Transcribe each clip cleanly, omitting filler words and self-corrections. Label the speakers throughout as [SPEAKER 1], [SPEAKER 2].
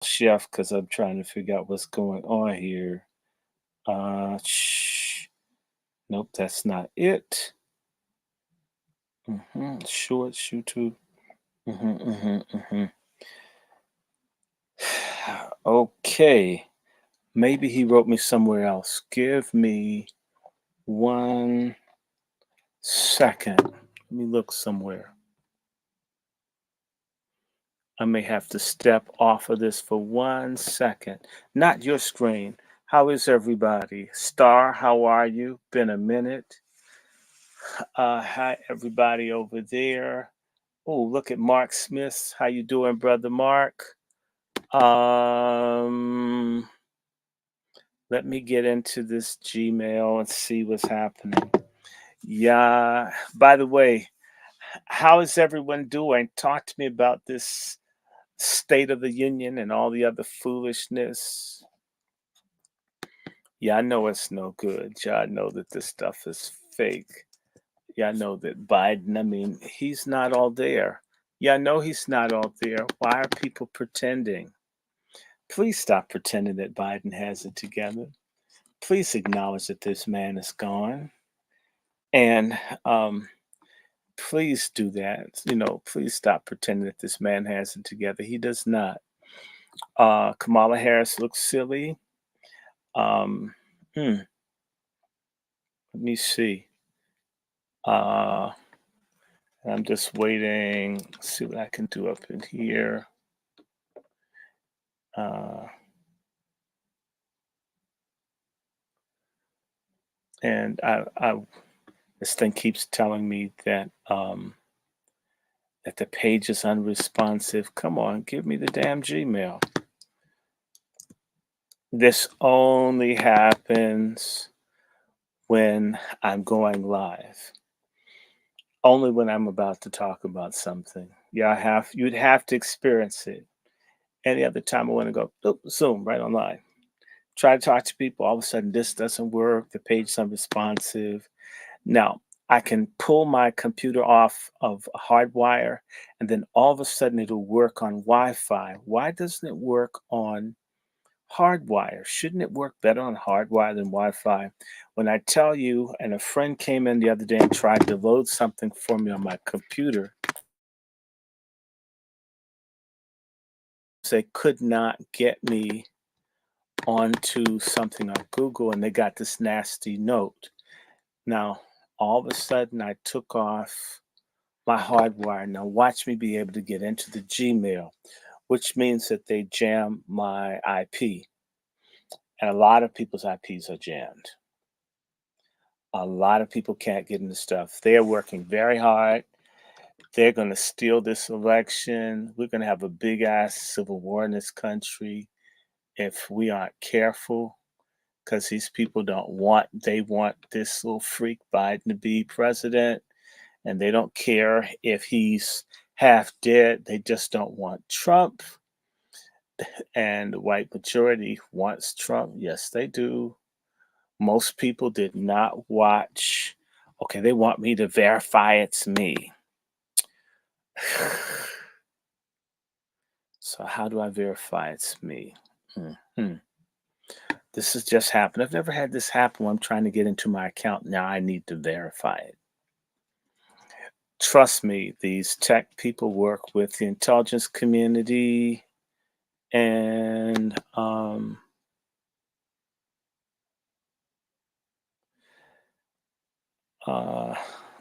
[SPEAKER 1] chef because I'm trying to figure out what's going on here. Nope, that's not it. Short, YouTube. Hmm. Okay, maybe he wrote me somewhere else. Give me 1 second. Let me look somewhere. I may have to step off of this for 1 second. Not your screen. How is everybody? Star, how are you? Been a minute. Hi everybody over there. Oh, look at Mark Smith. How you doing, brother Mark? Um, Let me get into this Gmail and see what's happening. Yeah. By the way, how is everyone doing? Talk to me about this State of the Union and all the other foolishness. Yeah, I know it's no good. Yeah, I know that this stuff is fake. Yeah, I know that Biden, I mean, he's not all there. Yeah, I know he's not all there. Why are people pretending? Please stop pretending that Biden has it together. Please acknowledge that this man is gone. And please do that. Please stop pretending that this man has it together. He does not. Kamala Harris looks silly. Um, hmm, Let me see. Uh, I'm just waiting. See what I can do up in here. Uh, and this thing keeps telling me that the page is unresponsive. Come on, give me the damn Gmail. This only happens when I'm going live. Only when I'm about to talk about something. Yeah, you'd have to experience it. Any other time I want to go, oop, Zoom, right online. Try to talk to people, all of a sudden this doesn't work, the page is unresponsive. Now, I can pull my computer off of a hardwire and then all of a sudden it'll work on Wi-Fi. Why doesn't it work on hardwire? Shouldn't it work better on hardwire than Wi-Fi? When I tell you, and a friend came in the other day and tried to load something for me on my computer, they could not get me onto something on Google and they got this nasty note. Now, all of a sudden, I took off my hardwire. Now, watch me be able to get into the Gmail, which means that they jam my IP. And a lot of people's IPs are jammed. A lot of people can't get into stuff. They're working very hard. They're going to steal this election. We're going to have a big ass civil war in this country if we aren't careful because these people they want this little freak Biden to be president and they don't care if he's half dead. They just don't want Trump. And the white majority wants Trump. Yes, they do. Most people did not watch. Okay, they want me to verify it's me. So, how do I verify it's me? Hmm. This has just happened. I've never had this happen when I'm trying to get into my account. Now I need to verify it. Trust me, these tech people work with the intelligence community and uh,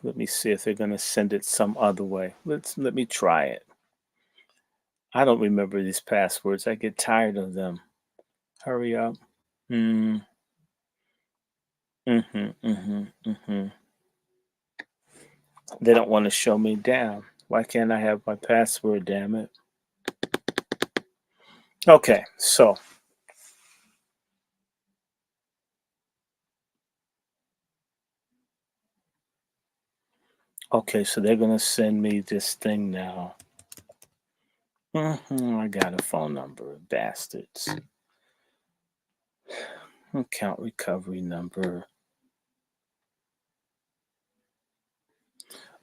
[SPEAKER 1] let me see if they're going to send it some other way. Let me try it. I don't remember these passwords. I get tired of them. Hurry up. Mm, mm-hmm, mm-hmm, mm-hmm. They don't want to show me down. Why can't I have my password, damn it? Okay, so so they're gonna send me this thing now. I got a phone number, bastards. Account recovery number.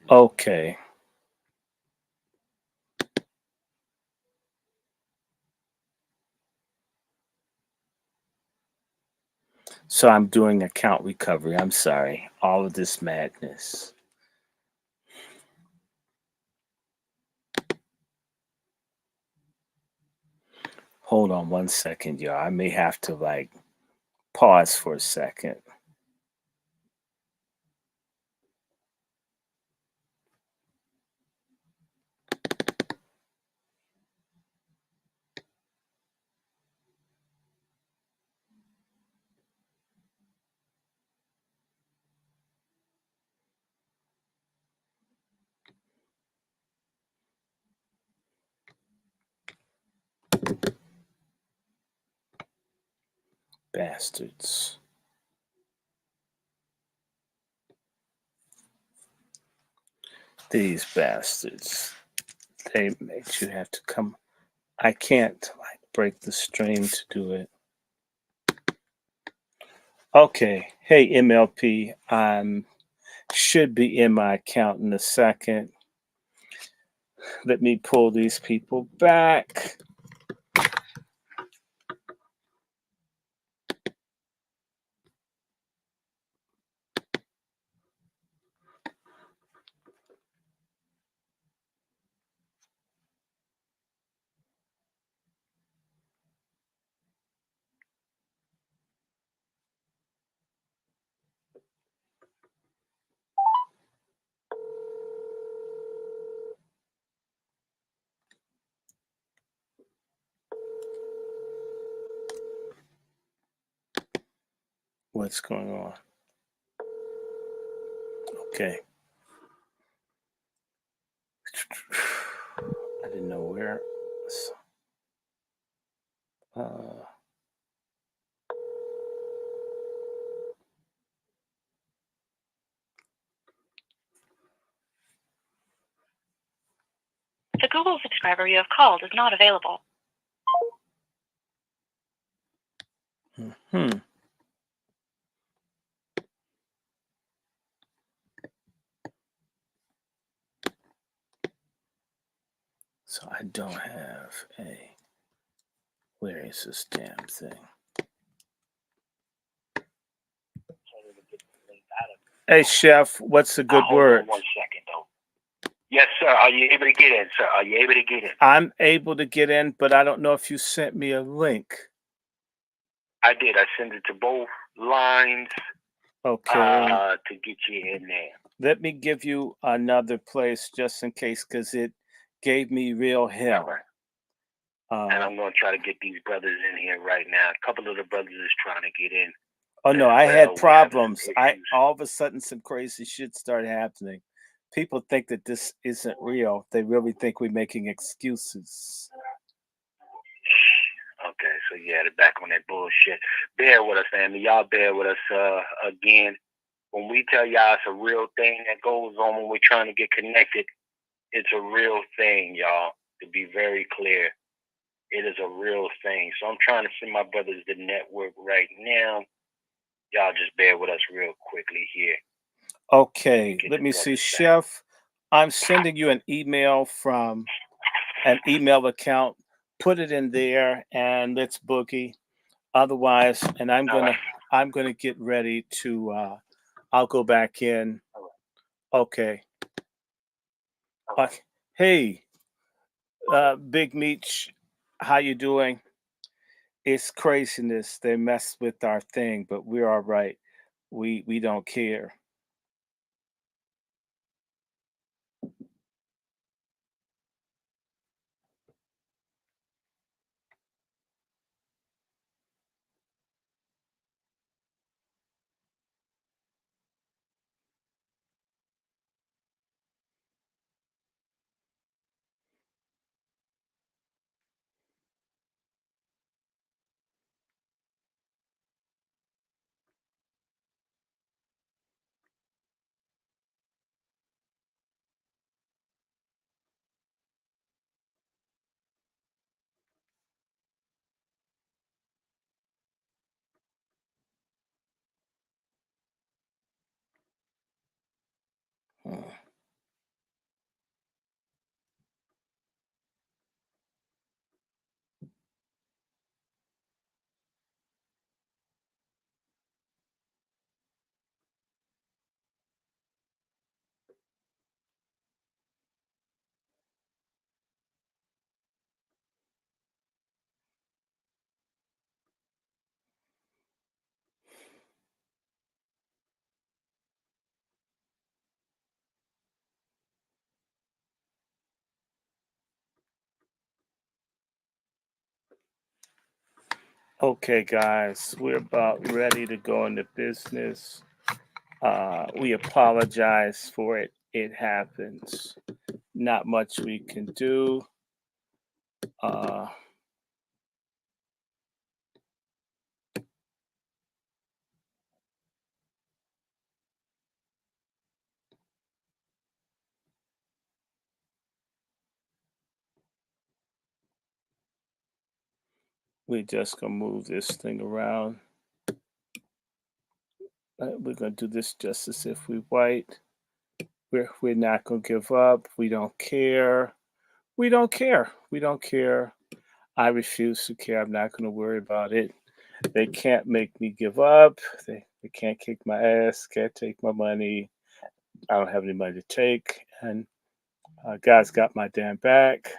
[SPEAKER 1] Okay. So I'm doing account recovery. I'm sorry. All of this madness. Hold on one second, y'all. I may have to like pause for a second. Bastards. These bastards. They make you have to come. I can't like break the stream to do it. Okay. Hey MLP. Should be in my account in a second. Let me pull these people back. What's going on? Okay. I didn't know where. Uh,
[SPEAKER 2] The Google subscriber you have called is not available.
[SPEAKER 1] hmm. So I don't have a. Where is this damn thing? Hey, Chef, what's a good word?
[SPEAKER 3] Hold on 1 second, though. Yes, sir. Are you able to get in, sir? Are you able to get in?
[SPEAKER 1] I'm able to get in, but I don't know if you sent me a link.
[SPEAKER 3] I did. I sent it to both lines
[SPEAKER 1] Okay.
[SPEAKER 3] to get you in there.
[SPEAKER 1] Let me give you another place just in case, because it gave me real hell.
[SPEAKER 3] And I'm going to try to get these brothers in here right now. A couple of the brothers is trying to get in.
[SPEAKER 1] Oh no, I had problems. All of a sudden some crazy shit started happening. People think that this isn't real. They really think we're making excuses.
[SPEAKER 3] Okay, so yeah, they're back on that bullshit. Bear with us, family. Y'all bear with us again. When we tell y'all it's a real thing that goes on when we're trying to get connected, it's a real thing, y'all. To be very clear, it is a real thing. So I'm trying to send my brothers the network right now. Y'all just bear with us real quickly here.
[SPEAKER 1] Okay, let me see. Chef, I'm sending you an email from an email account. Put it in there and let's boogie. Otherwise, and I'm gonna get ready to I'll go back in. Okay. Hey, Big Meech, how you doing? It's craziness. They mess with our thing, but we're all right. We don't care. Okay, guys, we're about ready to go into business. We apologize for it. It happens. Not much we can do. Uh, we just gonna move this thing around. We're gonna do this just as if we white. We're not gonna give up. We don't care. We don't care. We don't care. I refuse to care. I'm not gonna worry about it. They can't make me give up. They can't kick my ass. Can't take my money. I don't have any money to take, and God's got my damn back,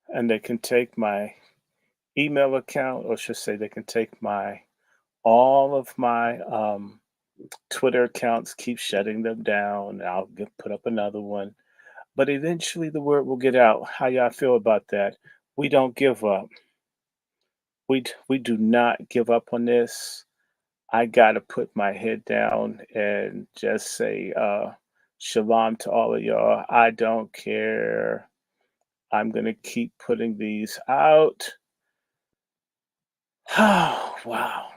[SPEAKER 1] and they can take my email account, or should say, they can take my all of my Twitter accounts, keep shutting them down. I'll put up another one, but eventually the word will get out. How y'all feel about that? We don't give up. We do not give up on this. I gotta put my head down and just say shalom to all of y'all. I don't care. I'm gonna keep putting these out. Oh, wow.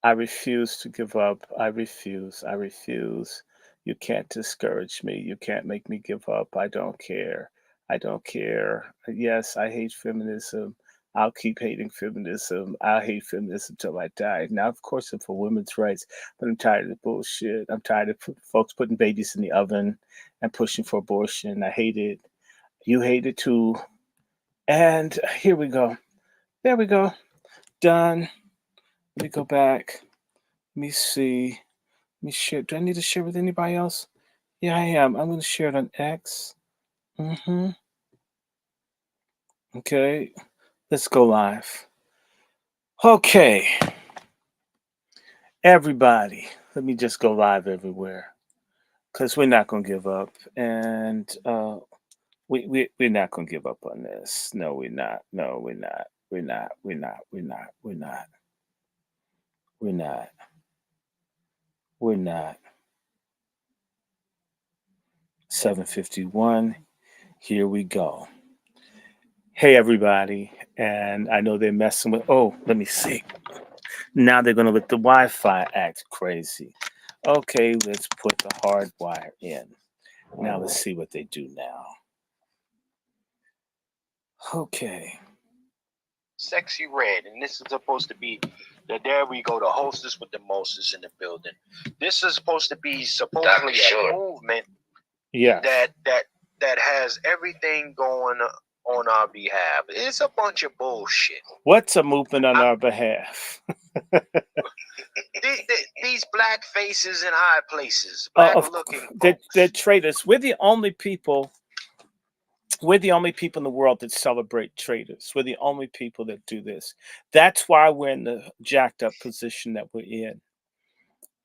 [SPEAKER 1] I refuse to give up. I refuse. I refuse. You can't discourage me. You can't make me give up. I don't care. I don't care. Yes, I hate feminism. I'll keep hating feminism. I'll hate feminism till I die. Now, of course, I'm for women's rights, but I'm tired of the bullshit. I'm tired of folks putting babies in the oven and pushing for abortion. I hate it. You hate it too. And here we go. There we go. Done. Let me go back. Let me see. Let me share. Do I need to share with anybody else? Yeah, I am. I'm going to share it on X. Mm-hmm. Okay. Let's go live. Okay. Everybody, let me just go live everywhere because we're not going to give up. And we're not going to give up on this. No, we're not. No, we're not. We're not. We're not. We're not. We're not. We're not. We're not. 7:51. Here we go. Hey, everybody. And I know they're messing with, oh, let me see. Now they're going to let the Wi Fi act crazy. Okay, let's put the hard wire in. Now let's see what they do now. Okay.
[SPEAKER 4] Sexy Red, and this is supposed to be there we go, the hostess with the mostest in the building. This is supposed to be supposedly a movement
[SPEAKER 1] Yeah.
[SPEAKER 4] that has everything going on our behalf. It's a bunch of bullshit.
[SPEAKER 1] What's a movement on our behalf?
[SPEAKER 4] These black faces in high places, black looking folks.
[SPEAKER 1] They're traitors. We're the only people. We're the only people in the world that celebrate traitors. We're the only people that do this. That's why we're in the jacked up position that we're in.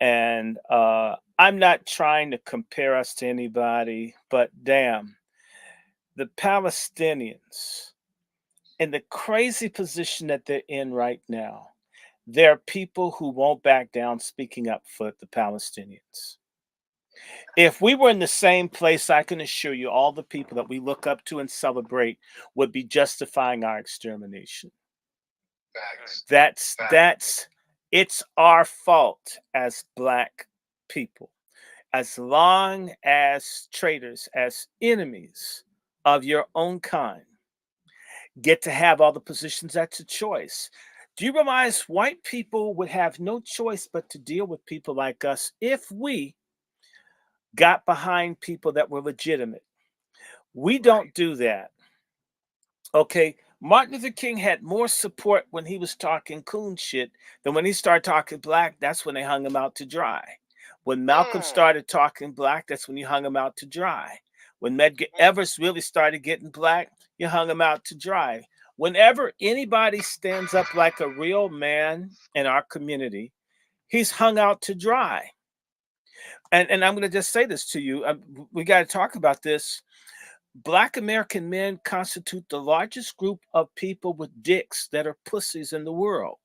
[SPEAKER 1] And I'm not trying to compare us to anybody, but damn, the Palestinians in the crazy position that they're in right now, there are people who won't back down speaking up for the Palestinians. If we were in the same place, I can assure you all the people that we look up to and celebrate would be justifying our extermination. That's it's our fault as black people. As long as traitors, as enemies of your own kind, get to have all the positions, that's a choice. Do you realize white people would have no choice but to deal with people like us if we got behind people that were legitimate? We don't do that. Okay, Martin Luther King had more support when he was talking coon shit than when he started talking black. That's when they hung him out to dry. When Malcolm started talking black, that's when you hung him out to dry. When Medgar Evers really started getting black, you hung him out to dry. Whenever anybody stands up like a real man in our community, he's hung out to dry. And I'm going to just say this to you. We got to talk about this. Black American men constitute the largest group of people with dicks that are pussies in the world.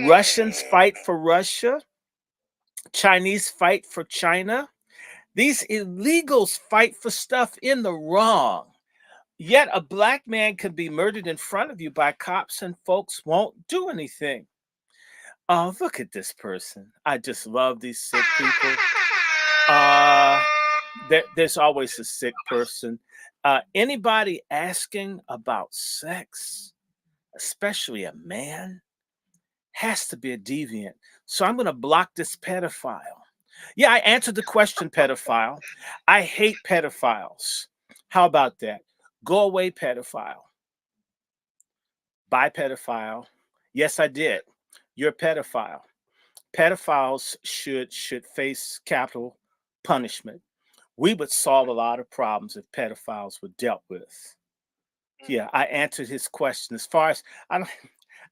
[SPEAKER 1] Russians fight for Russia. Chinese fight for China. These illegals fight for stuff in the wrong. Yet a black man can be murdered in front of you by cops and folks won't do anything. Oh, look at this person. I just love these sick people. Uh, there's always a sick person. Anybody asking about sex, especially a man, has to be a deviant. So I'm going to block this pedophile. Yeah, I answered the question, pedophile. I hate pedophiles. How about that? Go away, pedophile. Bye, pedophile. Yes, I did. You're a pedophile. Pedophiles should face capital punishment. We would solve a lot of problems if pedophiles were dealt with. Yeah, I answered his question. As far as I don't,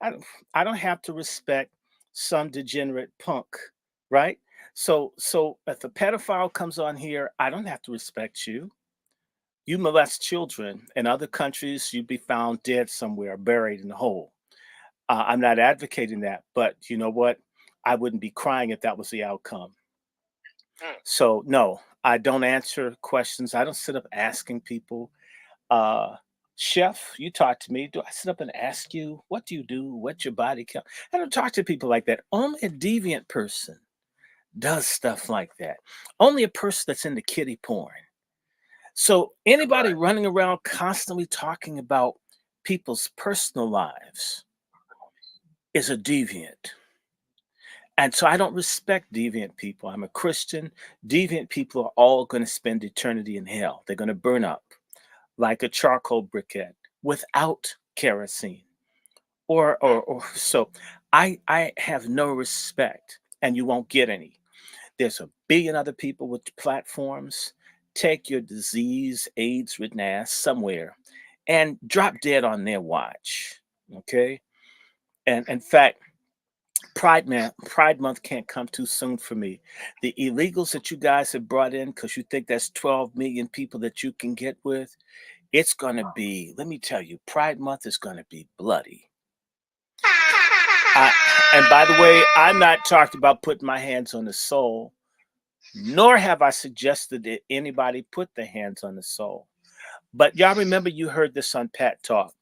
[SPEAKER 1] I don't, I don't have to respect some degenerate punk, right? So if a pedophile comes on here, I don't have to respect you. You molest children in other countries, you'd be found dead somewhere, buried in a hole. I'm not advocating that, but you know what? I wouldn't be crying if that was the outcome. So no, I don't answer questions. I don't sit up asking people, uh, chef, you talk to me. Do I sit up and ask you, what do you do? What's your body count? I don't talk to people like that. Only a deviant person does stuff like that. Only a person that's into kitty porn. So anybody running around constantly talking about people's personal lives is a deviant. And so I don't respect deviant people. I'm a Christian. Deviant people are all going to spend eternity in hell. They're going to burn up like a charcoal briquette without kerosene. Or so I have no respect, and you won't get any. There's a billion other people with platforms. Take your disease, AIDS ridden ass somewhere and drop dead on their watch. Okay. And in fact, Pride Month can't come too soon for me. The illegals that you guys have brought in, because you think that's 12 million people that you can get with, it's gonna be. Let me tell you, Pride Month is gonna be bloody. And by the way, I'm not talking about putting my hands on the soul, nor have I suggested that anybody put their hands on the soul. But y'all remember you heard this on Pat Talk.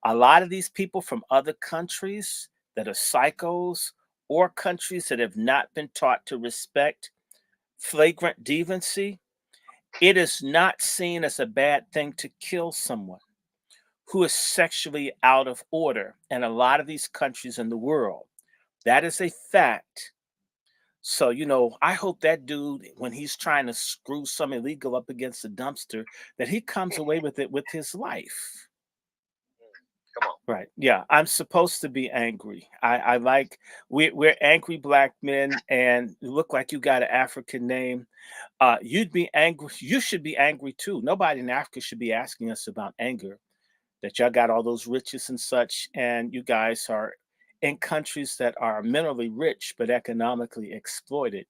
[SPEAKER 1] A lot of these people from other countries that are psychos or countries that have not been taught to respect flagrant deviancy, it is not seen as a bad thing to kill someone who is sexually out of order in a lot of these countries in the world. That is a fact. So, I hope that dude, when he's trying to screw some illegal up against the dumpster, that he comes away with it with his life.
[SPEAKER 4] Come on.
[SPEAKER 1] Right. Yeah. I'm supposed to be angry. I like, we're angry black men, and you look like you got an African name. You'd be angry. You should be angry too. Nobody in Africa should be asking us about anger, that y'all got all those riches and such, and you guys are in countries that are minerally rich but economically exploited.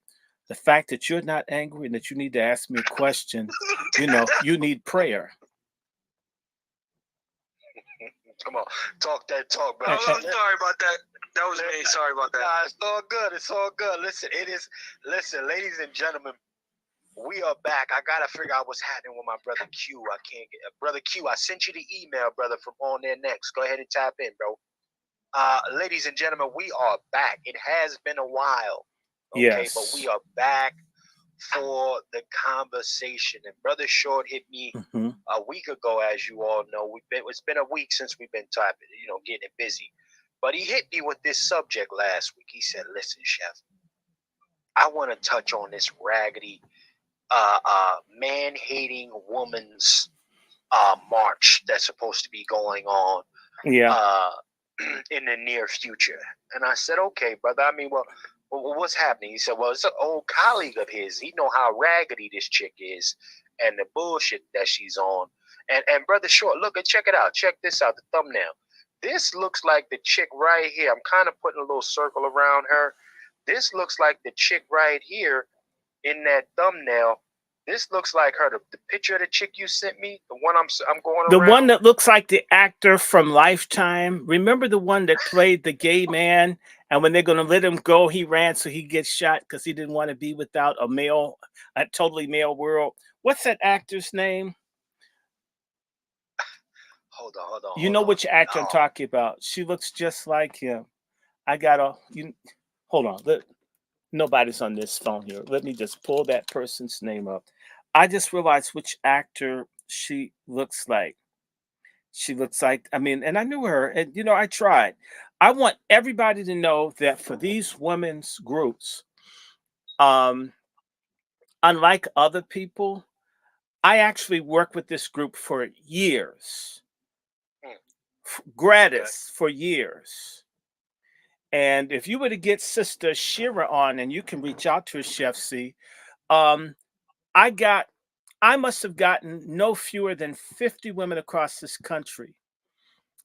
[SPEAKER 1] The fact that you're not angry and that you need to ask me a question, you need prayer.
[SPEAKER 4] Come on, talk that talk, bro.
[SPEAKER 1] And-
[SPEAKER 5] I'm sorry about that. That was me. Sorry about that.
[SPEAKER 4] Nah, it's all good. It's all good. Listen, ladies and gentlemen, we are back. I gotta figure out what's happening with my brother Q. I can't get brother Q. I sent you the email, brother, from On There Next. Go ahead and tap in, bro. Ladies and gentlemen, we are back. It has been a while, okay,
[SPEAKER 1] Yes.
[SPEAKER 4] but we are back for the conversation. And brother Short hit me
[SPEAKER 1] Mhm.
[SPEAKER 4] a week ago, as you all know. It's been a week since we've been typing, getting busy. But he hit me with this subject last week. He said, "Listen, Chef, I want to touch on this raggedy, man-hating woman's march that's supposed to be going on
[SPEAKER 1] Yeah.
[SPEAKER 4] in the near future." And I said, "Okay, brother. I mean, well, what's happening?" He said, "Well, it's an old colleague of his. He know how raggedy this chick is and the bullshit that she's on." And brother Short, look, check it out. Check this out, the thumbnail. This looks like the chick right here. I'm kind of putting a little circle around her. This looks like the chick right here in that thumbnail This looks like her. The picture of the chick you sent me, the one I'm going
[SPEAKER 1] The
[SPEAKER 4] around.
[SPEAKER 1] one that looks like the actor from Lifetime. Remember the one that played the gay man? And when they're going to let him go, he ran so he gets shot because he didn't want to be without a totally male world. What's that actor's name?
[SPEAKER 4] Hold on.
[SPEAKER 1] You know which actor I'm talking about. She looks just like him. Hold on. Nobody's on this phone here. Let me just pull that person's name up. I just realized which actor she looks like. She looks like, and I knew her, and I tried. I want everybody to know that for these women's groups, um, unlike other people, I actually worked with this group for years, gratis for years. And if you were to get Sister Shira on, and you can reach out to her, Chef C, um, I must have gotten no fewer than 50 women across this country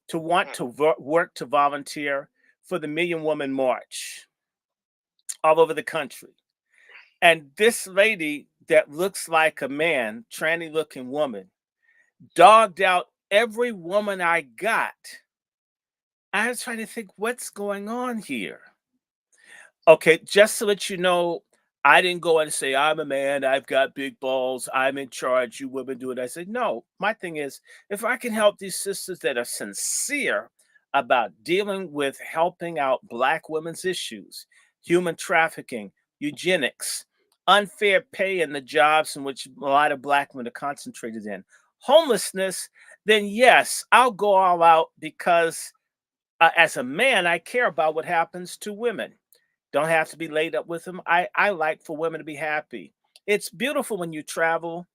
[SPEAKER 1] to want to work to volunteer for the Million Woman March all over the country. And this lady that looks like a man, tranny looking woman, dogged out every woman I got. I was trying to think, what's going on here? Okay, just to let you know, I didn't go and say, I'm a man, I've got big balls, I'm in charge, you women do it. I said, no, my thing is, if I can help these sisters that are sincere about dealing with helping out Black women's issues, human trafficking, eugenics, unfair pay in the jobs in which a lot of Black women are concentrated in, homelessness, then yes, I'll go all out because as a man, I care about what happens to women. Don't have to be laid up with them. I like for women to be happy. It's beautiful when you travel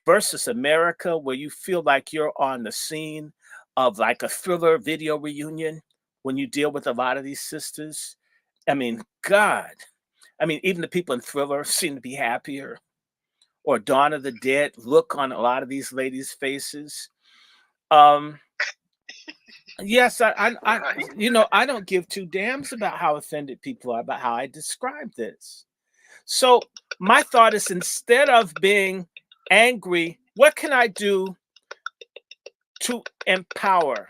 [SPEAKER 1] versus America, where you feel like you're on the scene of like a Thriller video reunion when you deal with a lot of these sisters. I mean, God. Even the people in Thriller seem to be happier. Or Dawn of the Dead, look on a lot of these ladies' faces. Um, Yes, I don't give two damns about how offended people are about how I describe this. So my thought is, instead of being angry, what can I do to empower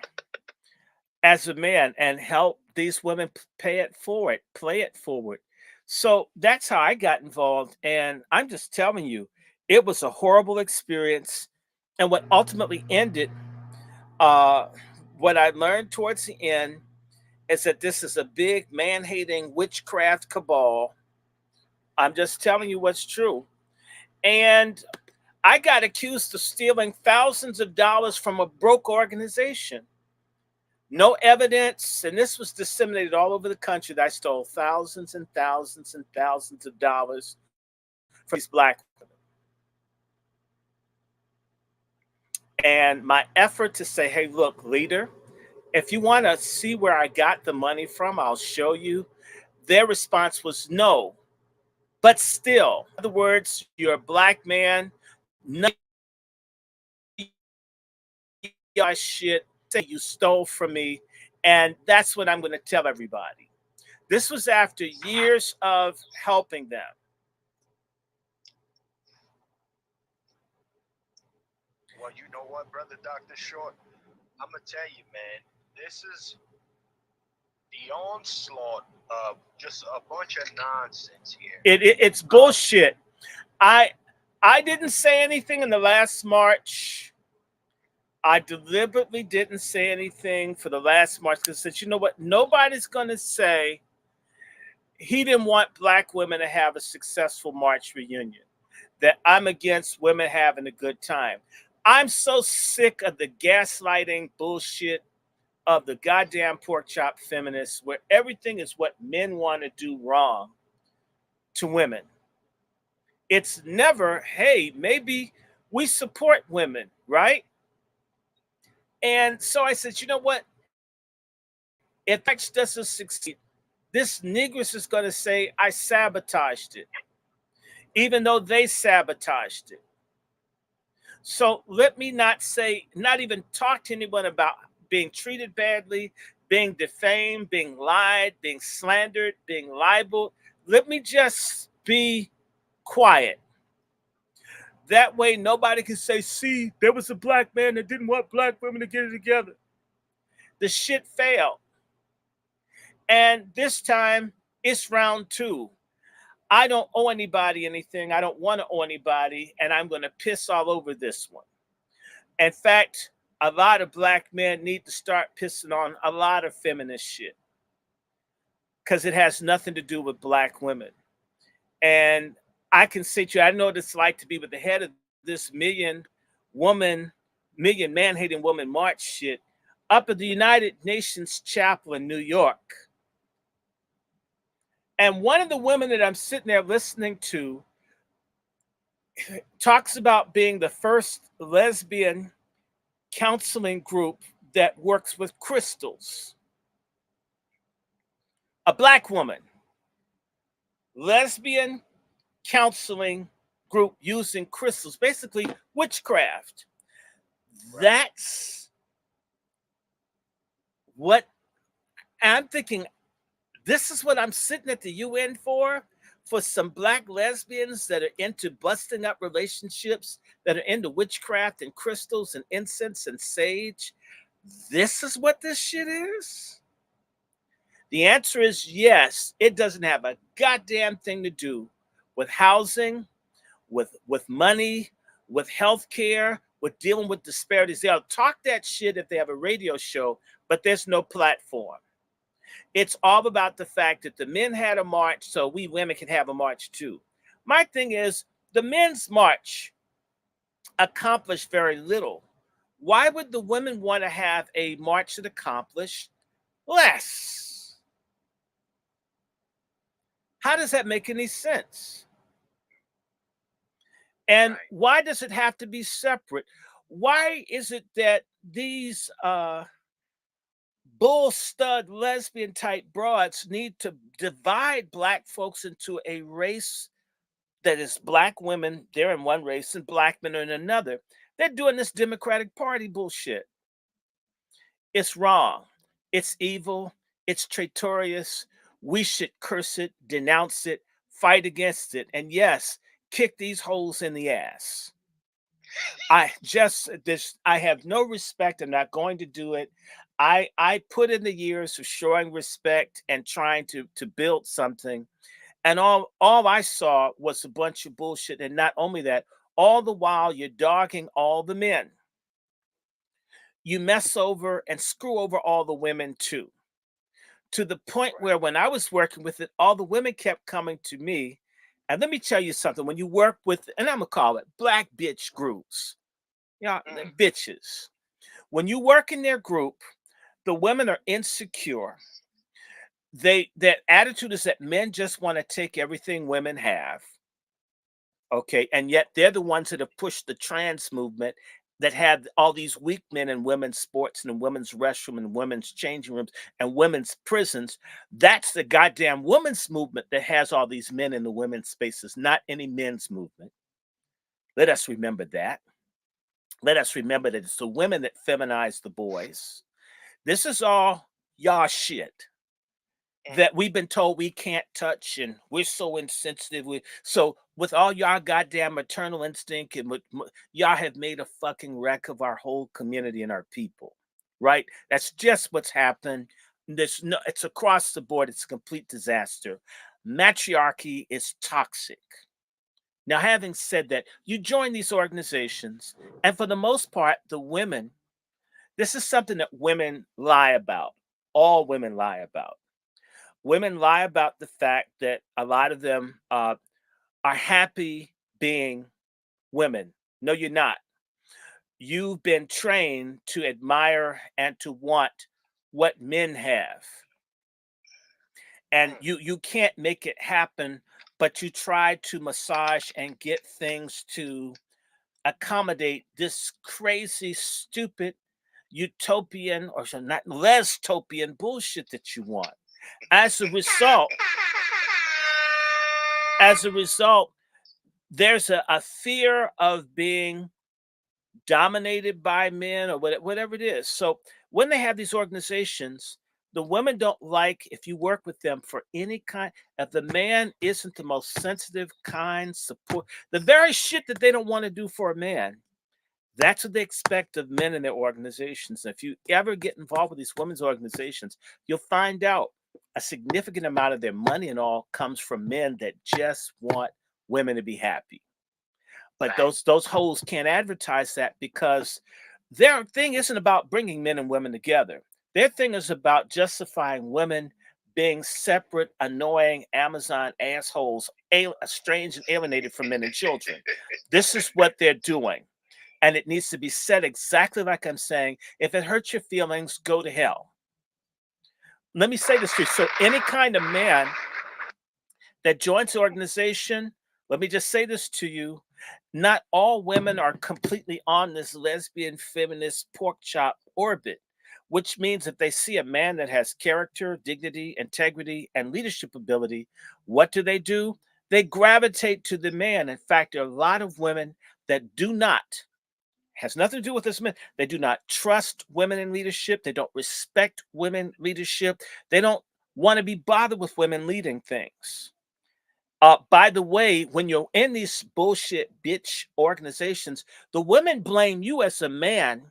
[SPEAKER 1] as a man and help these women play it forward? So that's how I got involved. And I'm just telling you, it was a horrible experience. And what ultimately ended, uh, what I learned towards the end is that this is a big man-hating witchcraft cabal. I'm just telling you what's true. And I got accused of stealing thousands of dollars from a broke organization. No evidence, and this was disseminated all over the country that I stole thousands and thousands and thousands of dollars from these Black women. And my effort to say, hey, look, leader, if you want to see where I got the money from, I'll show you. Their response was no. But still, in other words, you're a Black man. None of your shit say you stole from me. And that's what I'm going to tell everybody. This was after years of helping them.
[SPEAKER 4] Well, you know what, brother Dr. Short? I'm going to tell you, man, this is the onslaught of just a bunch of nonsense here.
[SPEAKER 1] It's bullshit. I didn't say anything in the last March. I deliberately didn't say anything for the last March because I said, you know what? Nobody's going to say he didn't want Black women to have a successful March reunion, that I'm against women having a good time. I'm so sick of the gaslighting bullshit of the goddamn pork chop feminists where everything is what men want to do wrong to women. It's never, hey, maybe we support women, right? And so I said, you know what? If that doesn't succeed, this negress is going to say I sabotaged it, even though they sabotaged it. So let me not even talk to anyone about being treated badly, being defamed, being lied, being slandered, being libeled. Let me just be quiet. That way, nobody can say, see, there was a black man that didn't want black women to get it together. The shit failed. And this time, it's round two. I don't owe anybody anything. I don't want to owe anybody. And I'm going to piss all over this one. In fact, a lot of black men need to start pissing on a lot of feminist shit because it has nothing to do with black women. And I can say to you, I know what it's like to be with the head of this million man hating woman march shit up at the United Nations Chapel in New York. And one of the women that I'm sitting there listening to talks about being the first lesbian counseling group that works with crystals. A black woman, lesbian counseling group using crystals, basically witchcraft. That's what I'm thinking. This is what I'm sitting at the UN for some black lesbians that are into busting up relationships, that are into witchcraft and crystals and incense and sage. This is what this shit is? The answer is yes. It doesn't have a goddamn thing to do with housing, with money, with healthcare, with dealing with disparities. They'll talk that shit if they have a radio show, but there's no platform. It's all about the fact that the men had a march, so we women can have a march too. My thing is, the men's march accomplished very little. Why would the women want to have a march that accomplished less? How does that make any sense? And why does it have to be separate? Why is it that these bull stud lesbian type broads need to divide black folks into a race that is black women, they're in one race, and black men are in another? They're doing this Democratic Party bullshit. It's wrong. It's evil. It's traitorous. We should curse it, denounce it, fight against it, and yes, kick these holes in the ass. I have no respect. I'm not going to do it. I put in the years of showing respect and trying to build something, and all I saw was a bunch of bullshit. And not only that, all the while you're dogging all the men. You mess over and screw over all the women too. To the point where when I was working with it, all the women kept coming to me. And let me tell you something, when you work with, and I'm gonna call it black bitch groups, bitches. When you work in their group, the women are insecure. Their attitude is that men just want to take everything women have. Okay. And yet they're the ones that have pushed the trans movement, that had all these weak men in women's sports and in women's restroom and women's changing rooms and women's prisons. That's the goddamn women's movement that has all these men in the women's spaces, not any men's movement. Let us remember that. Let us remember that it's the women that feminize the boys. This is all y'all shit that we've been told we can't touch, and we're so insensitive. So with all y'all goddamn maternal instinct, and y'all have made a fucking wreck of our whole community and our people, right? That's just what's happened. It's across the board. It's a complete disaster. Matriarchy is toxic. Now, having said that, you join these organizations, and for the most part, the women, this is something that women lie about. All women lie about. Women lie about the fact that a lot of them are happy being women. No, you're not. You've been trained to admire and to want what men have. And you can't make it happen, but you try to massage and get things to accommodate this crazy, stupid, utopian, or not lestopian bullshit that you want. As a result, there's a fear of being dominated by men or whatever it is. So when they have these organizations, The women don't like if you work with them for any kind. If the man isn't the most sensitive, kind, support, the very shit that they don't want to do for a man, that's what they expect of men in their organizations. If you ever get involved with these women's organizations, you'll find out a significant amount of their money and all comes from men that just want women to be happy. But those hoes can't advertise that because their thing isn't about bringing men and women together. Their thing is about justifying women being separate, annoying Amazon assholes, estranged and alienated from men and children. This is what they're doing. And it needs to be said exactly like I'm saying. If it hurts your feelings, go to hell. Let me say this to you. So any kind of man that joins the organization, let me just say this to you. Not all women are completely on this lesbian, feminist, pork chop orbit, which means if they see a man that has character, dignity, integrity, and leadership ability, what do? They gravitate to the man. In fact, there are a lot of women that do not, has nothing to do with this man. They do not trust women in leadership. They don't respect women leadership. They don't want to be bothered with women leading things. By the way, when you're in these bullshit bitch organizations, the women blame you as a man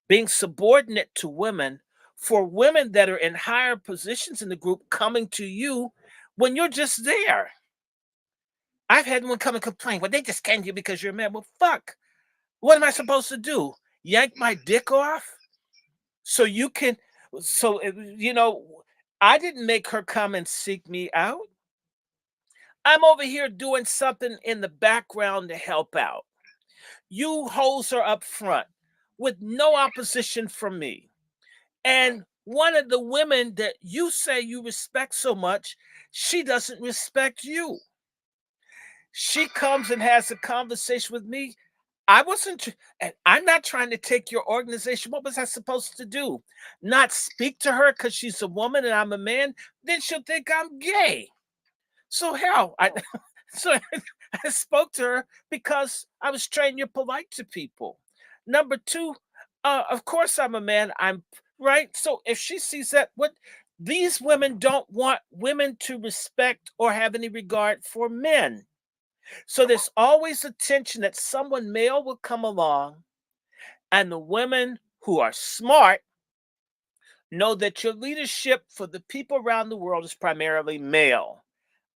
[SPEAKER 1] being subordinate to women for women that are in higher positions in the group coming to you when you're just there. I've had one come and complain, well, they just came to you because you're a man. Well, fuck. What am I supposed to do? Yank my dick off? So you can, I didn't make her come and seek me out. I'm over here doing something in the background to help out. You hoes are up front with no opposition from me. And one of the women that you say you respect so much, she doesn't respect you. She comes and has a conversation with me. And I'm not trying to take your organization. What was I supposed to do? Not speak to her because she's a woman and I'm a man? Then she'll think I'm gay. So hell, so I spoke to her because I was trained you're polite to people. Number two, of course I'm a man. I'm right. So if she sees that, what these women don't want women to respect or have any regard for men. So there's always a tension that someone male will come along, and the women who are smart know that your leadership for the people around the world is primarily male.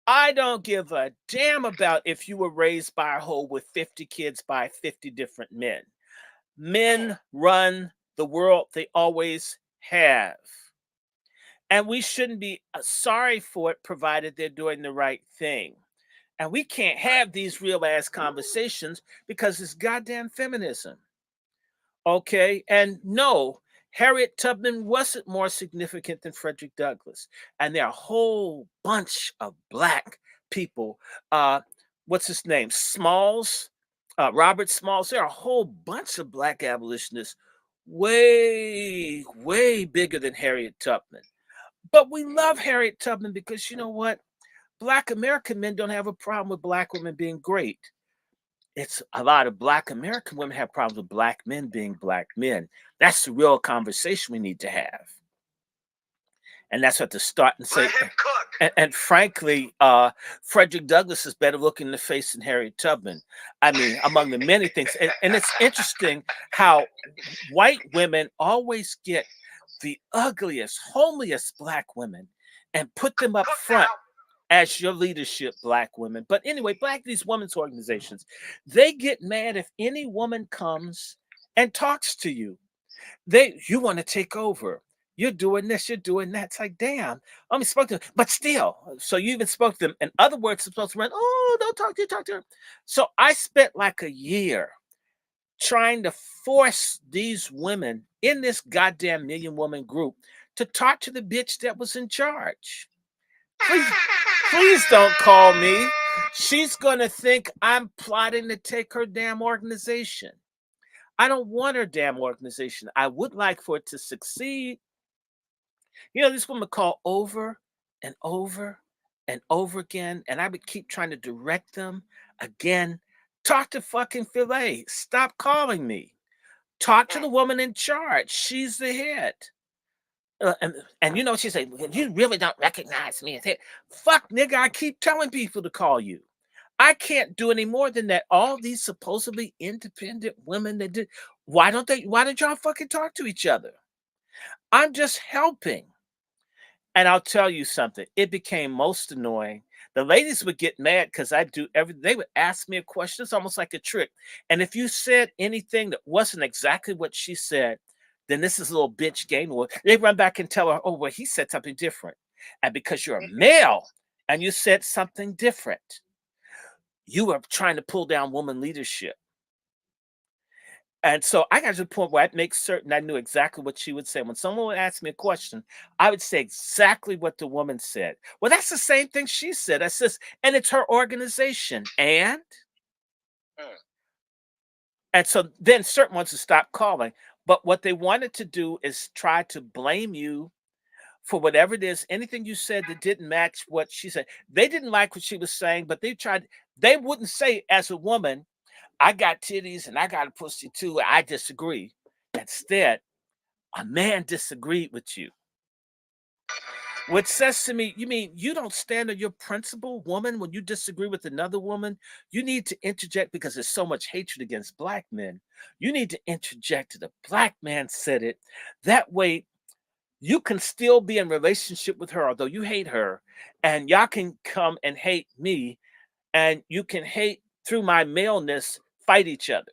[SPEAKER 1] I don't give a damn about if you were raised by a hoe with 50 kids by 50 different men. Men run the world, they always have. And we shouldn't be sorry for it, provided they're doing the right thing. And we can't have these real ass conversations because it's goddamn feminism. Okay. And no, Harriet Tubman wasn't more significant than Frederick Douglass. And there are a whole bunch of black people. What's his name? Smalls, Robert Smalls. There are a whole bunch of black abolitionists way, way bigger than Harriet Tubman. But we love Harriet Tubman because you know what? Black American men don't have a problem with black women being great. It's a lot of black American women have problems with black men being black men. That's the real conversation we need to have. And that's what to start and say. And frankly, Frederick Douglass is better looking in the face than Harriet Tubman. I mean, among the many things. And it's interesting how white women always get the ugliest, homeliest black women and put them up front as your leadership, black women. But anyway, these women's organizations, they get mad if any woman comes and talks to you. You want to take over. You're doing this, you're doing that. It's like, damn, I only spoke to them. But still, so you even spoke to them. In other words, supposed to run, oh, don't talk to her. So I spent like a year trying to force these women in this goddamn million woman group to talk to the bitch that was in charge. Please don't call me. She's going to think I'm plotting to take her damn organization. I don't want her damn organization. I would like for it to succeed. You know, this woman called over and over and over again, and I would keep trying to direct them again. Talk to fucking Filet. Stop calling me. Talk to the woman in charge. She's the head. And you know, she said, "Well, you really don't recognize me." I said, "Fuck, nigga, I keep telling people to call you. I can't do any more than that. All these supposedly independent women that did, why don't they, why don't y'all fucking talk to each other? I'm just helping." And I'll tell you something, it became most annoying. The ladies would get mad because I do everything. They would ask me a question. It's almost like a trick. And if you said anything that wasn't exactly what she said, then this is a little bitch game. Or they run back and tell her, "Oh, well, he said something different." And because you're a male and you said something different, you are trying to pull down woman leadership. And so I got to the point where I'd make certain I knew exactly what she would say. When someone would ask me a question, I would say exactly what the woman said. Well, that's the same thing she said. I says, and it's her organization.
[SPEAKER 4] Mm.
[SPEAKER 1] And so then certain ones would stop calling. But what they wanted to do is try to blame you for whatever it is, anything you said that didn't match what she said. They didn't like what she was saying, but they wouldn't say as a woman, "I got titties and I got a pussy too. I disagree." Instead, a man disagreed with you. Which says to me, you mean you don't stand on your principle, woman, when you disagree with another woman? You need to interject because there's so much hatred against black men. You need to interject to the black man said it. That way, you can still be in relationship with her, although you hate her, and y'all can come and hate me, and you can hate through my maleness, fight each other.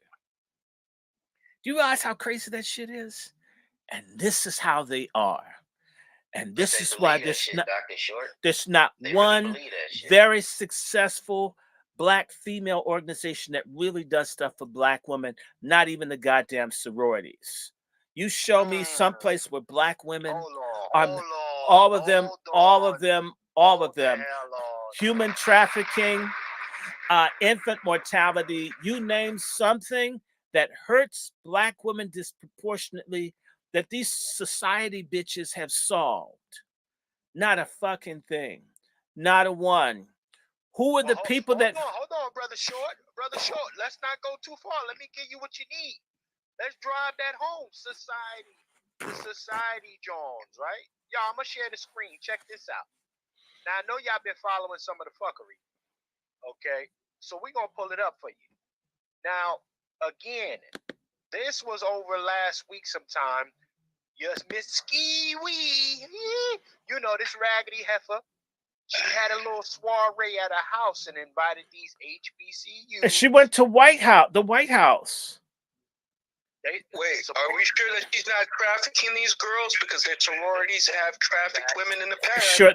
[SPEAKER 1] Do you realize how crazy that shit is? And this is how they are. And this is why there's not one very successful black female organization that really does stuff for black women, not even the goddamn sororities. You show me someplace where black women are all of them, human trafficking, infant mortality, you name something that hurts black women disproportionately that these society bitches have solved. Not a fucking thing. Not a one. Who are the people that...
[SPEAKER 4] Hold on, brother Short. Brother Short, let's not go too far. Let me give you what you need. Let's drive that home. Society. The society Jones, right? Y'all, I'm going to share the screen. Check this out. Now, I know y'all been following some of the fuckery. Okay? So we're going to pull it up for you. Now, again, this was over last week sometime. Yes, Miss Ski Wee. You know, this raggedy heifer. She had a little soiree at her house and invited these HBCUs.
[SPEAKER 1] And she went to the White House.
[SPEAKER 5] Wait, are we sure that she's not trafficking these girls because their sororities have trafficked women in the past?
[SPEAKER 1] Sure,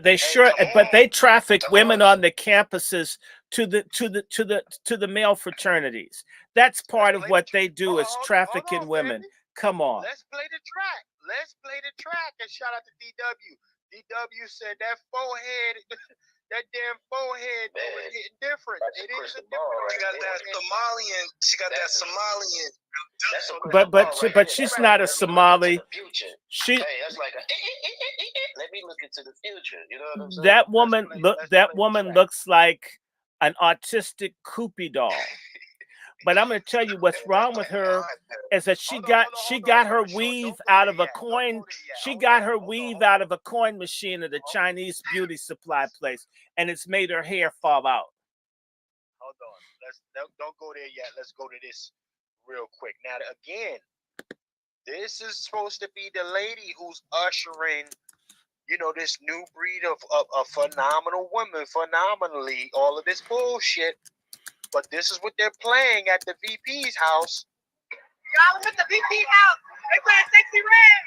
[SPEAKER 1] but they traffic women on the campuses to the male fraternities. That's part of what they do is trafficking women. Come on.
[SPEAKER 4] Let's play the track. And shout out to DW. DW said that forehead, that damn forehead was hitting different. It is a different.
[SPEAKER 5] She got that Somalian.
[SPEAKER 1] But she's not a Somali. She.
[SPEAKER 3] Hey, that's like a. Let me look into the future. You know what I'm saying?
[SPEAKER 1] That woman looks like an autistic Koopy doll. But I'm going to tell you what's wrong with her is that she got her weave out of a coin. She got her weave out of a coin machine at a Chinese beauty supply place, and it's made her hair fall out.
[SPEAKER 4] Hold on, don't go there yet. Let's go to this real quick. Now, again, this is supposed to be the lady who's ushering, you know, this new breed of phenomenal women, phenomenally, all of this bullshit. But this is what they're playing at the VP's house.
[SPEAKER 6] Y'all at the VP's house. They playing Sexy Red.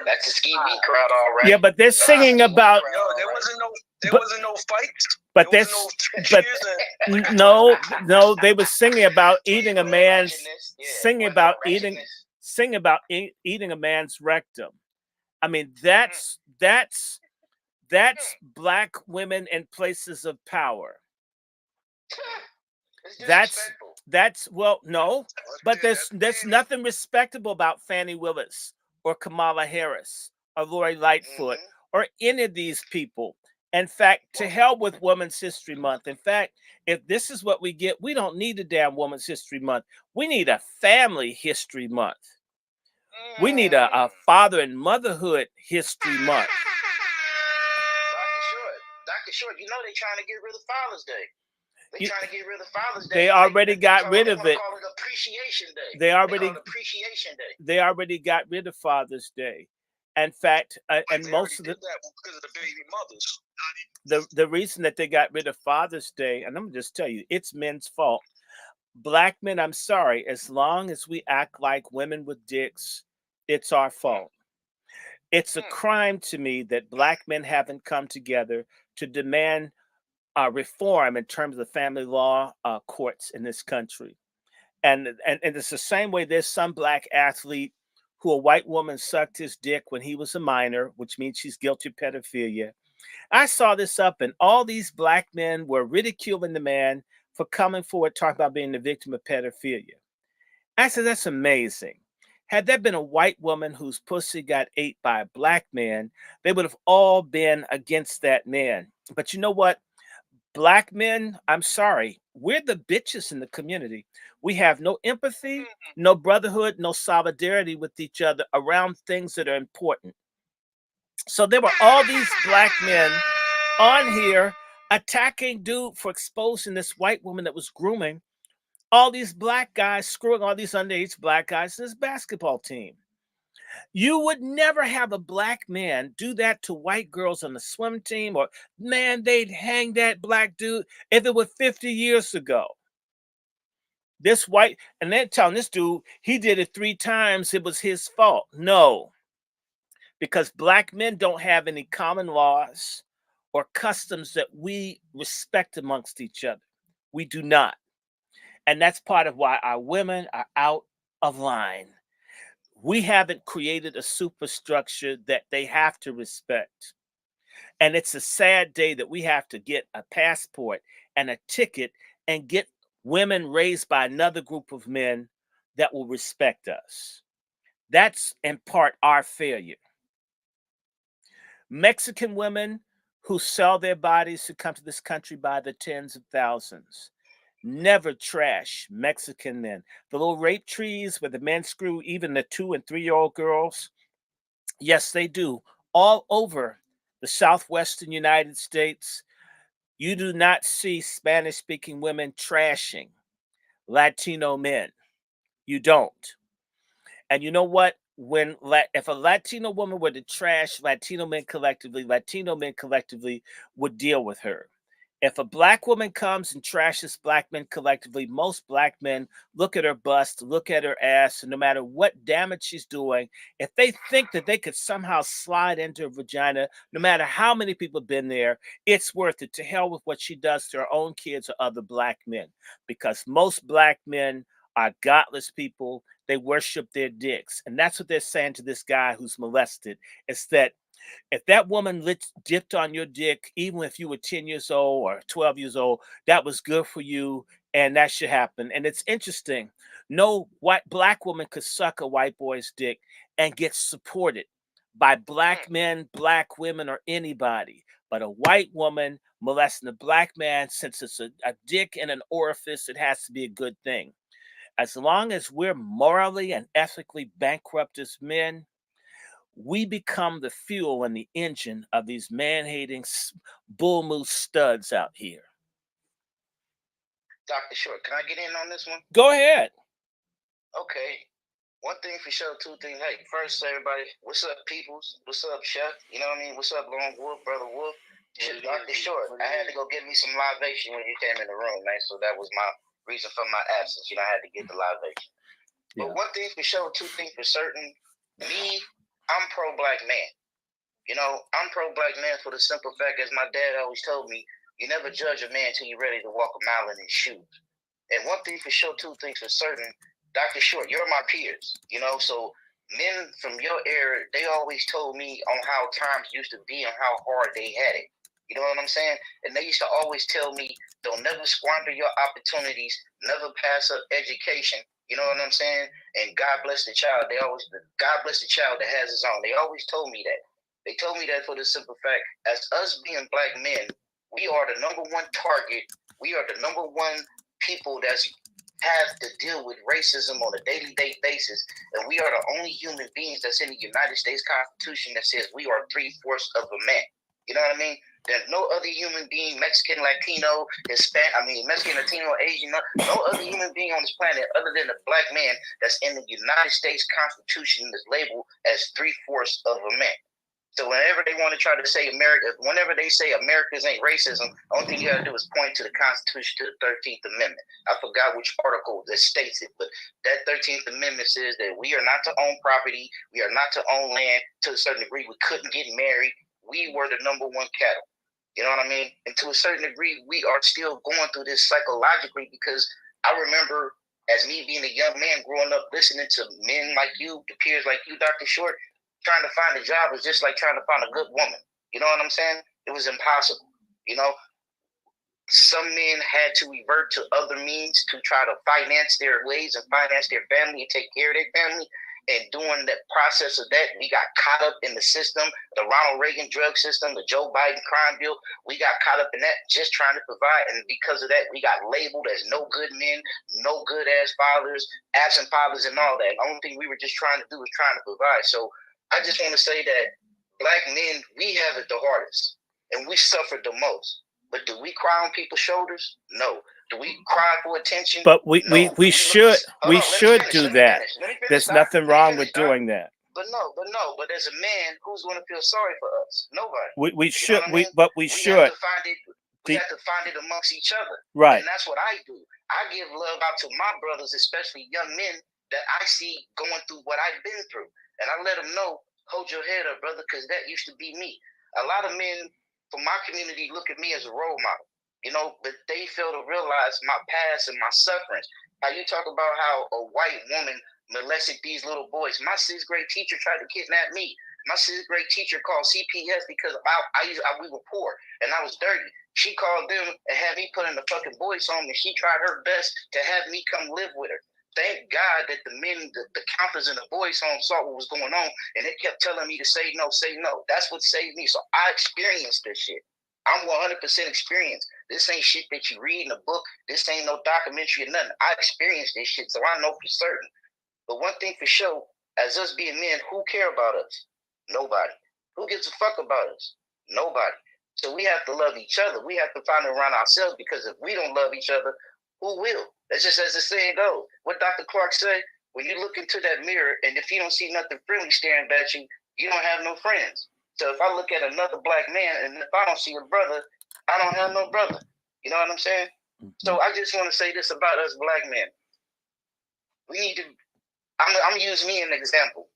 [SPEAKER 3] That's a ski beat crowd, all right.
[SPEAKER 1] Yeah, but they're singing about.
[SPEAKER 5] There wasn't no fights.
[SPEAKER 1] But no, they were singing about eating a man's, singing about eating a man's rectum. I mean, that's black women in places of power. That's well, no, but there's nothing respectable about Fannie Willis or Kamala Harris or Lori Lightfoot or any of these people. In fact, to hell with Women's History Month. In fact, if this is what we get, we don't need a damn Women's History Month. We need a Family History Month. We need a Father and Motherhood History Month.
[SPEAKER 4] Dr. Short, you know they're trying to get rid of Father's Day. They're trying to get rid of Father's Day.
[SPEAKER 1] They already got rid of it.
[SPEAKER 4] They call it Appreciation Day.
[SPEAKER 1] They already
[SPEAKER 4] Appreciation Day.
[SPEAKER 1] They already got rid of Father's Day. In fact, and most of
[SPEAKER 5] that because of the baby mothers.
[SPEAKER 1] The reason that they got rid of Father's Day, and I'm gonna just tell you, it's men's fault. Black men, I'm sorry, as long as we act like women with dicks, it's our fault. It's a crime to me that Black men haven't come together to demand reform in terms of family law courts in this country. And it's the same way there's some Black athlete who a white woman sucked his dick when he was a minor, which means she's guilty of pedophilia. I saw this up, and all these Black men were ridiculing the man for coming forward, talking about being the victim of pedophilia. I said, that's amazing. Had there been a white woman whose pussy got ate by a Black man, they would have all been against that man. But you know what? Black men, I'm sorry, we're the bitches in the community. We have no empathy, no brotherhood, no solidarity with each other around things that are important. So there were all these Black men on here attacking dude for exposing this white woman that was grooming all these Black guys, screwing all these underage Black guys in his basketball team. You would never have a Black man do that to white girls on the swim team, or man, they'd hang that Black dude if it were 50 years ago. This white, and they're telling this dude he did it 3 times, it was his fault. No, because Black men don't have any common laws or customs that we respect amongst each other. We do not. And that's part of why our women are out of line. We haven't created a superstructure that they have to respect. And it's a sad day that we have to get a passport and a ticket and get women raised by another group of men that will respect us. That's in part our failure. Mexican women who sell their bodies to come to this country by the tens of thousands never trash Mexican men. The little rape trees where the men screw even the 2 and 3-year-old girls, yes, they do. All over the southwestern United States, you do not see Spanish-speaking women trashing Latino men. You don't. And you know what? If a Latino woman were to trash Latino men collectively would deal with her. If a Black woman comes and trashes Black men collectively, most Black men look at her bust, look at her ass, and no matter what damage she's doing, if they think that they could somehow slide into her vagina, no matter how many people have been there, it's worth it. To hell with what she does to her own kids or other Black men. Because most Black men are godless people. They worship their dicks. And that's what they're saying to this guy who's molested. It's that if that woman dipped on your dick, even if you were 10 years old or 12 years old, that was good for you, and that should happen. And it's interesting. No Black woman could suck a white boy's dick and get supported by Black men, Black women, or anybody. But a white woman molesting a Black man, since it's a dick in an orifice, it has to be a good thing. As long as we're morally and ethically bankrupt as men, we become the fuel and the engine of these man-hating bull moose studs out here.
[SPEAKER 4] Dr. Short, can I get in on this one?
[SPEAKER 1] Go ahead.
[SPEAKER 4] Okay. One thing for sure, 2 things. Hey, first, everybody, what's up, peoples? What's up, Chef? You know what I mean? What's up, Lone Wolf, Brother Wolf? Dr. Short, I had to go get me some libation when you came in the room, man. So that was my reason for my absence. You know, I had to get the libation. Yeah. But one thing for sure, 2 things for certain. Me, I'm pro-Black man. You know, I'm pro-Black man for the simple fact, as my dad always told me, you never judge a man until you're ready to walk a mile in his shoes. And one thing for sure, 2 things for certain, Dr. Short, you're my peers. You know, so men from your era, they always told me on how times used to be and how hard they had it. You know what I'm saying? And they used to always tell me, don't never squander your opportunities, never pass up education. You know what I'm saying? And God bless the child. God bless the child that has his own. They always told me that. They told me that for the simple fact, as us being black men, we are the number one target. We are the number one people that's have to deal with racism on a daily basis, and we are the only human beings that's in the United States Constitution that says we are 3/4 of a man. You know what I mean? There's no other human being, Mexican, Latino, Mexican, Latino, Asian, no other human being on this planet other than a black man that's in the United States Constitution that's labeled as 3/4 of a man. So whenever they want to try to say whenever they say Americans ain't racism, the only thing you got to do is point to the Constitution, to the 13th Amendment. I forgot which article that states it, but that 13th Amendment says that we are not to own property, we are not to own land. To a certain degree, we couldn't get married. We were the number one cattle. You know what I mean? And to a certain degree, we are still going through this psychologically, because I remember as me being a young man growing up listening to men like you, the peers like you, Dr. Short, trying to find a job was just like trying to find a good woman. You know what I'm saying? It was impossible. You know, some men had to revert to other means to try to finance their ways and finance their family and take care of their family. And during the process of that, we got caught up in the system, the Ronald Reagan drug system, the Joe Biden crime bill. We got caught up in that, just trying to provide. And because of that, we got labeled as no good men, no good ass fathers, absent fathers, and all that. The only thing we were just trying to do was trying to provide. So I just want to say that black men, we have it the hardest, and we suffered the most. But do we cry on people's shoulders? No. Do we cry for attention?
[SPEAKER 1] But we should do that.
[SPEAKER 4] Finish,
[SPEAKER 1] There's nothing wrong with doing that.
[SPEAKER 4] But as a man, who's going to feel sorry for us? Nobody.
[SPEAKER 1] We should.
[SPEAKER 4] I mean?
[SPEAKER 1] We should.
[SPEAKER 4] We have to find it amongst each other.
[SPEAKER 1] Right.
[SPEAKER 4] And that's what I do. I give love out to my brothers, especially young men that I see going through what I've been through. And I let them know, hold your head up, brother, because that used to be me. A lot of men from my community look at me as a role model, you know, but they fail to realize my past and my sufferings. How you talk about how a white woman molested these little boys. My 6th grade teacher tried to kidnap me. My 6th grade teacher called CPS because we were poor and I was dirty. She called them and had me put in the fucking boys' home, and she tried her best to have me come live with her. Thank God that the men, the counselors in the boys' home saw what was going on, and they kept telling me to say no, say no. That's what saved me. So I experienced this shit. I'm 100% experienced. This ain't shit that you read in a book. This ain't no documentary or nothing. I experienced this shit, so I know for certain. But one thing for sure, as us being men, who care about us? Nobody. Who gives a fuck about us? Nobody. So we have to love each other. We have to find it around ourselves, because if we don't love each other, who will? That's just as the saying goes. What Dr. Clark said, when you look into that mirror and if you don't see nothing friendly staring at you, you don't have no friends. So if I look at another black man and if I don't see a brother, I don't have no brother. You know what I'm saying? Mm-hmm. So I just want to say this about us black men. We need to, I'm using me as an example.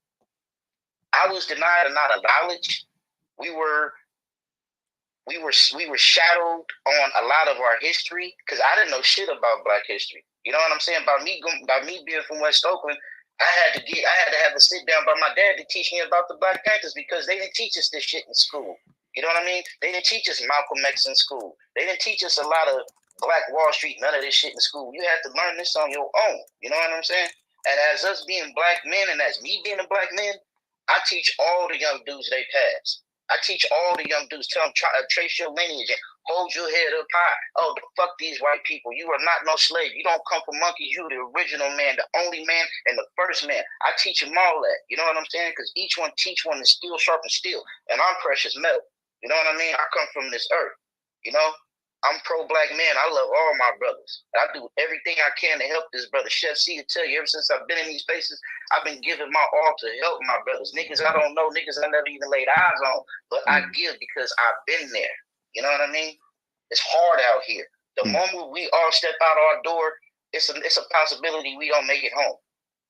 [SPEAKER 4] I was denied a lot of knowledge. We were shadowed on a lot of our history, because I didn't know shit about Black history. You know what I'm saying? By me being from West Oakland, I had to have a sit down by my dad to teach me about the Black Panthers, because they didn't teach us this shit in school. You know what I mean? They didn't teach us Malcolm X in school. They didn't teach us a lot of Black Wall Street, none of this shit in school. You had to learn this on your own. You know what I'm saying? And as us being black men, and as me being a black man, I teach all the young dudes they pass. I teach all the young dudes, tell them, trace your lineage and hold your head up high. Oh, fuck these white people. You are not no slave. You don't come from monkeys. You the original man, the only man, and the first man. I teach them all that. You know what I'm saying? Because each one teach one is steel sharpens steel. And I'm precious metal. You know what I mean? I come from this earth. You know? I'm pro-black man. I love all my brothers. I do everything I can to help this brother. Chef C will tell you, ever since I've been in these places, I've been giving my all to help my brothers. Niggas I don't know, niggas I never even laid eyes on, but I give because I've been there. You know what I mean? It's hard out here. The moment we all step out our door, it's a possibility we don't make it home.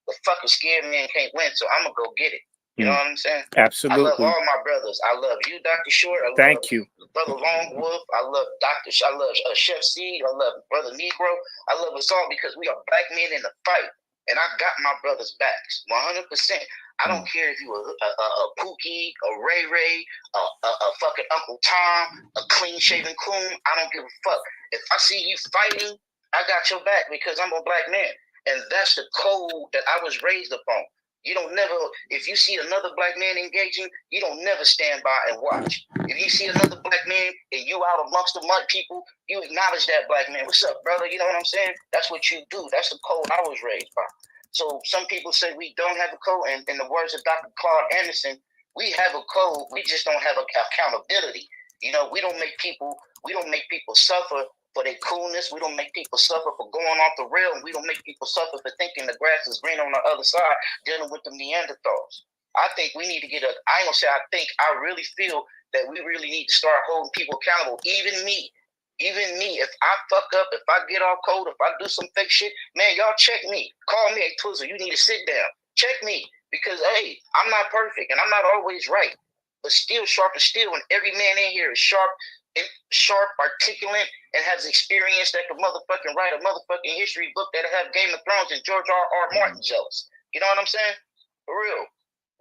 [SPEAKER 4] The fucking scared man can't win, so I'm going to go get it. You know what I'm saying?
[SPEAKER 1] Absolutely.
[SPEAKER 4] I love all my brothers. I love you, Dr. Short. I love
[SPEAKER 1] Thank you.
[SPEAKER 4] Brother Long Wolf. I love I love Chef C. I love Brother Negro. I love us all because we are black men in the fight. And I got my brothers' backs, 100%. I don't care if you a Pookie, a Ray Ray, a fucking Uncle Tom, a clean-shaven coon. I don't give a fuck. If I see you fighting, I got your back because I'm a black man. And that's the code that I was raised upon.
[SPEAKER 7] You don't never, if you see another black man engaging, you don't never stand by and watch. If you see another black man and you out amongst the white people, you acknowledge that black man. What's up, brother? You know what I'm saying? That's what you do. That's the code I was raised by. So some people say we don't have a code, and in the words of Dr. Claude Anderson, we have a code. We just don't have accountability. You know, we don't make people suffer for their coolness. We don't make people suffer for going off the rail, and we don't make people suffer for thinking the grass is green on the other side, dealing with the Neanderthals. I think we need to get I ain't gonna say I think, I really feel that we really need to start holding people accountable, even me. Even me, if I fuck up, if I get off code, if I do some fake shit, man, y'all check me. Call me, hey, Twizzle, you need to sit down. Check me, because, hey, I'm not perfect, and I'm not always right. But still sharp is steel, and every man in here is sharp, articulate, and has experience that could motherfucking write a motherfucking history book that have Game of Thrones and George R. Martin jealous. You know what I'm saying? For real.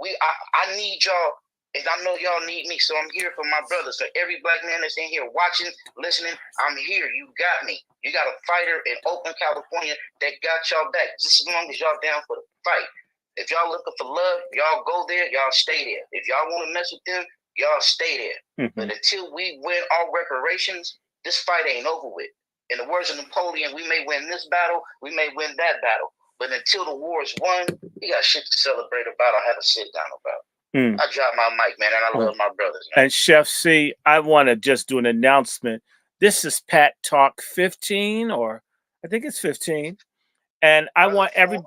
[SPEAKER 7] I need y'all, and I know y'all need me, so I'm here for my brothers. So every black man that's in here watching, listening, I'm here. You got me. You got a fighter in Oakland, California that got y'all back, just as long as y'all down for the fight. If y'all looking for love, y'all go there, y'all stay there. If y'all want to mess with them, y'all stay there. But until we win all reparations, this fight ain't over with. In the words of Napoleon, we may win this battle, we may win that battle. But until the war is won, we got shit to celebrate about or have a sit down about. I drop my mic, man, and I love my brothers, man.
[SPEAKER 1] And Chef C, I want to just do an announcement. This is Pat Talk 15, or I think it's 15. And I want
[SPEAKER 4] 14,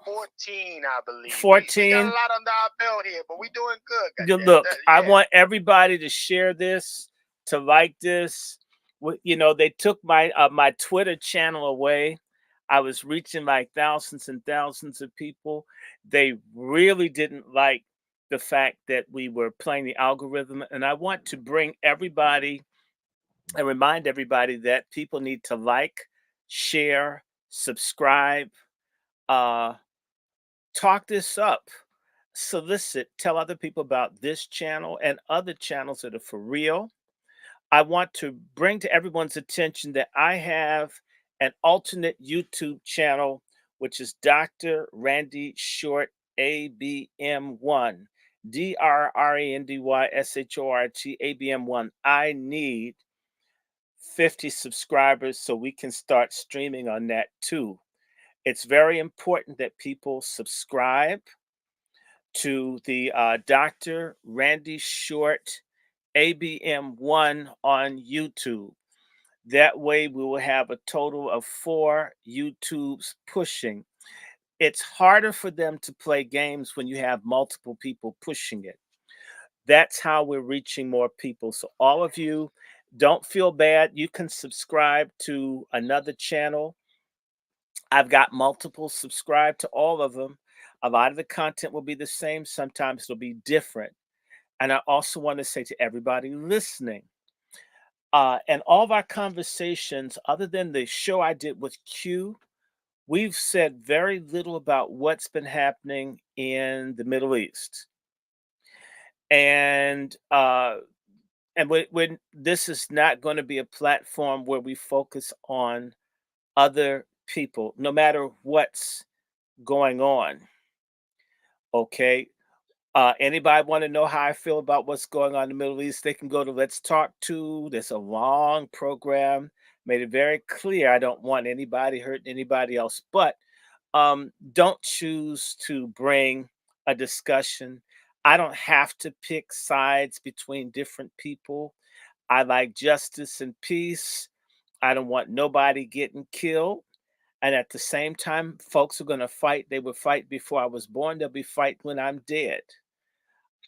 [SPEAKER 4] I believe.
[SPEAKER 1] 14.
[SPEAKER 4] We got a lot under our belt here, but we doing good.
[SPEAKER 1] Look, I want everybody to share this, to like this. You know, they took my my Twitter channel away. I was reaching like thousands and thousands of people. They really didn't like the fact that we were playing the algorithm. And I want to bring everybody and remind everybody that people need to like, share, subscribe, talk this up, solicit, tell other people about this channel and other channels that are for real. I want to bring to everyone's attention that I have an alternate YouTube channel, which is Dr. Randy Short, ABM1, DRRANDYSHORT, ABM1. I need 50 subscribers so we can start streaming on that too. It's very important that people subscribe to the Dr. Randy Short ABM1 on YouTube. That way we will have a total of 4 YouTubes pushing. It's harder for them to play games when you have multiple people pushing it. That's how we're reaching more people. So all of you, don't feel bad. You can subscribe to another channel. I've got multiple, subscribe to all of them. A lot of the content will be the same. Sometimes it'll be different. And I also want to say to everybody listening, and all of our conversations, other than the show I did with Q, we've said very little about what's been happening in the Middle East. And when this is not going to be a platform where we focus on other people, no matter what's going on. Okay. Anybody want to know how I feel about what's going on in the Middle East? They can go to Let's Talk To. There's a long program, made it very clear I don't want anybody hurting anybody else. But don't choose to bring a discussion. I don't have to pick sides between different people. I like justice and peace. I don't want nobody getting killed. And at the same time, folks are going to fight. They would fight before I was born. They'll be fighting when I'm dead.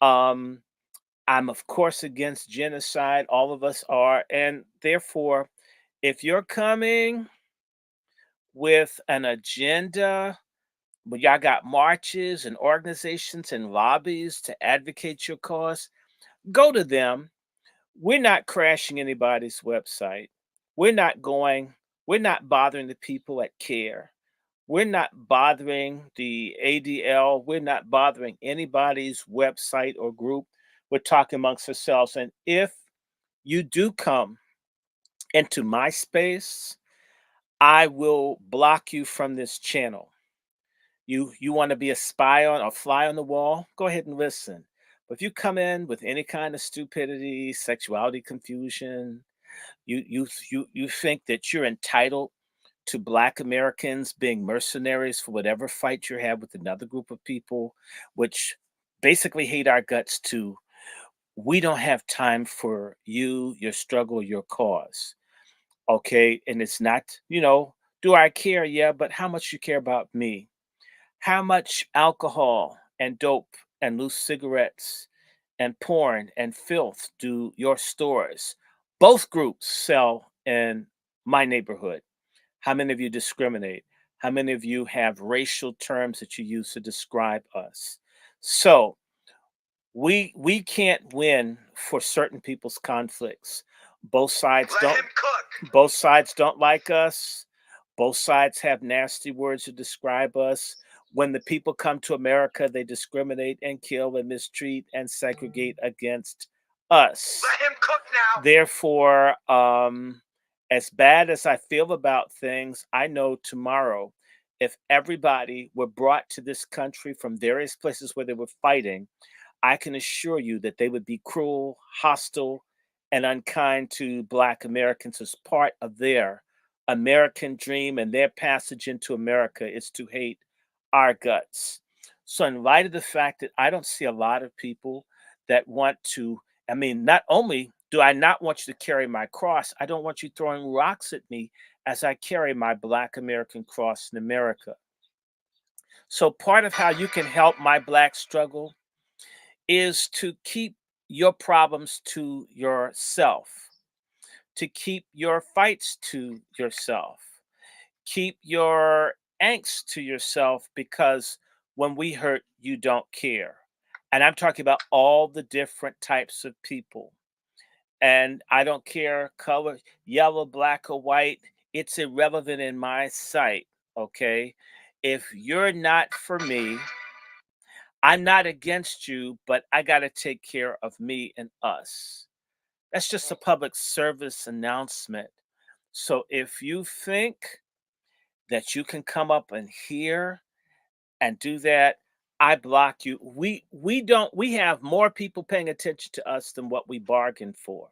[SPEAKER 1] I'm, of course, against genocide. All of us are. And therefore, if you're coming with an agenda, but y'all got marches and organizations and lobbies to advocate your cause, go to them. We're not crashing anybody's website. We're not bothering the people at CARE. We're not bothering the ADL. We're not bothering anybody's website or group. We're talking amongst ourselves. And if you do come into my space, I will block you from this channel. You want to be a spy on or fly on the wall? Go ahead and listen. But if you come in with any kind of stupidity, sexuality confusion, you think that you're entitled to Black Americans being mercenaries for whatever fight you have with another group of people, which basically hate our guts too. We don't have time for you, your struggle, your cause. Okay. And it's not, do I care? Yeah, but how much you care about me? How much alcohol and dope and loose cigarettes and porn and filth do your stores, both groups, sell in my neighborhood? How many of you discriminate? How many of you have racial terms that you use to describe us? So we can't win for certain people's conflicts. Both sides
[SPEAKER 4] Let
[SPEAKER 1] don't
[SPEAKER 4] him cook.
[SPEAKER 1] both sides don't like us. Both sides have nasty words to describe us. When the people come to America, they discriminate and kill and mistreat and segregate against us.
[SPEAKER 4] Let him cook now.
[SPEAKER 1] Therefore, as bad as I feel about things, I know tomorrow, if everybody were brought to this country from various places where they were fighting, I can assure you that they would be cruel, hostile, and unkind to Black Americans as part of their American dream, and their passage into America is to hate our guts. So, in light of the fact that I don't see a lot of people that want to, I mean, not only do I not want you to carry my cross, I don't want you throwing rocks at me as I carry my Black American cross in America. So, part of how you can help my Black struggle is to keep your problems to yourself, to keep your fights to yourself, keep your angst to yourself, because when we hurt, you don't care. And I'm talking about all the different types of people. And I don't care color, yellow, black, or white, it's irrelevant in my sight. Okay. If you're not for me, I'm not against you, but I got to take care of me and us. That's just a public service announcement. So if you think that you can come up and here and do that, I block you. We have more people paying attention to us than what we bargained for.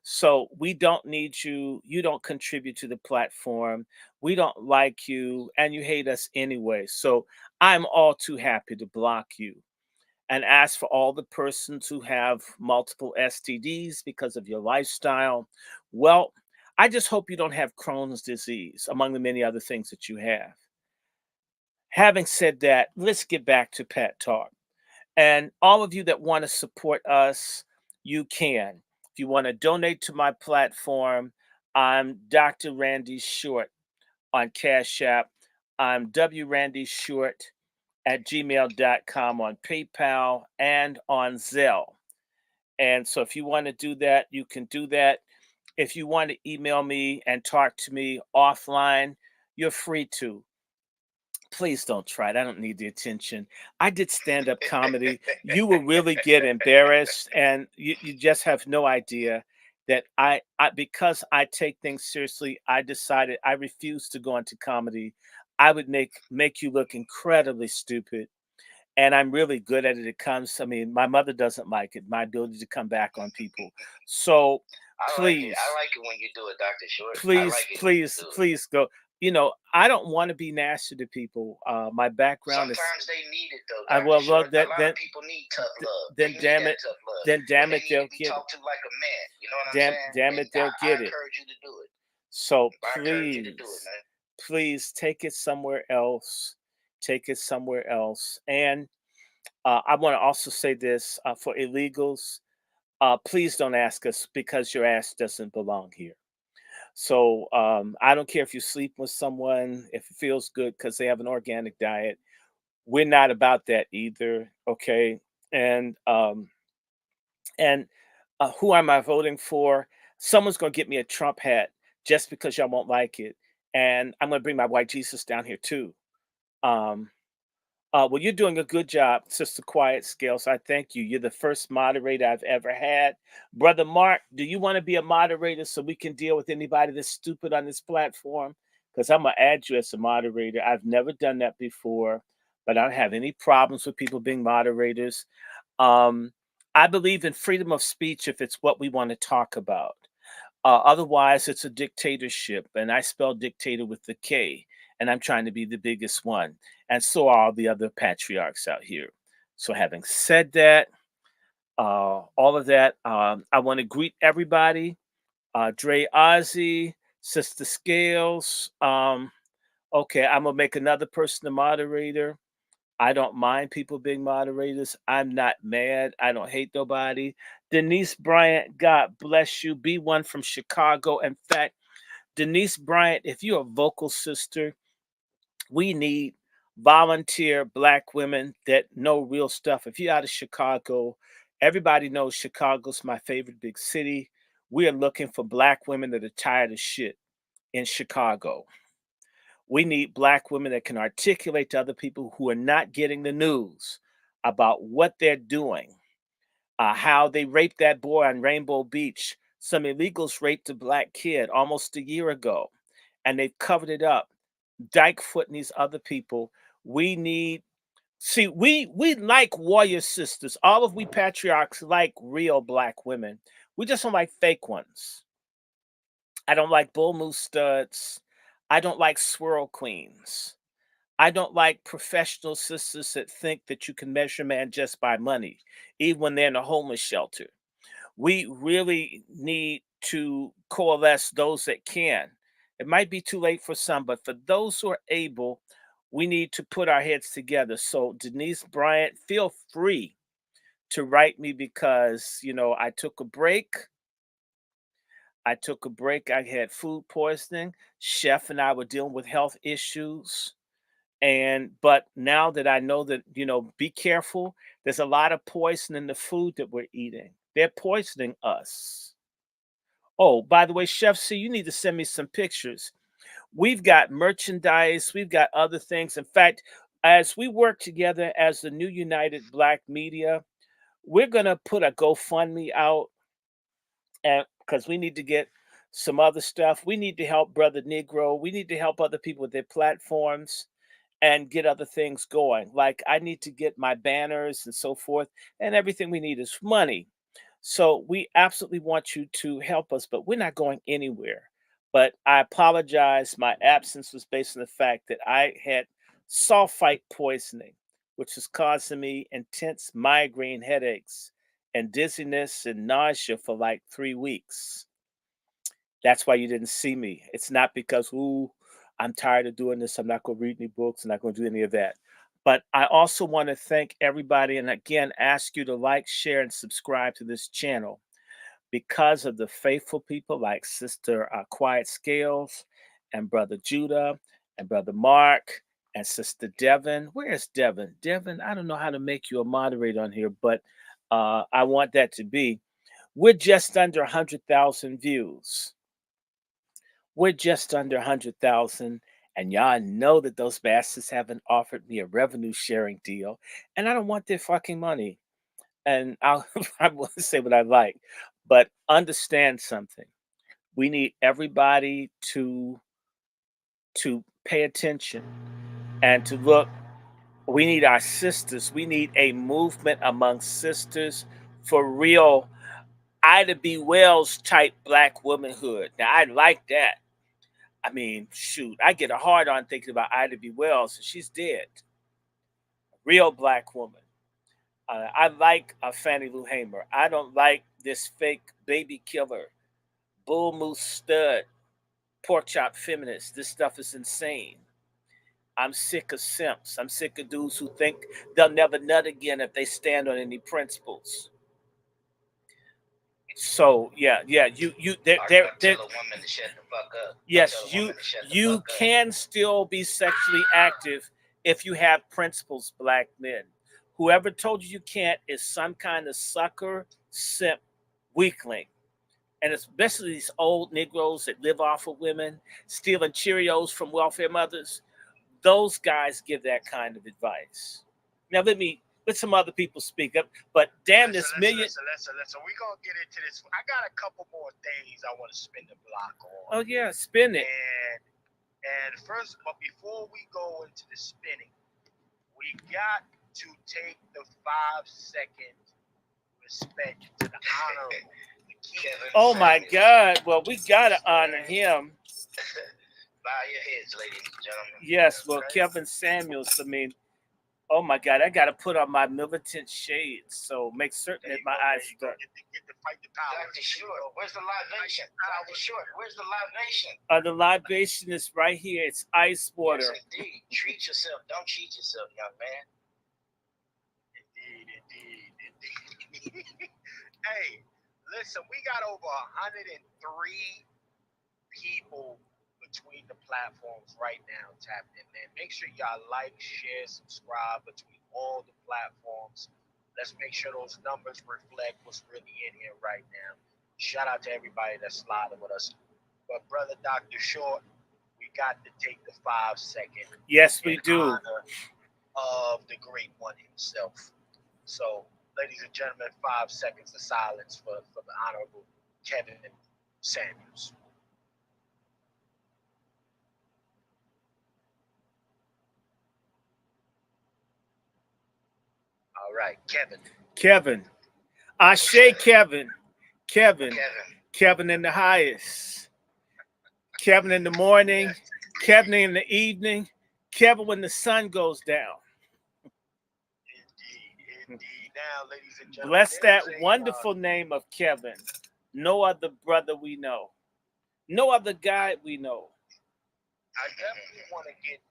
[SPEAKER 1] So we don't need you. You don't contribute to the platform. We don't like you and you hate us anyway. So I'm all too happy to block you. And as for all the persons who have multiple STDs because of your lifestyle, well, I just hope you don't have Crohn's disease, among the many other things that you have. Having said that, let's get back to Pet Talk. And all of you that want to support us, you can. If you want to donate to my platform, I'm Dr. Randy Short on Cash App. I'm W. Randy Short at gmail.com on PayPal and on Zelle. And so if you want to do that, you can do that. If you want to email me and talk to me offline, you're free to. Please don't try it. I don't need the attention. I did stand up comedy. You will really get embarrassed, and you just have no idea that because I take things seriously, I decided I refuse to go into comedy. I would make you look incredibly stupid, and I'm really good at it. It comes, I mean, my mother doesn't like it, my ability to come back on people. So
[SPEAKER 7] I like it.
[SPEAKER 1] please,
[SPEAKER 7] I like it when you do it, Dr. Short. I
[SPEAKER 1] please,
[SPEAKER 7] like it when you
[SPEAKER 1] please,
[SPEAKER 7] do it.
[SPEAKER 1] please go. I don't want to be nasty to people. My background is,
[SPEAKER 7] Sometimes they need it though,
[SPEAKER 1] I
[SPEAKER 7] Dr.
[SPEAKER 1] will
[SPEAKER 7] Short.
[SPEAKER 1] love that.
[SPEAKER 7] A lot of people need tough love.
[SPEAKER 1] Then
[SPEAKER 7] They need
[SPEAKER 1] damn
[SPEAKER 7] that
[SPEAKER 1] it,
[SPEAKER 7] tough love.
[SPEAKER 1] then damn
[SPEAKER 7] They
[SPEAKER 1] it,
[SPEAKER 7] need
[SPEAKER 1] they'll
[SPEAKER 7] to be
[SPEAKER 1] get it.
[SPEAKER 7] talked to like a man. You know what I'm
[SPEAKER 1] Damn,
[SPEAKER 7] saying?
[SPEAKER 1] damn it,
[SPEAKER 7] And
[SPEAKER 1] they'll
[SPEAKER 7] I
[SPEAKER 1] get it.
[SPEAKER 7] encourage you to do it.
[SPEAKER 1] So
[SPEAKER 7] I encourage you to do it,
[SPEAKER 1] please,
[SPEAKER 7] man.
[SPEAKER 1] please take it somewhere else. Take it somewhere else. And I want to also say this for illegals. Please don't ask us, because your ass doesn't belong here. So I don't care if you sleep with someone, if it feels good because they have an organic diet. We're not about that either. Okay. And who am I voting for? Someone's going to get me a Trump hat just because y'all won't like it. And I'm going to bring my white Jesus down here too. Um, well, you're doing a good job, Sister Quiet Scales. I thank you. You're the first moderator I've ever had. Brother Mark, do you want to be a moderator so we can deal with anybody that's stupid on this platform? Because I'm going to add you as a moderator. I've never done that before. but I don't have any problems with people being moderators. Um, I believe in freedom of speech if it's what we want to talk about. Otherwise, it's a dictatorship, and I spell dictator with the K, and I'm trying to be the biggest one, and so are all the other patriarchs out here. So, having said that, all of that, I want to greet everybody. Dre Ozzy, Sister Scales. Okay, I'm gonna make another person the moderator. I don't mind people being moderators. I'm not mad. I don't hate nobody. Denise Bryant, God bless you. Be one from Chicago. In fact, Denise Bryant, if you're a vocal sister, we need volunteer black women that know real stuff. If you're out of Chicago, everybody knows Chicago's my favorite big city. We are looking for black women that are tired of shit in Chicago. We need black women that can articulate to other people who are not getting the news about what they're doing, how they raped that boy on Rainbow Beach. Some illegals raped a black kid almost a year ago, and they've covered it up. Dykefoot and these other people. We need see. We like warrior sisters. All of we patriarchs like real black women. We just don't like fake ones. I don't like bull moose studs. I don't like swirl queens. I don't like professional sisters that think that you can measure man just by money, even when they're in a homeless shelter. We really need to coalesce those that can. It might be too late for some, but for those who are able, we need to put our heads together. So, Denise Bryant, feel free to write me because, I took a break. I had food poisoning. Chef and I were dealing with health issues. But now that I know that, be careful, there's a lot of poison in the food that we're eating. They're poisoning us. Oh, by the way, Chef C, you need to send me some pictures. We've got merchandise, we've got other things. In fact, as we work together as the new United Black Media, we're going to put a GoFundMe out and because we need to get some other stuff. We need to help Brother Negro. We need to help other people with their platforms and get other things going. Like I need to get my banners and so forth, and everything we need is money. So we absolutely want you to help us, but we're not going anywhere. But I apologize. My absence was based on the fact that I had sulfite poisoning, which is causing me intense migraine headaches and dizziness and nausea for like 3 weeks. That's why you didn't see me. It's not because, ooh, I'm tired of doing this. I'm not going to read any books. I'm not going to do any of that. But I also want to thank everybody and again ask you to like, share, and subscribe to this channel because of the faithful people like Sister Quiet Scales and Brother Judah and Brother Mark and Sister Devin. Where is Devin? Devin, I don't know how to make you a moderator on here, but I want that to be. We're just under 100,000 views. We're just under 100,000. And y'all know that those bastards haven't offered me a revenue sharing deal. And I don't want their fucking money. And I will say what I like. But understand something. We need everybody to pay attention and to look. We need our sisters. We need a movement among sisters for real Ida B. Wells type black womanhood. Now I like that. I mean, shoot, I get a hard on thinking about Ida B. Wells. She's dead. Real black woman. I like Fannie Lou Hamer. I don't like this fake baby killer, bull moose stud, pork chop feminist. This stuff is insane. I'm sick of simps. I'm sick of dudes who think they'll never nut again if they stand on any principles. So yeah, you
[SPEAKER 7] Tell a woman to shut the fuck up.
[SPEAKER 1] Yes, you can still be sexually active if you have principles, black men. Whoever told you can't is some kind of sucker, simp, weakling. And especially these old Negroes that live off of women, stealing Cheerios from welfare mothers. Those guys give that kind of advice. Now let some other people speak up. But damn this million.
[SPEAKER 4] Listen. We're going to get into this. I got a couple more things I want to spin the block on.
[SPEAKER 1] Oh yeah, spin it.
[SPEAKER 4] And first, but before we go into the spinning, we got to take the 5-second respect to the honorable
[SPEAKER 7] Kevin
[SPEAKER 1] Oh my
[SPEAKER 7] Samuels.
[SPEAKER 1] God! Well, we gotta honor him.
[SPEAKER 7] Bow your heads, ladies and gentlemen.
[SPEAKER 1] Yes. Well, Kevin Samuels. I mean, oh my God! I gotta put on my militant shades, so make certain that my eyes are dark.
[SPEAKER 4] Get to fight the power.
[SPEAKER 7] Dr. Short, where's the libation? Dr. Short, where's the libation?
[SPEAKER 1] The libation is right here. It's ice water.
[SPEAKER 7] Yes, indeed. Treat yourself. Don't cheat yourself, young man.
[SPEAKER 4] Indeed. Hey, listen, we got over 103 people between the platforms right now tapped in, man. Make sure y'all like, share, subscribe between all the platforms. Let's make sure those numbers reflect what's really in here right now. Shout out to everybody that's sliding with us. But brother Dr. Short, we got to take the 5-second.
[SPEAKER 1] Yes, we do.
[SPEAKER 4] Honor of the great one himself. So, ladies and gentlemen, 5 seconds of silence for the honorable Kevin Samuels. All right, Kevin.
[SPEAKER 1] Kevin. Ashe Kevin. Kevin.
[SPEAKER 7] Kevin.
[SPEAKER 1] Kevin in the highest. Kevin in the morning. Kevin in the evening. Kevin when the sun goes down.
[SPEAKER 4] Indeed. Now, ladies and gentlemen,
[SPEAKER 1] Bless that
[SPEAKER 4] there's a,
[SPEAKER 1] wonderful name of Kevin. No other brother we know. No other guy we know.
[SPEAKER 4] I definitely want to get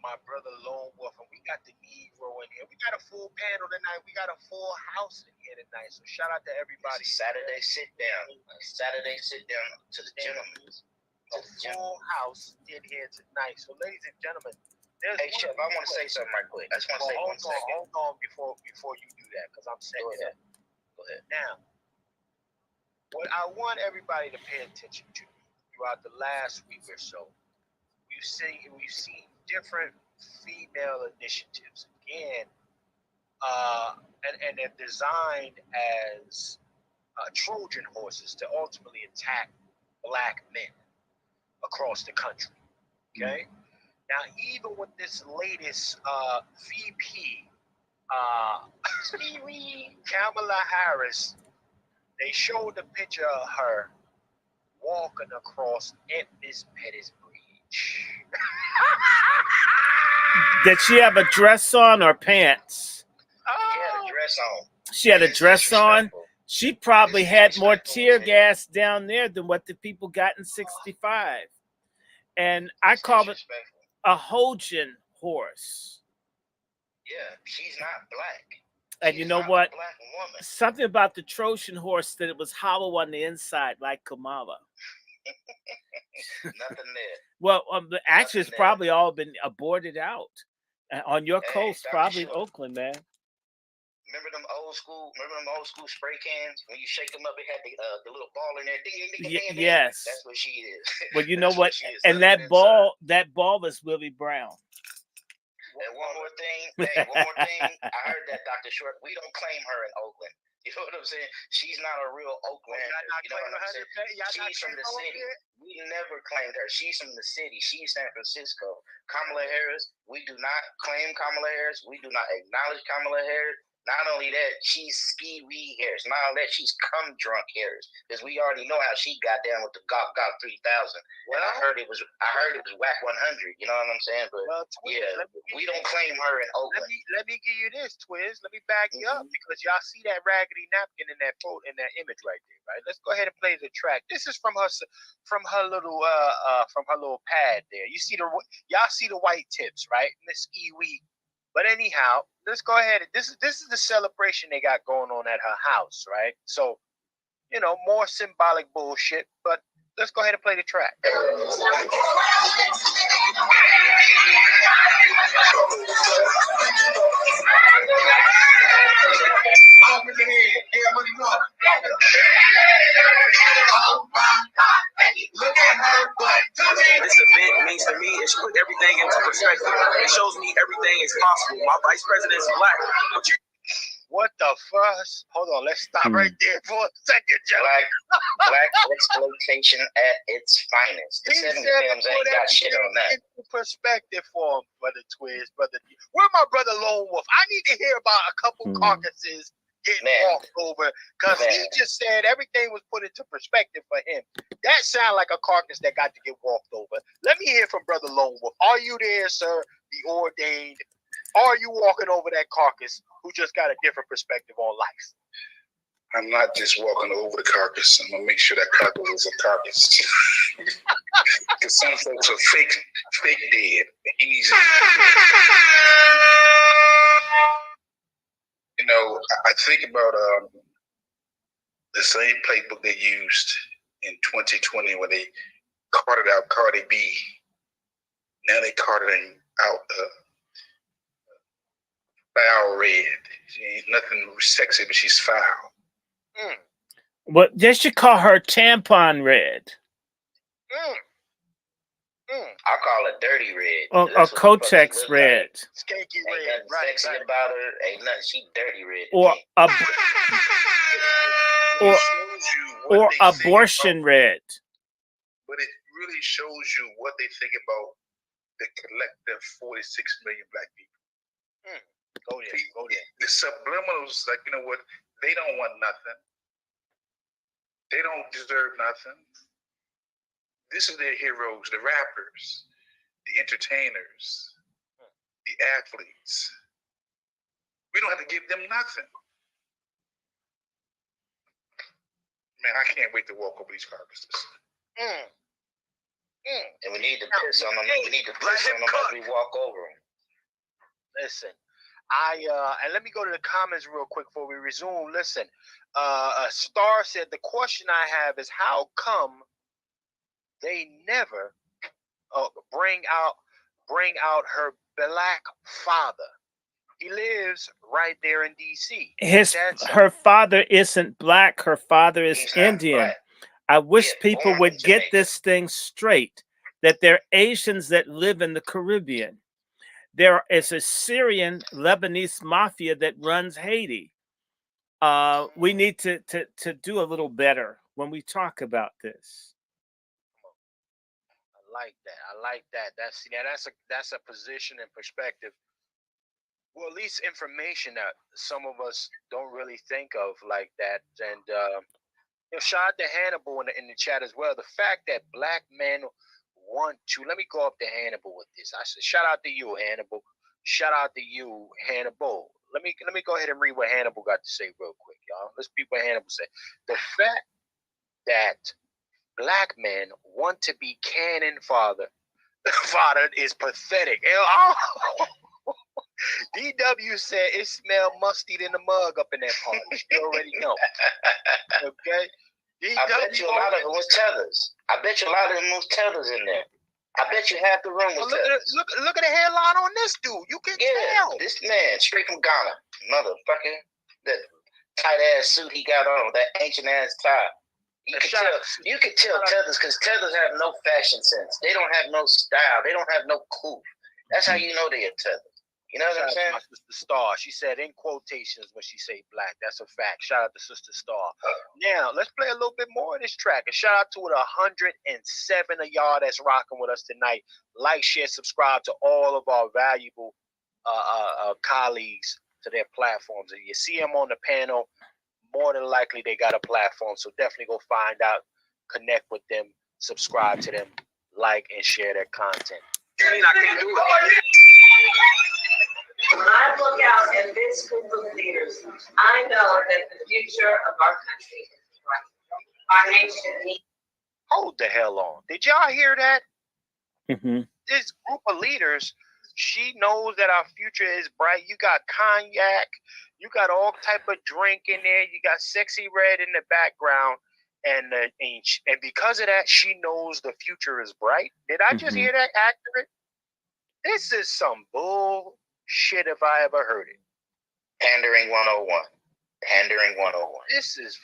[SPEAKER 4] my brother Lone Wolf, and we got the Negro in here. We got a full panel tonight. We got a full house in here tonight. So shout out to everybody.
[SPEAKER 7] Saturday sit down. Saturday sit down to the gentlemen.
[SPEAKER 4] A full house in here tonight. So, ladies and gentlemen,
[SPEAKER 7] hey Chef, I want to say something right quick. I just want to say one second.
[SPEAKER 4] Hold on before you do that, because I'm saying that.
[SPEAKER 7] Go ahead.
[SPEAKER 4] Now, what I want everybody to pay attention to throughout the last week or so, we've seen different female initiatives again, and they're designed as Trojan horses to ultimately attack black men across the country. Okay. Now, even with this latest VP, Kamala Harris, they showed a picture of her walking across Memphis Pettis Bridge.
[SPEAKER 1] Did she have a dress on or pants?
[SPEAKER 7] She had a dress on.
[SPEAKER 1] She had a dress on. She probably had more tear gas down there than what the people got in 65. And I call it a Trojan horse.
[SPEAKER 7] Yeah, she's not black.
[SPEAKER 1] And you know what? Something about the Trojan horse that it was hollow on the inside, like Kamala.
[SPEAKER 7] Nothing there.
[SPEAKER 1] Well, actually, it's probably all been aborted out on your coast, probably
[SPEAKER 7] Short.
[SPEAKER 1] Oakland, man.
[SPEAKER 7] Remember them old school spray cans? When you shake them up, it had the little ball in there. Ding, ding, ding, ding, ding.
[SPEAKER 1] Yes.
[SPEAKER 7] That's what she is.
[SPEAKER 1] Well, you know what? And that ball is Willie Brown.
[SPEAKER 7] And one more thing. I heard that, Dr. Short. We don't claim her in Oakland. You know what I'm saying? She's not a real Oaklander. You know what I'm saying? She's from the city. We never claimed her. She's from the city. She's San Francisco. Kamala Harris, we do not claim Kamala Harris. We do not acknowledge Kamala Harris. Not only that, she's ski-wee Harris. Not only that, she's cum-drunk Harris. Because we already know how she got down with the Gawk 3000. Well, and I heard it was Whack 100. You know what I'm saying? But we don't claim her in Oakland.
[SPEAKER 4] Let me give you this, Twiz. Let me back you up, because y'all see that raggedy napkin in that image right there, right? Let's go ahead and play the track. This is from her little pad there. Y'all see the white tips, right? And this iwi. But anyhow, let's go ahead. This is the celebration they got going on at her house, right? So, more symbolic bullshit, but let's go ahead and play the track.
[SPEAKER 8] This event means to me, it's put everything into perspective. It shows me everything is possible. My vice president is black.
[SPEAKER 4] What the first? Hold on, let's stop right there for a second, Joe.
[SPEAKER 7] Black exploitation at its finest. The 70 films ain't got shit on that.
[SPEAKER 4] Into perspective for him, brother Twiz, brother. Where my brother Lone Wolf? I need to hear about a couple carcasses getting walked over, because he just said everything was put into perspective for him. That sounds like a carcass that got to get walked over. Let me hear from brother Lone Wolf. Are you there, sir? The ordained. Are you walking over that carcass who just got a different perspective on life?
[SPEAKER 5] I'm not just walking over the carcass. I'm gonna make sure that carcass is a carcass. Because some folks are fake dead. Easy. You know, I think about the same playbook they used in 2020 when they carted out Cardi B. Now they carted out Foul Red. She ain't nothing sexy, but she's foul.
[SPEAKER 1] Well, they should call her Tampon Red.
[SPEAKER 7] I call it Dirty Red.
[SPEAKER 1] Or Kotex Red.
[SPEAKER 4] Skanky
[SPEAKER 7] Ain't
[SPEAKER 4] Red.
[SPEAKER 7] nothing
[SPEAKER 4] Right,
[SPEAKER 7] sexy
[SPEAKER 4] right.
[SPEAKER 7] about her. Ain't nothing. She Dirty Red.
[SPEAKER 1] Or Abortion Red.
[SPEAKER 5] But it really shows you what they think about the collective 46 million black people.
[SPEAKER 4] Go there.
[SPEAKER 5] The subliminals, like, you know what? They don't want nothing. They don't deserve nothing. This is their heroes, the rappers, the entertainers, the athletes. We don't have to give them nothing. Man, I can't wait to walk over these carcasses.
[SPEAKER 7] And we need to piss on them. We need to piss on them as we walk over them.
[SPEAKER 4] Listen, and let me go to the comments real quick before we resume. Listen, a Star said the question I have is how come they never bring out her black father? He lives right there in D.C.
[SPEAKER 1] Her father isn't black. Her father is
[SPEAKER 7] He's
[SPEAKER 1] Indian.
[SPEAKER 7] black.
[SPEAKER 1] I wish people
[SPEAKER 7] born
[SPEAKER 1] would
[SPEAKER 7] in
[SPEAKER 1] get
[SPEAKER 7] Jamaica.
[SPEAKER 1] this thing straight, that they're Asians that live in the Caribbean. There is a Syrian Lebanese mafia that runs Haiti. We need to do a little better when we talk about this.
[SPEAKER 4] I like that. That's a position and perspective. Well, at least information that some of us don't really think of like that. And shout out to Hannibal in the chat as well. The fact that black men want to. Let me go up to Hannibal with this. I said, shout out to you, Hannibal. Shout out to you, Hannibal. Let me go ahead and read what Hannibal got to say real quick, y'all. Let's see what Hannibal said. The fact that black men want to be cannon fodder is pathetic. DW said it smelled musty in the mug up in that party. You already know. Okay?
[SPEAKER 7] I bet you a lot of them was tethers. I bet you a lot of them was tethers in there. I bet you half the room was tethers.
[SPEAKER 4] Look at the hairline on this dude. You can tell.
[SPEAKER 7] This man, straight from Ghana. Motherfucker. That tight ass suit he got on, that ancient ass tie. You can tell tethers because tethers have no fashion sense. They don't have no style. They don't have no cool. That's how you know they are tethers. You know what I'm saying?
[SPEAKER 4] My sister Star. She said in quotations when she say black. That's a fact. Shout out to Sister Star. Now let's play a little bit more of this track. And shout out to 107 of y'all that's rocking with us tonight. Like, share, subscribe to all of our valuable colleagues to their platforms. If you see them on the panel, more than likely they got a platform. So definitely go find out, connect with them, subscribe to them, like and share their content.
[SPEAKER 5] You mean I can't do it?
[SPEAKER 9] When I look out at this group of leaders, I know that the future of our country is bright. Our nation needs.
[SPEAKER 4] Hold the hell on. Did y'all hear that?
[SPEAKER 1] Mm-hmm.
[SPEAKER 4] This group of leaders, she knows that our future is bright. You got cognac, you got all type of drink in there, you got Sexy Red in the background, and because of that, she knows the future is bright. Did I just hear that accurate? This is some bullshit if I ever heard it.
[SPEAKER 7] Pandering 101. Pandering 101.
[SPEAKER 4] This is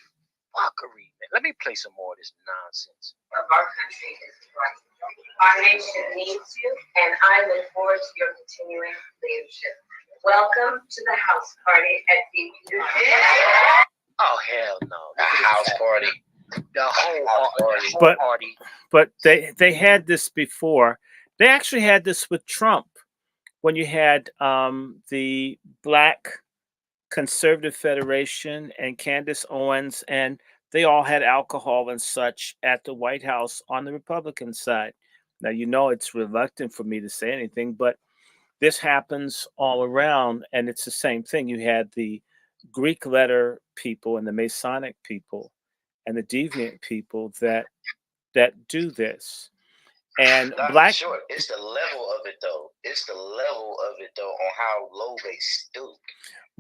[SPEAKER 4] fuckery, man. Let me play some more of this nonsense.
[SPEAKER 9] Of our country is bright. Our nation needs you, and I look forward to your continuing leadership. Welcome to the house party at BBQ.
[SPEAKER 4] Oh hell no! The house party, the whole
[SPEAKER 1] But
[SPEAKER 4] party.
[SPEAKER 1] but they had this before. They actually had this with Trump when you had the Black Conservative Federation and Candace Owens, and they all had alcohol and such at the White House on the Republican side. Now, you know, it's reluctant for me to say anything, but this happens all around, and it's the same thing. You had the Greek letter people and the Masonic people and the deviant people that do this. And
[SPEAKER 7] Dr.
[SPEAKER 1] black
[SPEAKER 7] Short, it's the level of it though. It's the level of it though on how low they stoop.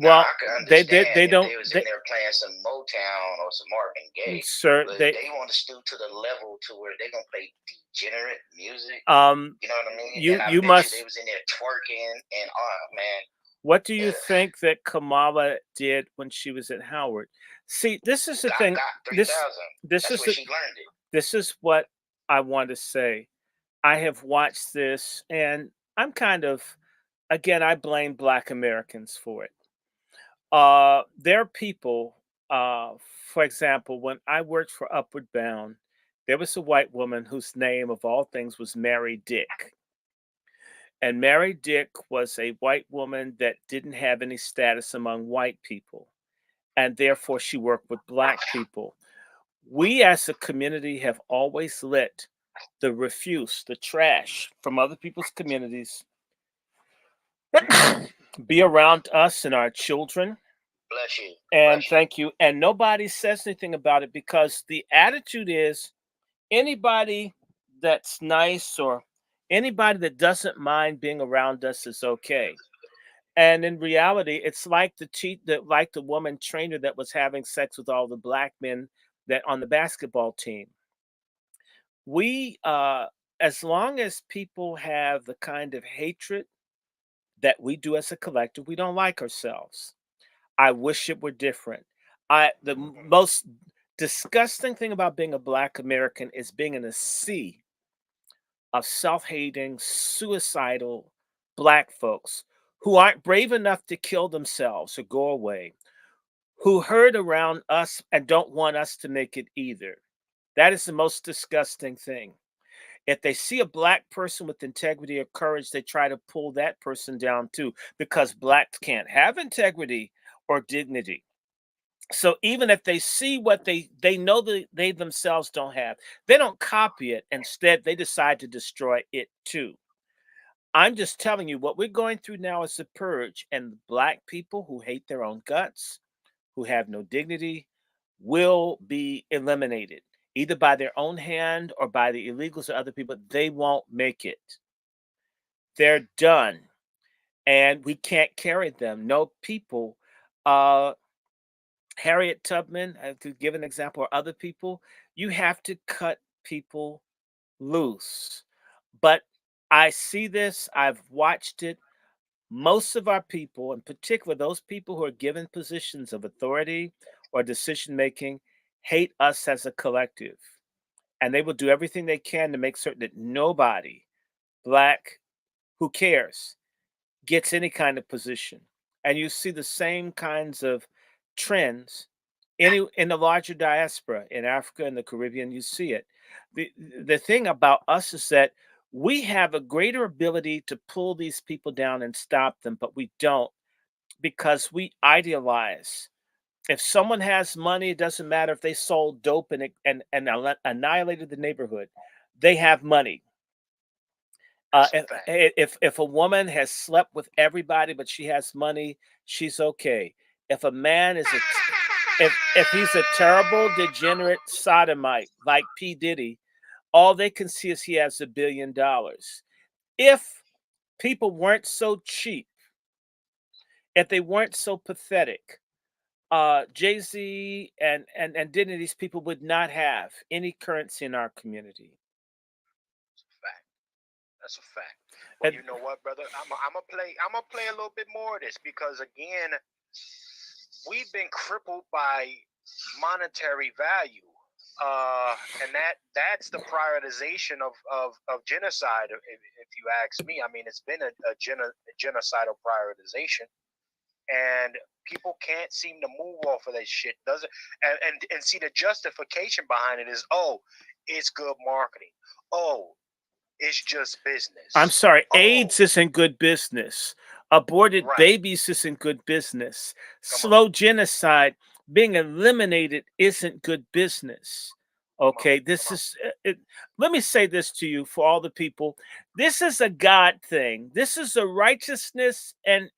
[SPEAKER 7] Now
[SPEAKER 1] well,
[SPEAKER 7] I can
[SPEAKER 1] they
[SPEAKER 7] understand
[SPEAKER 1] they
[SPEAKER 7] if
[SPEAKER 1] don't
[SPEAKER 7] they was in
[SPEAKER 1] they,
[SPEAKER 7] there playing some Motown or some Marvin Gaye,
[SPEAKER 1] sir,
[SPEAKER 7] but
[SPEAKER 1] they
[SPEAKER 7] they want to stoop to the level to where they gonna play degenerate music.
[SPEAKER 1] um
[SPEAKER 7] You know what I mean?
[SPEAKER 1] you
[SPEAKER 7] And I
[SPEAKER 1] you
[SPEAKER 7] bet you they
[SPEAKER 1] must.
[SPEAKER 7] was in there twerking and man,
[SPEAKER 1] What do you
[SPEAKER 7] ugh,
[SPEAKER 1] think that Kamala did when she was at Howard? See, this is the thing.
[SPEAKER 7] got
[SPEAKER 1] This
[SPEAKER 7] 3,000.
[SPEAKER 1] this
[SPEAKER 7] That's
[SPEAKER 1] is
[SPEAKER 7] where
[SPEAKER 1] the
[SPEAKER 7] she learned it.
[SPEAKER 1] this is what I want to say. I have watched this, and I'm kind of, again, I blame Black Americans for it. There are people, uh, for example, when I worked for Upward Bound, there was a white woman whose name, of all things, was Mary Dick. And Mary Dick was a white woman that didn't have any status among white people, and therefore she worked with black people. We as a community have always let the refuse, the trash from other people's communities be around us and our children.
[SPEAKER 7] Bless you.
[SPEAKER 1] And
[SPEAKER 7] Bless you.
[SPEAKER 1] thank you. And nobody says anything about it because the attitude is anybody that's nice or anybody that doesn't mind being around us is okay. And in reality, it's like like the woman trainer that was having sex with all the black men that on the basketball team. We, as long as people have the kind of hatred that we do as a collective, we don't like ourselves. I wish it were different. The most disgusting thing about being a black American is being in a sea of self-hating, suicidal black folks who aren't brave enough to kill themselves or go away, who herd around us and don't want us to make it either. That is the most disgusting thing. If they see a black person with integrity or courage, they try to pull that person down too, because blacks can't have integrity or dignity. So even if they see what they know that they themselves don't have, they don't copy it. Instead, they decide to destroy it too. I'm just telling you what we're going through now is a purge, and black people who hate their own guts, who have no dignity, will be eliminated either by their own hand or by the illegals or other people. They won't make it. They're done, and we can't carry them. No people. Uh, Harriet Tubman, I could give an example, or other people. You have to cut people loose. But I see this. I've watched it. Most of our people, in particular those people who are given positions of authority or decision making, hate us as a collective. And they will do everything they can to make certain that nobody, black, who cares, gets any kind of position. And you see the same kinds of trends in the larger diaspora in Africa and the Caribbean. You see it. The thing about us is that we have a greater ability to pull these people down and stop them, but we don't because we idealize. If someone has money, it doesn't matter if they sold dope and annihilated the neighborhood. They have money.
[SPEAKER 4] That's a fact.
[SPEAKER 1] If a woman has slept with everybody but she has money, she's okay. If a man is if he's a terrible degenerate sodomite like P Diddy, all they can see is he has $1 billion. If people weren't so cheap, if they weren't so pathetic, Jay Z and Diddy, these people would not have any currency in our community.
[SPEAKER 4] That's a fact. That's a fact. Well,
[SPEAKER 1] And
[SPEAKER 4] you know what, brother? I'm gonna play a little bit more of this because again, we've been crippled by monetary value. And that's the prioritization of genocide. If you ask me, I mean, it's been a genocidal prioritization, and people can't seem to move off of that shit. Doesn't and see the justification behind it is, oh, it's good marketing. Oh, it's just business.
[SPEAKER 1] I'm sorry,
[SPEAKER 4] Oh,
[SPEAKER 1] AIDS isn't good business. Aborted
[SPEAKER 4] right.
[SPEAKER 1] babies isn't good business.
[SPEAKER 4] Come
[SPEAKER 1] Slow genocide being eliminated isn't good business. Okay, this is let me say this to you for all the people. This is a God thing. This is a righteousness and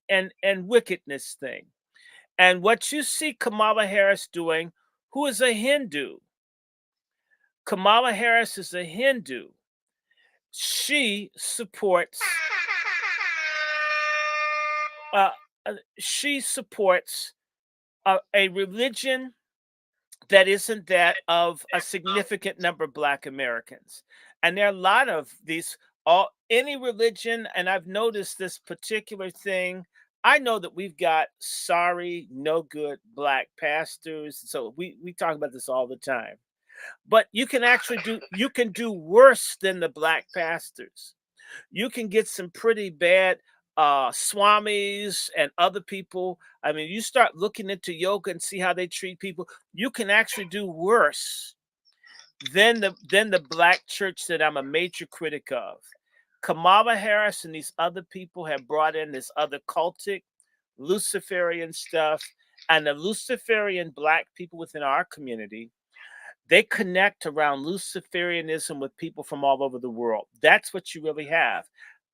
[SPEAKER 1] wickedness thing. And what you see Kamala Harris doing, who is a Hindu. Kamala Harris is a Hindu. She supports uh, she supports a religion that isn't that of a significant number of Black Americans, and there are a lot of these. Any religion, and I've noticed this particular thing. I know that we've got sorry, no good Black pastors, so we talk about this all the time. But you can actually do worse than the Black pastors. You can get some pretty bad swamis and other people. I mean, you start looking into yoga and see how they treat people. You can actually do worse than the Black church that I'm a major critic of. Kamala Harris and these other people have brought in this other cultic, Luciferian stuff, and the Luciferian Black people within our community, they connect around Luciferianism with people from all over the world. That's what you really have.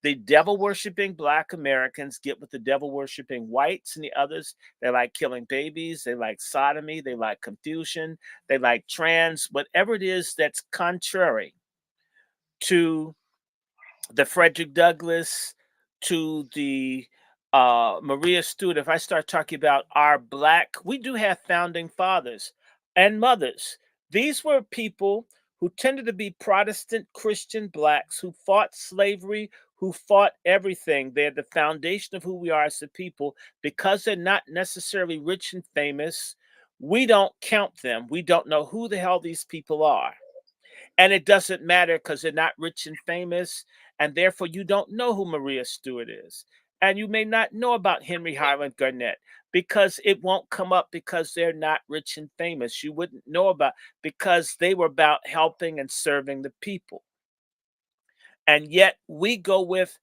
[SPEAKER 1] The devil worshiping Black Americans get with the devil worshiping whites and the others. They like killing babies. They like sodomy. They like confusion. They like trans, whatever it is that's contrary to the Frederick Douglass, to the Maria Stewart. If I start talking about our Black, we do have founding fathers and mothers. These were people who tended to be Protestant Christian Blacks who fought slavery, who fought everything. They're the foundation of who we are as a people. Because they're not necessarily rich and famous, we don't count them. We don't know who the hell these people are. And it doesn't matter because they're not rich and famous, and therefore you don't know who Maria Stewart is. And you may not know about Henry Highland Garnett because it won't come up because they're not rich and famous. You wouldn't know about because they were about helping and serving the people. And yet we go with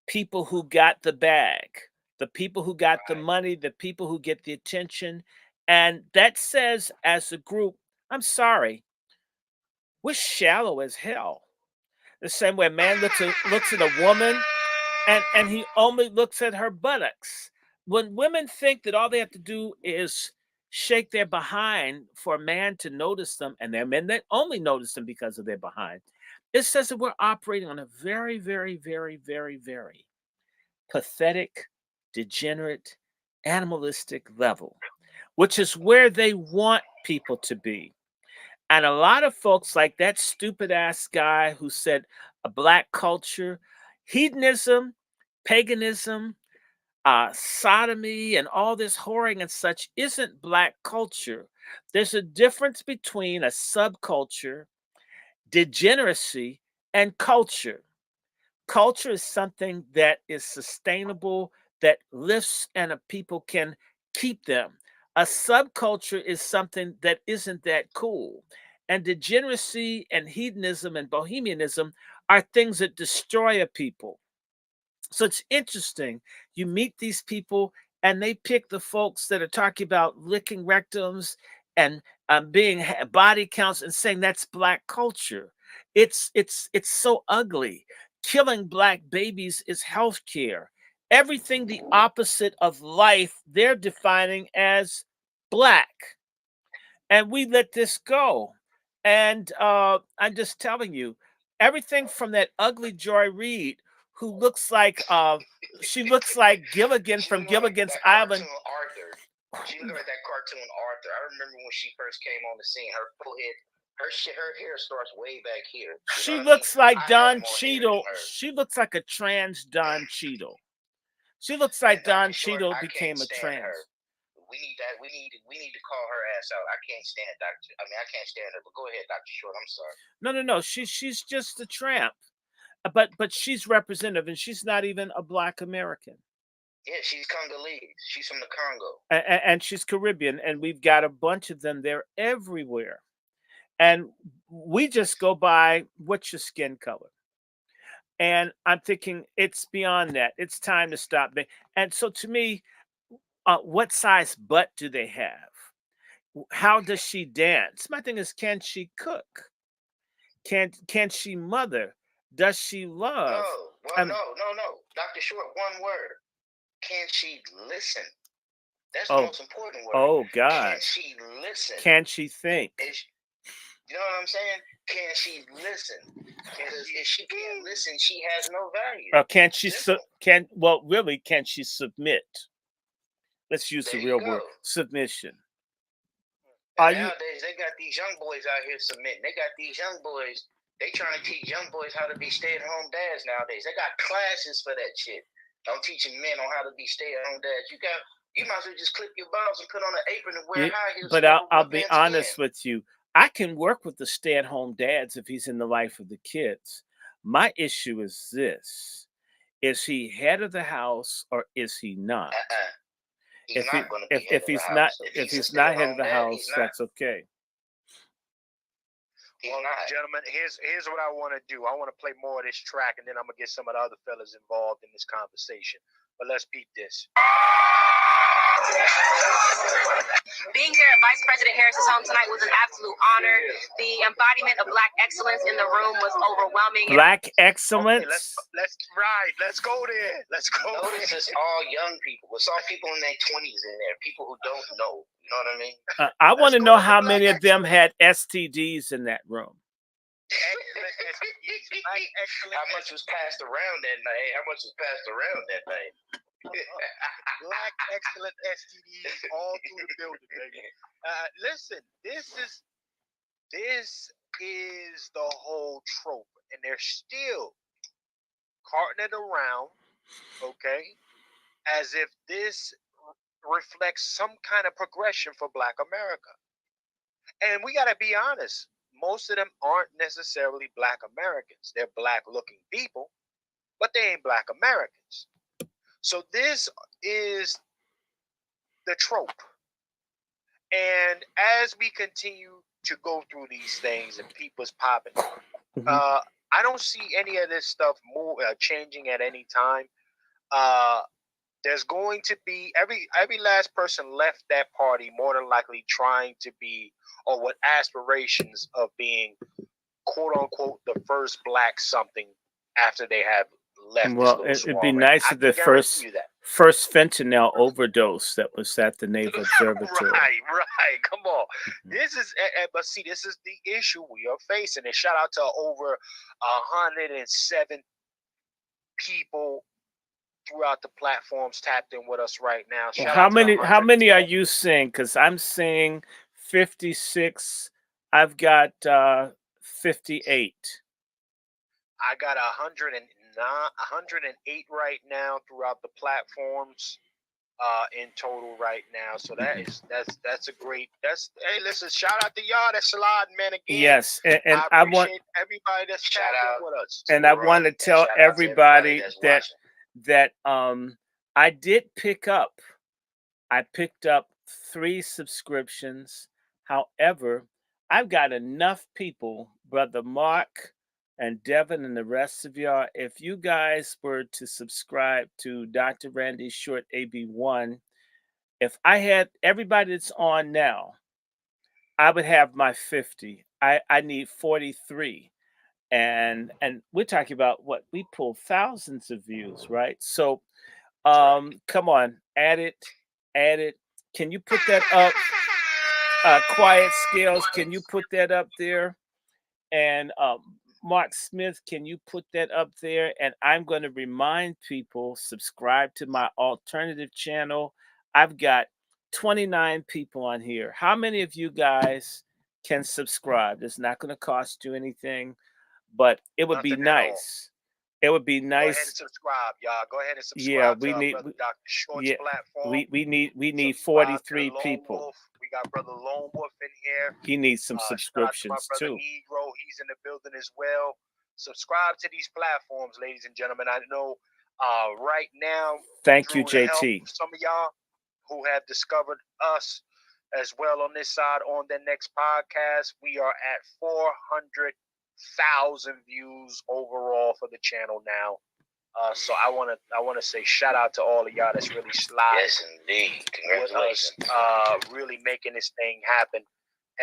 [SPEAKER 1] people who got the bag, the people who got the money, the people who get the attention. And that says, as a group, I'm sorry, we're shallow as hell. The same way a man looks at a woman and he only looks at her buttocks. When women think that all they have to do is shake their behind for a man to notice them, and there are men that only notice them because of their behind, it says that we're operating on a very, very, very, very, very pathetic, degenerate, animalistic level, which is where they want people to be. And a lot of folks, like that stupid ass guy who said a Black culture, hedonism, paganism, sodomy, and all this whoring and such isn't Black culture. There's a difference between a subculture, degeneracy, and culture. Culture is something that is sustainable, that lifts, and a people can keep them. A subculture is something that isn't that cool. And degeneracy and hedonism and bohemianism are things that destroy a people. So it's interesting. You meet these people and they pick the folks that are talking about licking rectums and being body counts and saying that's Black culture. It's so ugly. Killing Black babies is healthcare. Everything the opposite of life they're defining as Black, and we let this go. And I'm just telling you, everything from that ugly Joy Reid, who looks like she looks like Gilligan from Gilligan's Island.
[SPEAKER 7] Arthur. She looked like that cartoon Arthur. I remember when she first came on the scene. Her full head, her hair starts way back here.
[SPEAKER 1] She looks like Don Cheadle. She looks like a trans Don Cheadle. She looks like Don Cheadle became a trans.
[SPEAKER 7] We need that. We need to call her ass out. I can't stand Doctor. I mean, I can't stand her. But go ahead, Dr. Short. I'm sorry.
[SPEAKER 1] No. She's just a tramp. But she's representative, and she's not even a Black American.
[SPEAKER 7] Yeah, she's Congolese. She's from the Congo.
[SPEAKER 1] And she's Caribbean, and we've got a bunch of them. They're everywhere. And we just go by what's your skin color. And I'm thinking it's beyond that. It's time to stop. And so to me, what size butt do they have? How does she dance? My thing is, can she cook? Can she mother? Does she love?
[SPEAKER 7] No. Dr. Short, one word. Can she listen? That's the
[SPEAKER 1] Oh,
[SPEAKER 7] most important word.
[SPEAKER 1] oh
[SPEAKER 7] Can
[SPEAKER 1] gosh.
[SPEAKER 7] she listen?
[SPEAKER 1] Can she think?
[SPEAKER 7] You know what I'm saying? Can she listen? Because if she can't listen, she has no value.
[SPEAKER 1] Can she can she submit? Let's use the real word, submission.
[SPEAKER 7] Nowadays, they got these young boys out here submitting. They got these young boys. They trying to teach young boys how to be stay-at-home dads nowadays. They got classes for that shit. I'm teaching men on how to be stay-at-home dads. You might as well just clip your balls and put on an apron and wear high heels.
[SPEAKER 1] But I'll be honest with you. I can work with the stay-at-home dads if he's in the life of the kids. My issue is this: is he head of the house or is he not? If he's not head of the house, that's okay.
[SPEAKER 4] Well, gentlemen, here's what I want to do. I want to play more of this track, and then I'm gonna get some of the other fellas involved in this conversation. But let's peep this.
[SPEAKER 10] Being here at Vice President Harris's home tonight was an absolute honor. The embodiment of Black excellence in the room was overwhelming.
[SPEAKER 1] Black excellence?
[SPEAKER 4] Okay, let's go there. Let's go.
[SPEAKER 7] Notice it's all young people. With some people in their 20s in there. People who don't know. You know what I mean?
[SPEAKER 1] I want to know how many of them had STDs in that room.
[SPEAKER 7] How much was passed around that night?
[SPEAKER 4] Black excellent STDs all through the building, baby. Listen, this is the whole trope, and they're still carting it around, okay, as if this reflects some kind of progression for Black America. And we got to be honest, most of them aren't necessarily Black Americans. They're Black-looking people, but they ain't Black Americans. So this is the trope. And as we continue to go through these things and people's popping, I don't see any of this stuff changing at any time. There's going to be every last person left that party more than likely trying to be, or with aspirations of being, quote unquote, the first Black something after they have left.
[SPEAKER 1] Well, it'd be nice if the first fentanyl overdose that was at the Naval Observatory.
[SPEAKER 4] Right. Come on. This is, but see, this is the issue we are facing. And shout out to over 107 people throughout the platforms tapped in with us right now.
[SPEAKER 1] How many are you seeing? Because I'm seeing 56. I've got 58.
[SPEAKER 4] I got 108 right now throughout the platforms in total right now. So that's a great, hey, listen, shout out to y'all that's sliding, man, again.
[SPEAKER 1] Yes, and I want
[SPEAKER 4] everybody that's chatting with us.
[SPEAKER 1] And I want to tell everybody that I did pick up 3 subscriptions. However, I've got enough people, Brother Mark and Devin and the rest of y'all, if you guys were to subscribe to Dr. Randy Short AB1, if I had everybody that's on now, I would have my 50. I need 43. And we're talking about what we pull thousands of views, right? So come on, add it. Can you put that up? Quiet Scales, can you put that up there? And Mark Smith, can you put that up there? And I'm going to remind people, subscribe to my alternative channel. I've got 29 people on here. How many of you guys can subscribe? It's not going to cost you anything, but it would be nice. it would be
[SPEAKER 4] Go ahead and
[SPEAKER 1] nice.
[SPEAKER 4] subscribe, y'all. Go ahead and
[SPEAKER 1] Yeah,
[SPEAKER 4] subscribe to our brother Dr. Short's
[SPEAKER 1] yeah,
[SPEAKER 4] platform.
[SPEAKER 1] we need
[SPEAKER 4] Subscribe to
[SPEAKER 1] 43
[SPEAKER 4] Lone
[SPEAKER 1] people.
[SPEAKER 4] Wolf. We got brother Lone Wolf in here.
[SPEAKER 1] He needs some
[SPEAKER 4] Shout out to my
[SPEAKER 1] subscriptions
[SPEAKER 4] brother
[SPEAKER 1] too.
[SPEAKER 4] Negro. He's in the building as well. Subscribe to these platforms, ladies and gentlemen. I know right now,
[SPEAKER 1] Thank you,
[SPEAKER 4] through the help
[SPEAKER 1] JT.
[SPEAKER 4] of some of y'all who have discovered us as well on this side on the next podcast, we are at 400,000 views overall for the channel now. So I want to say shout out to all of y'all that's really sliding.
[SPEAKER 7] Yes, indeed.
[SPEAKER 4] With us,
[SPEAKER 7] Congratulations.
[SPEAKER 4] really making this thing happen,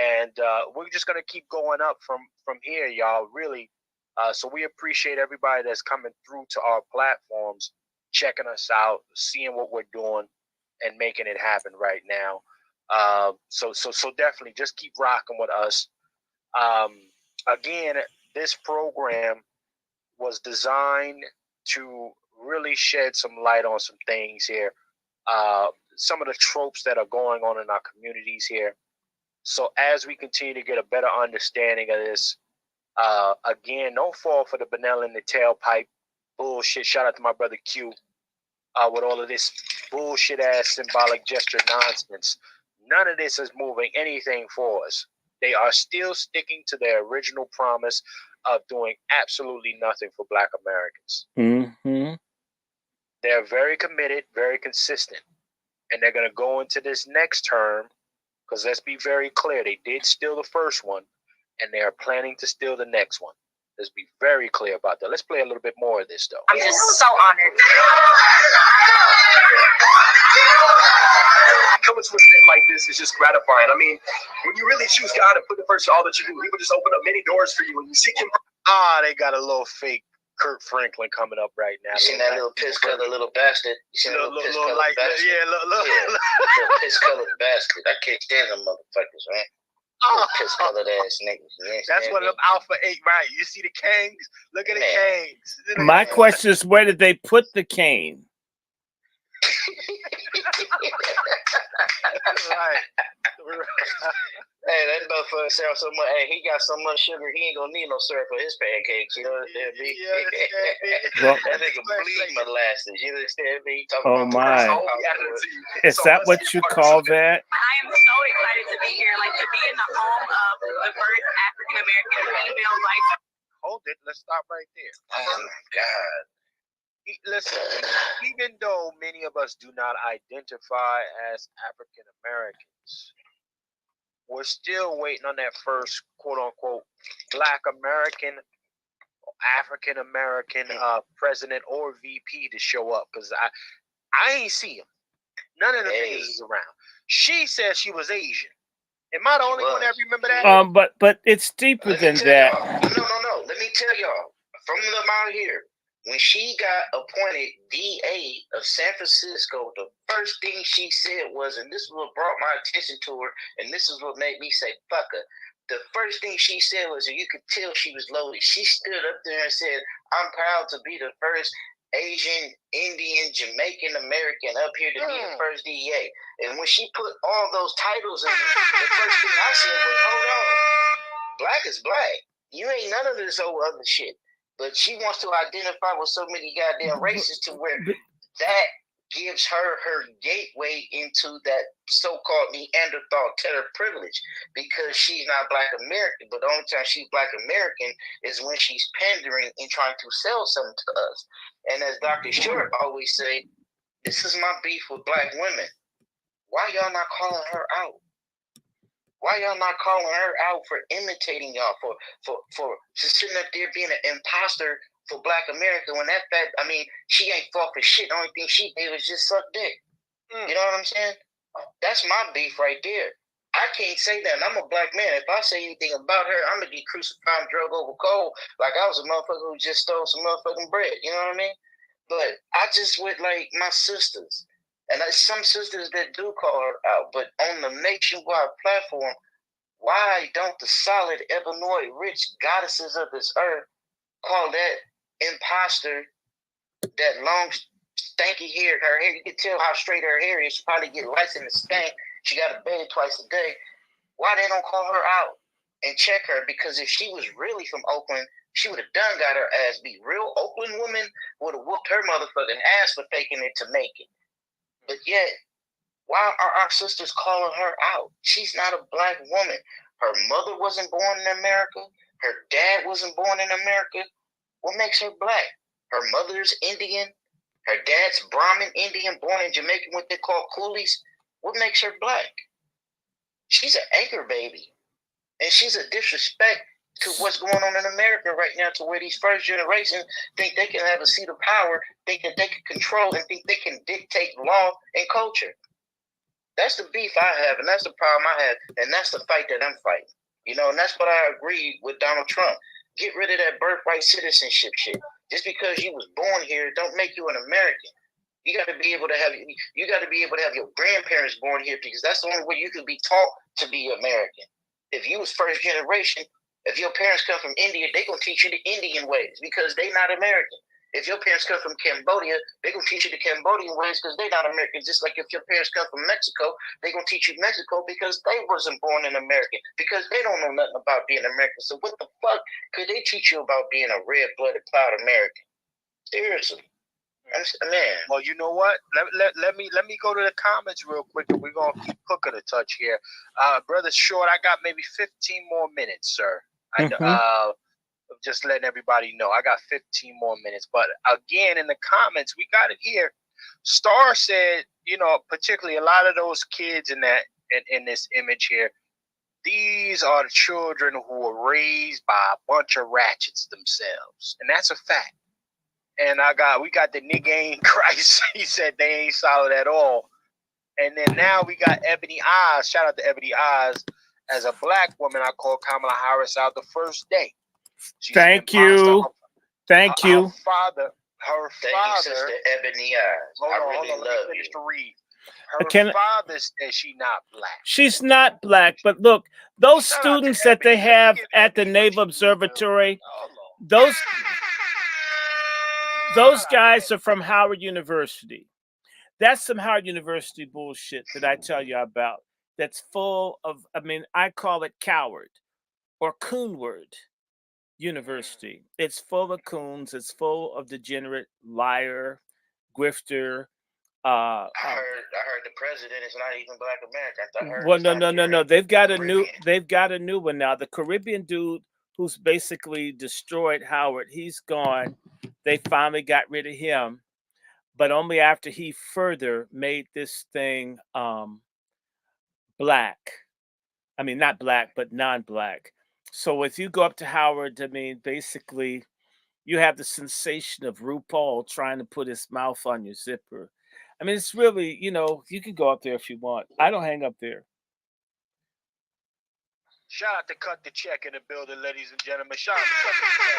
[SPEAKER 4] and we're just gonna keep going up from here, y'all. Really, so we appreciate everybody that's coming through to our platforms, checking us out, seeing what we're doing, and making it happen right now. So definitely just keep rocking with us. Again, this program was designed to really shed some light on some things here. Some of the tropes that are going on in our communities here. So as we continue to get a better understanding of this, again, don't fall for the banana in the tailpipe bullshit. Shout out to my brother Q with all of this bullshit ass symbolic gesture nonsense. None of this is moving anything for us. They are still sticking to their original promise of doing absolutely nothing for Black Americans.
[SPEAKER 1] Mm-hmm.
[SPEAKER 4] They're very committed, very consistent. And they're going to go into this next term, because let's be very clear, they did steal the first one, and they are planning to steal the next one. Let's be very clear about that. Let's play a little bit more of this, though.
[SPEAKER 10] I'm just so honored.
[SPEAKER 8] Coming to an event like this is just gratifying. I mean, when you really choose God and put Him first to all that you do, He will just open up many doors for you. When you seek Him,
[SPEAKER 4] They got a little fake Kurt Franklin coming up right now.
[SPEAKER 7] You seen that little piss-colored little bastard? You seen that little piss-colored bastard?
[SPEAKER 4] Little
[SPEAKER 7] piss-colored bastard. I can't stand them motherfuckers, man. Piss-colored ass niggas.
[SPEAKER 4] That's one of them Alpha 8, right? You see the Kangs? Look at the Kangs.
[SPEAKER 1] My question is, where did they put the cane?
[SPEAKER 4] Right.
[SPEAKER 7] Hey, that motherfucker sounds so much. Hey, he got so much sugar, he ain't gonna need no syrup for his pancakes. You know what I'm saying?
[SPEAKER 1] Well,
[SPEAKER 7] that nigga bleed molasses. You understand me?
[SPEAKER 1] Oh my! Is that what you call that?
[SPEAKER 10] I am so excited to be here, like to be in the home of the first African American female life.
[SPEAKER 4] Hold it. Let's stop right there.
[SPEAKER 7] Oh my God.
[SPEAKER 4] Listen, even though many of us do not identify as African Americans, we're still waiting on that first quote unquote Black American, African American president or VP to show up, because I ain't see him. None of the niggas is around. She said she was Asian. Am I the only one that remember that?
[SPEAKER 1] But it's deeper than that.
[SPEAKER 7] No. Let me tell y'all. From them out here, when she got appointed DA of San Francisco, the first thing she said was, and this is what brought my attention to her, and this is what made me say, fuck her. The first thing she said was, and you could tell she was loaded, she stood up there and said, I'm proud to be the first Asian, Indian, Jamaican American up here to be the first DA. And when she put all those titles in, the first thing I said was, hold on, black is black. You ain't none of this old other shit. But she wants to identify with so many goddamn races to where that gives her gateway into that so-called Neanderthal Teller privilege, because she's not Black American. But the only time she's Black American is when she's pandering and trying to sell something to us. And as Dr. Short always say, this is my beef with Black women. Why y'all not calling her out? Why y'all not calling her out for imitating y'all, for sitting up there being an imposter for Black America, when that fact, I mean, she ain't fought for shit. The only thing she did was just suck dick. You know what I'm saying? That's my beef right there. I can't say that. And I'm a Black man. If I say anything about her, I'm going to get crucified and drug over coal like I was a motherfucker who just stole some motherfucking bread. You know what I mean? But I just with like my sisters. And there's some sisters that do call her out, but on the nationwide platform, why don't the solid ebony rich goddesses of this earth call that imposter, that long stanky hair, her hair, you can tell how straight her hair is, she probably get lice in the stank, she got a bathe twice a day. Why they don't call her out? and check her, because if she was really from Oakland, she would have done got her ass beat. Real Oakland woman would have whooped her motherfucking ass for faking it to make it. But yet, why are our sisters calling her out? She's not a black woman. Her mother wasn't born in America. Her dad wasn't born in America. What makes her black? Her mother's Indian. Her dad's Brahmin Indian, born in Jamaica, what they call coolies. What makes her black? She's an anchor baby. And she's a disrespect to what's going on in America right now, to where these first generation think they can have a seat of power, think that they can control, and think they can dictate law and culture. That's the beef I have, and that's the problem I have, and that's the fight that I'm fighting. You know, and that's what I agree with Donald Trump. Get rid of that birthright citizenship shit. Just because you was born here don't make you an American. You got to be able to have your grandparents born here, because that's the only way you can be taught to be American. If you was first generation, if your parents come from India, they gonna teach you the Indian ways because they not American. If your parents come from Cambodia, they gonna teach you the Cambodian ways because they not American. Just like if your parents come from Mexico, they gonna teach you Mexico because they wasn't born in America, because they don't know nothing about being American. So what the fuck could they teach you about being a red-blooded, proud American? Seriously. Man.
[SPEAKER 4] Well, you know what? Let me go to the comments real quick, and we're gonna keep cooking a touch here. Brother Short, I got maybe 15 more minutes, sir. Just letting everybody know, I got 15 more minutes. But again, in the comments, we got it here. Star said, you know, particularly a lot of those kids in this image here, these are the children who were raised by a bunch of ratchets themselves, and that's a fact. And we got the nigga ain't Christ. He said they ain't solid at all. And then now we got Ebony Eyes. Shout out to Ebony Eyes. As a black woman, I called Kamala Harris out the first day.
[SPEAKER 1] Thank you. Thank you.
[SPEAKER 7] Her father. Thank you, Sister Ebony Eyes. I really love you.
[SPEAKER 4] To read. Her father said she's not black.
[SPEAKER 1] She's not black, but look, those students that they have at the Naval Observatory, those guys are from Howard University. That's some Howard University bullshit that I tell you about. That's full of, I mean, I call it coward or coonward University. It's full of coons. It's full of degenerate, liar, grifter.
[SPEAKER 7] I heard the president is not even Black American.
[SPEAKER 1] Well, no. They've got a new one now. The Caribbean dude who's basically destroyed Howard, he's gone. They finally got rid of him, but only after he further made this thing black. I mean, not black, but non-black. So if you go up to Howard, I mean, basically, you have the sensation of RuPaul trying to put his mouth on your zipper. I mean, it's really, you know, you can go up there if you want. I don't hang up there.
[SPEAKER 4] Shout out to Cut the Check in the building, ladies and gentlemen. Shout out to Cut the Check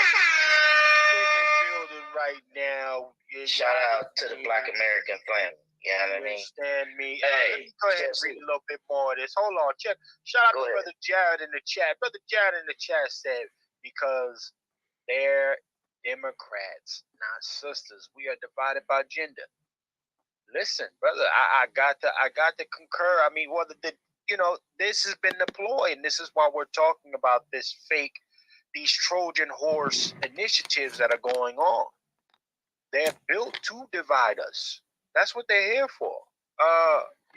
[SPEAKER 4] in the building right now.
[SPEAKER 7] Yeah, shout out to the Black American family. You know what I mean?
[SPEAKER 4] Understand me. Let me go ahead and read a little bit more of this. Hold on. Check. Shout out to Brother Jared in the chat. Brother Jared in the chat said, because they're Democrats, not sisters. We are divided by gender. Listen, brother, I got to concur. I mean, this has been deployed, and this is why we're talking about these Trojan horse initiatives that are going on. They're built to divide us. That's what they're here for.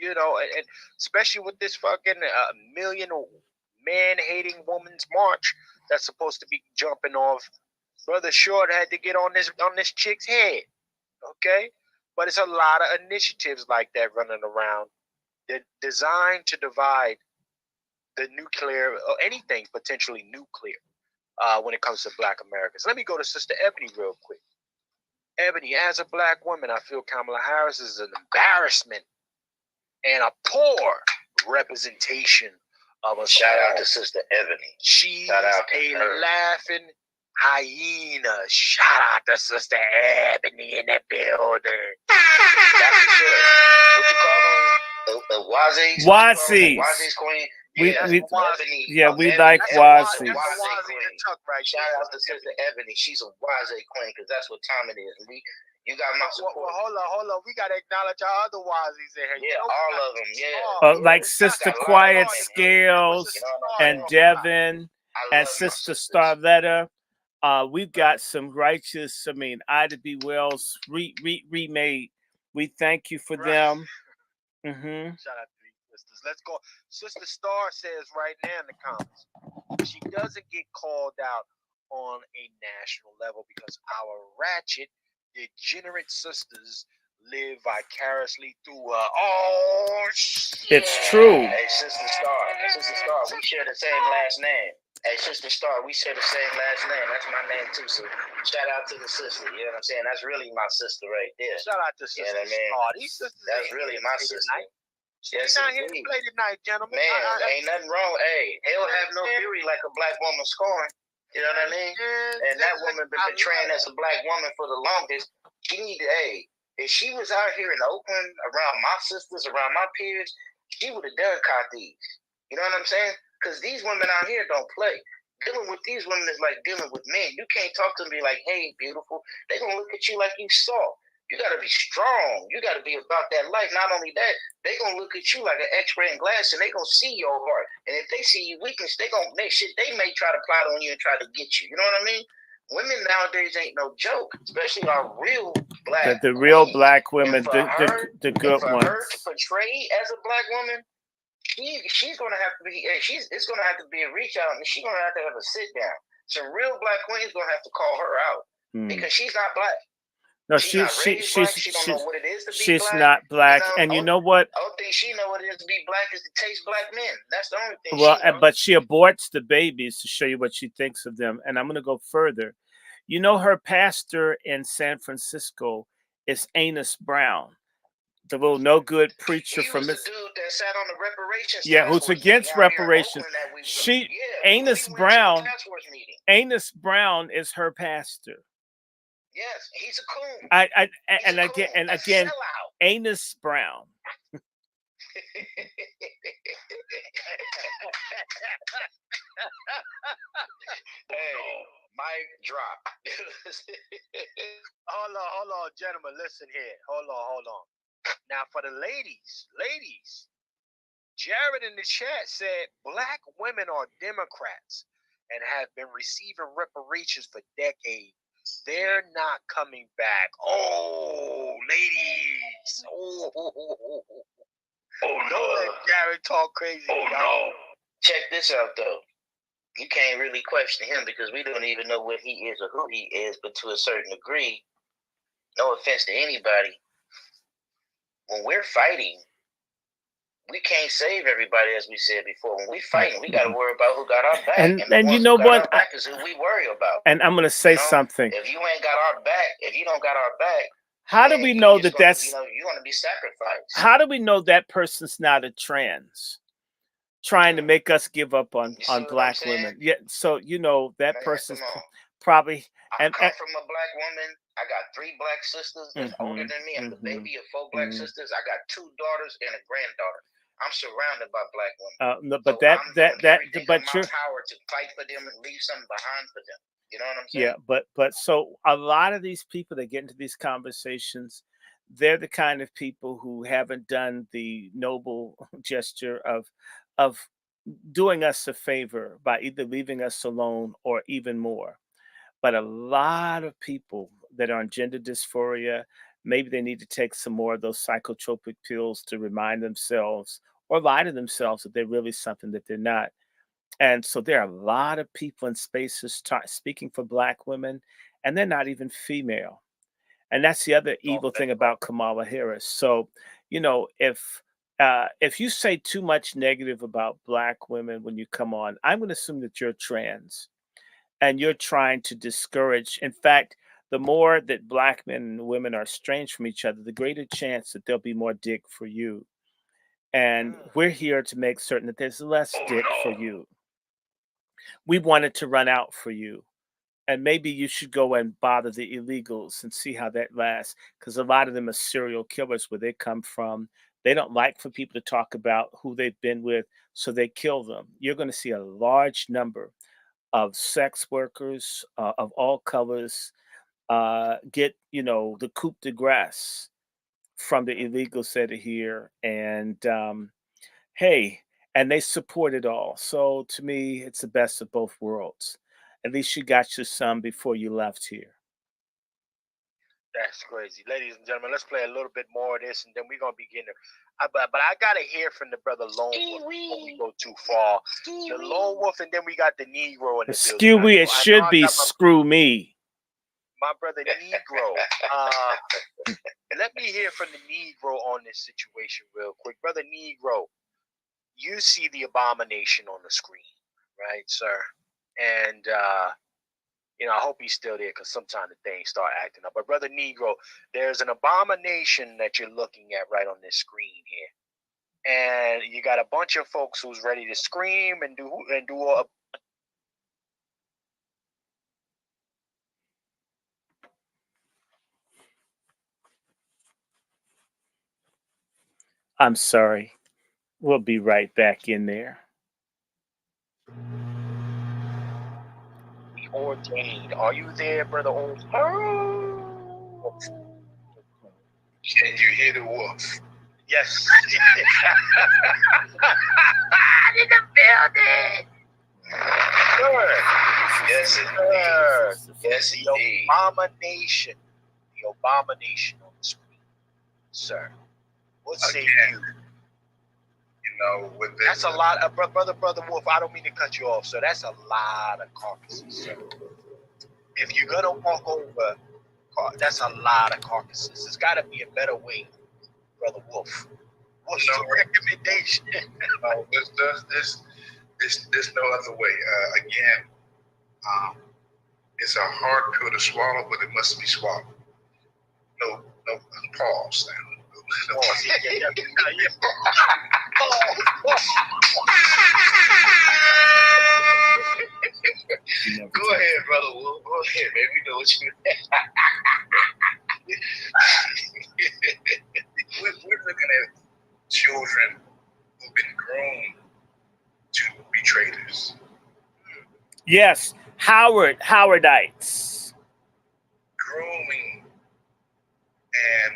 [SPEAKER 4] And especially with this fucking million man-hating women's march that's supposed to be jumping off. Brother Short had to get on this chick's head. Okay? But it's a lot of initiatives like that running around. They're designed to divide the nuclear, or anything potentially nuclear, when it comes to Black Americans. Let me go to Sister Ebony real quick. Ebony, as a Black woman, I feel Kamala Harris is an embarrassment and a poor representation of a
[SPEAKER 7] shout out to Sister Ebony.
[SPEAKER 4] She's a laughing hyena. Shout out to Sister Ebony in the building.
[SPEAKER 7] What you call them? Wazzies? Wazzies queen.
[SPEAKER 1] We like Wazzy.
[SPEAKER 7] Shout out to Sister Ebony. She's a Wazzy queen because that's what time it is. You got my support.
[SPEAKER 4] Well, hold on. We got to acknowledge our other Wazzies in here.
[SPEAKER 7] Yeah, all of them. Yeah.
[SPEAKER 1] Like Sister Quiet Scales and Devin and
[SPEAKER 4] love my
[SPEAKER 1] Sister
[SPEAKER 4] sisters.
[SPEAKER 1] Starletta. We've got some righteous, I mean, Ida B. Wells remade. We thank you for
[SPEAKER 4] Right.
[SPEAKER 1] them. Mm-hmm.
[SPEAKER 4] Shout out to these sisters. Let's go. Sister Star says right now in the comments, she doesn't get called out on a national level because our ratchet, degenerate sisters live vicariously through her. Oh, shit.
[SPEAKER 1] It's true.
[SPEAKER 7] Hey, Sister Star, we share the same last name. Hey, Sister Star, we share the same last name. That's my name too. So shout out to the sister. You know what I'm saying? That's really my sister right there.
[SPEAKER 4] Shout out to Sister
[SPEAKER 7] You know what I mean?
[SPEAKER 4] Star. These sisters
[SPEAKER 7] That's
[SPEAKER 4] ain't
[SPEAKER 7] really
[SPEAKER 4] here to
[SPEAKER 7] my
[SPEAKER 4] play
[SPEAKER 7] sister.
[SPEAKER 4] tonight.
[SPEAKER 7] Yes,
[SPEAKER 4] She's not here to
[SPEAKER 7] indeed.
[SPEAKER 4] play tonight, gentlemen.
[SPEAKER 7] Man, ain't nothing wrong. Hey, hell have no fury like a black woman scorn. You know what I mean? And that woman been betraying as a black woman for the longest. She need to, hey, if she was out here in Oakland around my sisters, around my peers, she would have done caught these. You know what I'm saying? Because these women out here don't play. Dealing with these women is like dealing with men. You can't talk to them and be like, hey, beautiful. They're going to look at you like you soft. You got to be strong. You got to be about that life. Not only that, they're going to look at you like an x-ray in glass and they're going to see your heart. And if they see your weakness, they may try to plot on you and try to get you. You know what I mean? Women nowadays ain't no joke, especially our real black
[SPEAKER 1] The real
[SPEAKER 7] queens.
[SPEAKER 1] black women,
[SPEAKER 7] And for
[SPEAKER 1] the good
[SPEAKER 7] for
[SPEAKER 1] ones.
[SPEAKER 7] her to portray as a black woman, she's gonna have to be. It's gonna have to be a reach out, and she's gonna have a sit down. Some real black queens gonna have to call her out because she's not black.
[SPEAKER 1] No,
[SPEAKER 7] she's not raised black. She don't know what it is to be black.
[SPEAKER 1] She's not black, and you know what?
[SPEAKER 7] The only thing she know what it is to be black is to taste black men. That's the only thing.
[SPEAKER 1] Well,
[SPEAKER 7] she knows.
[SPEAKER 1] but she aborts the babies to show you what she thinks of them. And I'm going to go further. You know, her pastor in San Francisco is Anus Brown, the little no good preacher
[SPEAKER 7] he
[SPEAKER 1] from
[SPEAKER 7] was the dude that sat on the reparations.
[SPEAKER 1] Yeah, who's against reparations. Anus Brown. Anus Brown is her pastor.
[SPEAKER 7] Yes, he's a coon.
[SPEAKER 1] And again, Anus Brown.
[SPEAKER 7] Hey, mic drop.
[SPEAKER 4] Hold on, gentlemen. Listen here. Hold on. Now, for the ladies, Jared in the chat said black women are Democrats and have been receiving reparations for decades. They're not coming back. Oh, ladies. Oh, don't let Jared talk crazy.
[SPEAKER 7] Oh, no. Check this out, though. You can't really question him because we don't even know what he is or who he is, but to a certain degree, no offense to anybody, when we're fighting, we can't save everybody, as we said before. When we fighting, we got to worry about who got our back.
[SPEAKER 1] And you know what?
[SPEAKER 7] Is who we worry about.
[SPEAKER 1] And I'm going to say something.
[SPEAKER 7] If you ain't got our back, if you don't got our back,
[SPEAKER 1] how do we know that that's?
[SPEAKER 7] You're going to be sacrificed.
[SPEAKER 1] How do we know that person's not a trans, trying to make us give up on black women? Yeah. So you know that person's probably.
[SPEAKER 7] I come from a black woman. I got 3 black sisters that's older than me. I'm the baby of 4 black sisters. I got 2 daughters and a granddaughter. I'm surrounded by black women.
[SPEAKER 1] But
[SPEAKER 7] so
[SPEAKER 1] but
[SPEAKER 7] you're power to fight for them and leave something behind for them. You know what I'm saying?
[SPEAKER 1] Yeah, but so a lot of these people that get into these conversations, they're the kind of people who haven't done the noble gesture of doing us a favor by either leaving us alone or even more. But a lot of people that are on gender dysphoria, maybe they need to take some more of those psychotropic pills to remind themselves or lie to themselves that they're really something that they're not. And so there are a lot of people in spaces speaking for black women, and they're not even female. And that's the other evil thing about Kamala Harris. So, you know, if you say too much negative about black women when you come on, I'm going to assume that you're trans and you're trying to discourage. In fact, the more that black men and women are estranged from each other, the greater chance that there'll be more dick for you. And we're here to make certain that there's less dick for you. We wanted to run out for you. And maybe you should go and bother the illegals and see how that lasts. Because a lot of them are serial killers where they come from. They don't like for people to talk about who they've been with, so they kill them. You're going to see a large number of sex workers of all colors get, you know, the coup de grace from the illegals that are here. And hey, and they support it all. So to me, it's the best of both worlds. At least you got your son before you left here.
[SPEAKER 4] That's crazy. Ladies and gentlemen, let's play a little bit more of this, and then we're going to begin to. But I got to hear from the brother Lone Wolf before we go too far. The Lone Wolf, and then we got the Negro in the
[SPEAKER 1] Skew
[SPEAKER 4] building.
[SPEAKER 1] me, it should be screw me.
[SPEAKER 4] My brother Negro. Let me hear from the Negro on this situation real quick. Brother Negro, you see the abomination on the screen, right, sir? And, I hope he's still there because sometimes the things start acting up. But Brother Negro, there's an abomination that you're looking at right on this screen here. And you got a bunch of folks who's ready to scream and do all.
[SPEAKER 1] I'm sorry. We'll be right back in there.
[SPEAKER 4] Ordained. Are you there, Brother Ordained?
[SPEAKER 5] Can you hear the wolf?
[SPEAKER 4] Yes.
[SPEAKER 7] In the building.
[SPEAKER 4] Sure.
[SPEAKER 5] Yes,
[SPEAKER 4] Sir.
[SPEAKER 5] Yes,
[SPEAKER 4] The abomination. The abomination on the screen. Sir. What say you?
[SPEAKER 5] With
[SPEAKER 4] that's a lot of brother Wolf. I don't mean to cut you off, sir. That's a lot of carcasses, sir. If you're gonna walk over, that's a lot of carcasses. There's got to be a better way, Brother Wolf. What's your recommendation?
[SPEAKER 5] No, there's no other way. Again, it's a hard pill to swallow, but it must be swallowed. No, pause now.
[SPEAKER 7] Go ahead, Brother Wolf. Go ahead, man. We know what you
[SPEAKER 5] We're looking at children who've been groomed to be traitors.
[SPEAKER 1] Yes, Howardites.
[SPEAKER 5] Grooming, and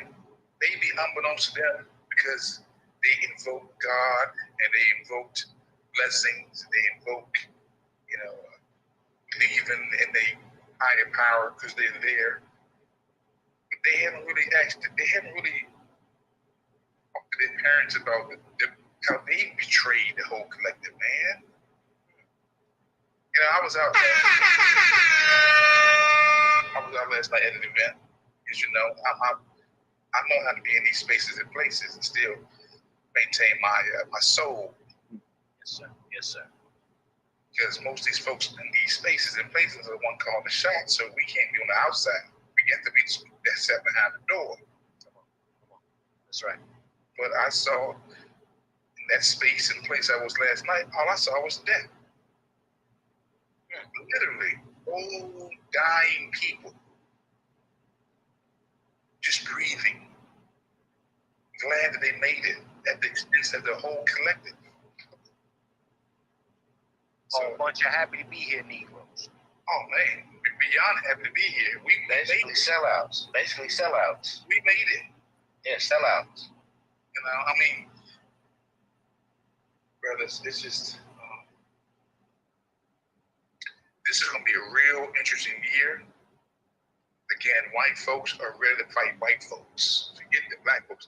[SPEAKER 5] maybe unbeknownst to them, because they invoke God and they invoked blessings, they invoke, believing in the higher power because they're there. But they haven't really talked to their parents about how they betrayed the whole collective, man. I was out last night at an event. As you know, I know how to be in these spaces and places and still maintain my soul.
[SPEAKER 4] Yes, sir. Yes, sir.
[SPEAKER 5] Because most of these folks in these spaces and places are the one calling the shots, so we can't be on the outside. We have to be that set behind the door.
[SPEAKER 4] Come on. That's right.
[SPEAKER 5] But I saw in that space and place I was last night, all I saw was death. Literally, old, dying people. Just breathing. Glad that they made it at the expense of the whole collective.
[SPEAKER 4] So a bunch of happy to be here Negroes.
[SPEAKER 5] Oh man, beyond happy to be here. We
[SPEAKER 7] basically sellouts. Basically sellouts.
[SPEAKER 5] We made it.
[SPEAKER 7] Yeah, sellouts.
[SPEAKER 5] Brothers, it's just this is gonna be a real interesting year. Again, white folks are ready to fight white folks. Forget the black folks.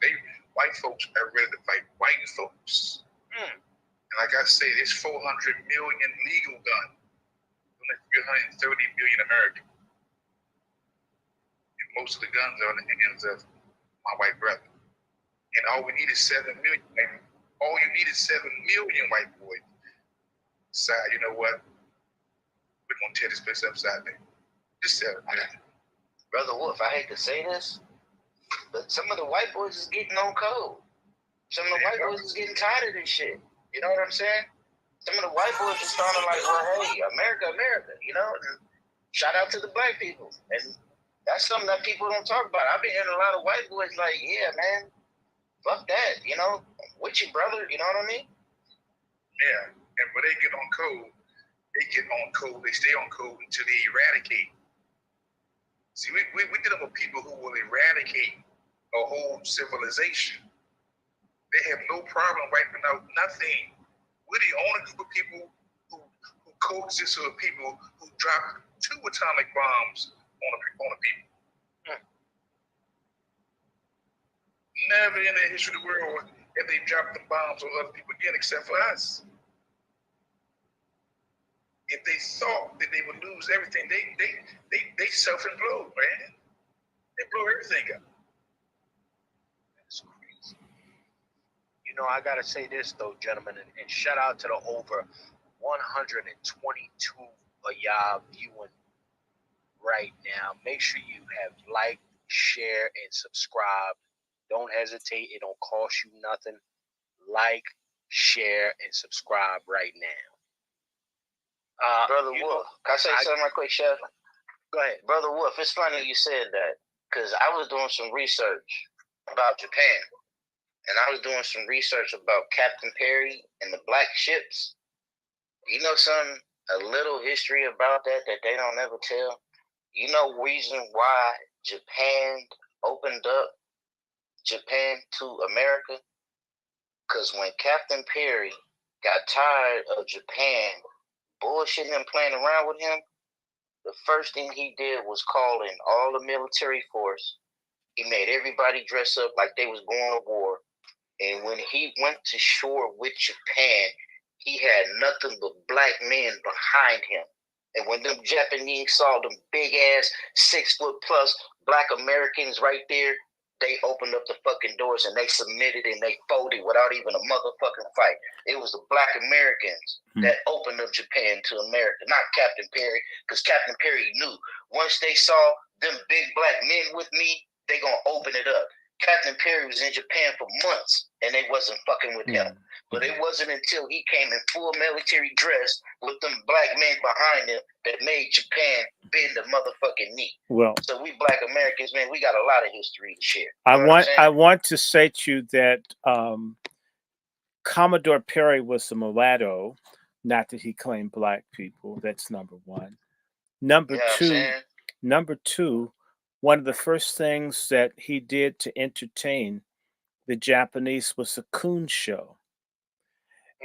[SPEAKER 5] White folks are ready to fight white folks. And like I say, there's 400 million legal guns, only 330 million American. And most of the guns are in the hands of my white brother. And all we need is 7 million. All you need is 7 million white boys. So you know what? We're gonna tear this place upside down. Just 7 million.
[SPEAKER 7] Brother Wolf, I hate to say this, but some of the white boys is getting on code. Some of the white boys is getting tired of this shit. You know what I'm saying? Some of the white boys are starting like, well, hey, America, shout out to the black people. And that's something that people don't talk about. I've been hearing a lot of white boys like, yeah, man, fuck that, I'm with you, brother, you know what I mean?
[SPEAKER 5] Yeah, and when they get on code, they stay on code until they eradicate. See, we dealing with people who will eradicate a whole civilization. They have no problem wiping out nothing. We're the only group of people who coexist with people who drop 2 atomic bombs on a people. Never in the history of the world have they dropped the bombs on other people again, except for us. If they thought that they would lose everything, they self-implode, man. They blow everything up.
[SPEAKER 4] That's crazy. You know, I gotta say this though, gentlemen, and shout out to the over 122 of y'all viewing right now. Make sure you have liked, share, and subscribe. Don't hesitate. It don't cost you nothing. Like, share, and subscribe right now.
[SPEAKER 7] Brother Wolf, can I say something right quick, Chef?
[SPEAKER 4] Go ahead.
[SPEAKER 7] Brother Wolf, it's funny you said that because I was doing some research about Japan, and I was doing some research about Captain Perry and the black ships. You know a little history about that they don't ever tell? You know reason why Japan opened up Japan to America? Because when Captain Perry got tired of Japan bullshitting and playing around with him, the first thing he did was call in all the military force. He made everybody dress up like they was going to war. And when he went to shore with Japan, he had nothing but black men behind him. And when them Japanese saw them big ass 6 foot plus black Americans right there, they opened up the fucking doors and they submitted and they folded without even a motherfucking fight. It was the black Americans that opened up Japan to America, not Captain Perry, because Captain Perry knew once they saw them big black men with me, they gonna open it up. Captain Perry was in Japan for months and they wasn't fucking with him. But it wasn't until he came in full military dress with them black men behind him that made Japan bend the motherfucking knee.
[SPEAKER 1] Well,
[SPEAKER 7] so we black Americans, man, we got a lot of history to share.
[SPEAKER 1] I want to say to you that Commodore Perry was a mulatto, not that he claimed black people. That's number one. Number two, one of the first things that he did to entertain the Japanese was a coon show.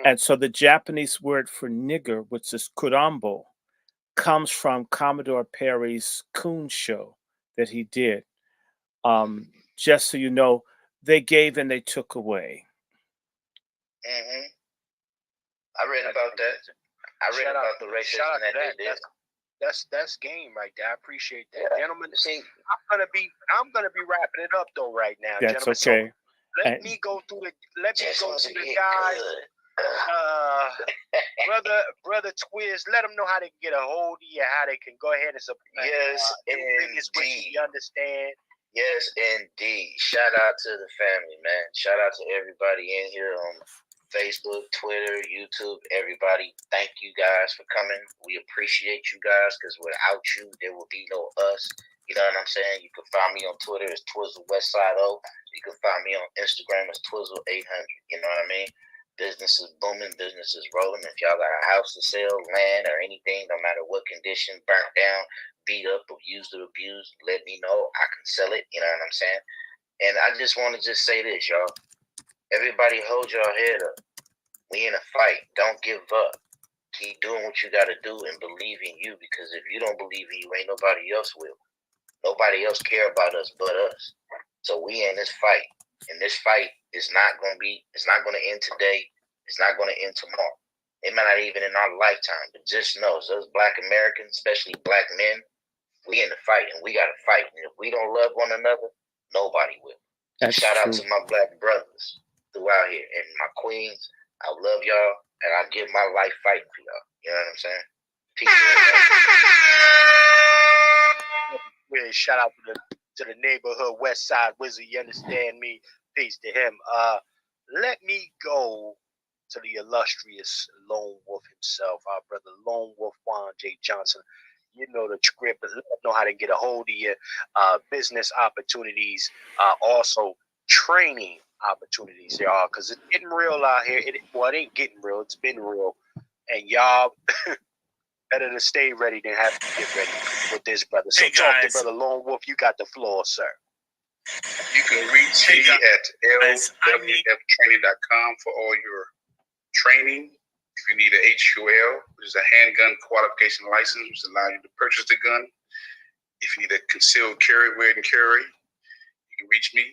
[SPEAKER 1] And so the Japanese word for nigger, which is kurambo, comes from Commodore Perry's coon show that he did. Just so you know, they gave and they took away.
[SPEAKER 7] I read about that. I read about the racism that they did.
[SPEAKER 4] That's game right there. I appreciate that, gentlemen. See, I'm gonna be wrapping it up though right now,
[SPEAKER 1] That's
[SPEAKER 4] gentlemen.
[SPEAKER 1] okay.
[SPEAKER 4] So let me go through the guys. Brother Twiz, let them know how they can get a hold of you, how they can go ahead and support.
[SPEAKER 7] Yes,
[SPEAKER 4] indeed. You understand?
[SPEAKER 7] Yes, indeed. Shout out to the family, man. Shout out to everybody in here on Facebook, Twitter, YouTube, everybody. Thank you guys for coming. We appreciate you guys because without you, there will be no us. You know what I'm saying? You can find me on Twitter as Twizzle Westside O. You can find me on Instagram as Twizzle800. You know what I mean? Business is booming, business is rolling. If y'all got a house to sell, land, or anything, no matter what condition, burnt down, beat up, or used or abused, let me know. I can sell it. You know what I'm saying? And I just want to just say this, y'all. Everybody hold your head up. We in a fight. Don't give up. Keep doing what you got to do and believe in you, because if you don't believe in you, ain't nobody else will. Nobody else care about us but us. So we in this fight. And this fight is not going to end today. It's not going to end tomorrow. It might not even in our lifetime. But just know, so us black Americans, especially black men, we in the fight and we got to fight. And if we don't love one another, nobody will. So shout out to my black brothers throughout here and my queens. I love y'all and I give my life fighting for y'all. You know what I'm saying? Peace.
[SPEAKER 4] Really shout out to the neighborhood West Side Wizard. You understand me? Peace to him. Let me go to the illustrious Lone Wolf himself, our brother Lone Wolf Juan J. Johnson. You know the script. Let them know how to get a hold of you. Business opportunities, also training opportunities, y'all, because it's getting real out here. It ain't getting real. It's been real, and y'all better to stay ready than have to get ready with this, brother. So talk to Brother Lone Wolf. You got the floor, sir.
[SPEAKER 5] You can reach me at lwftraining.com for all your training If you need an HQL, which is a handgun qualification license, which allows you to purchase the gun. If you need a concealed carry, wear and carry, you can reach me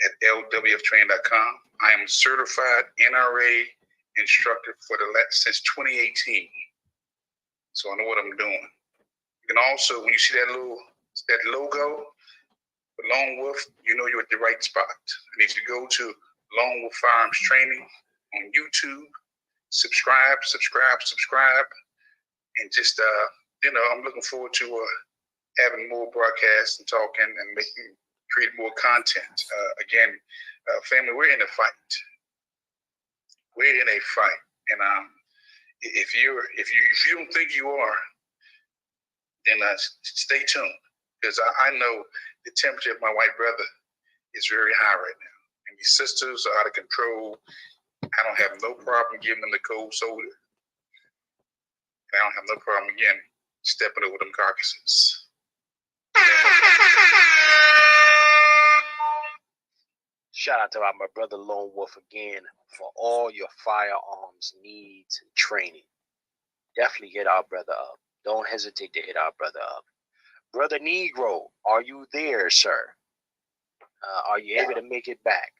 [SPEAKER 5] at lwftrain.com. I am a certified NRA instructor since 2018. So I know what I'm doing. You can also, when you see that logo, the Lone Wolf, you know you're at the right spot. And if you go to Lone Wolf Firearms Training on YouTube, subscribe, and just I'm looking forward to having more broadcasts and talking and create more content. Again, family, we're in a fight. We're in a fight, and if you don't think you are, then stay tuned, because I know the temperature of my white brother is very high right now, and these sisters are out of control. I don't have no problem giving them the cold soda. And I don't have no problem again stepping over them carcasses.
[SPEAKER 4] Shout out to my brother Lone Wolf again for all your firearms needs and training. Definitely hit our brother up. Don't hesitate to hit our brother up. Brother Negro, are you there, sir? Are you able to make it back?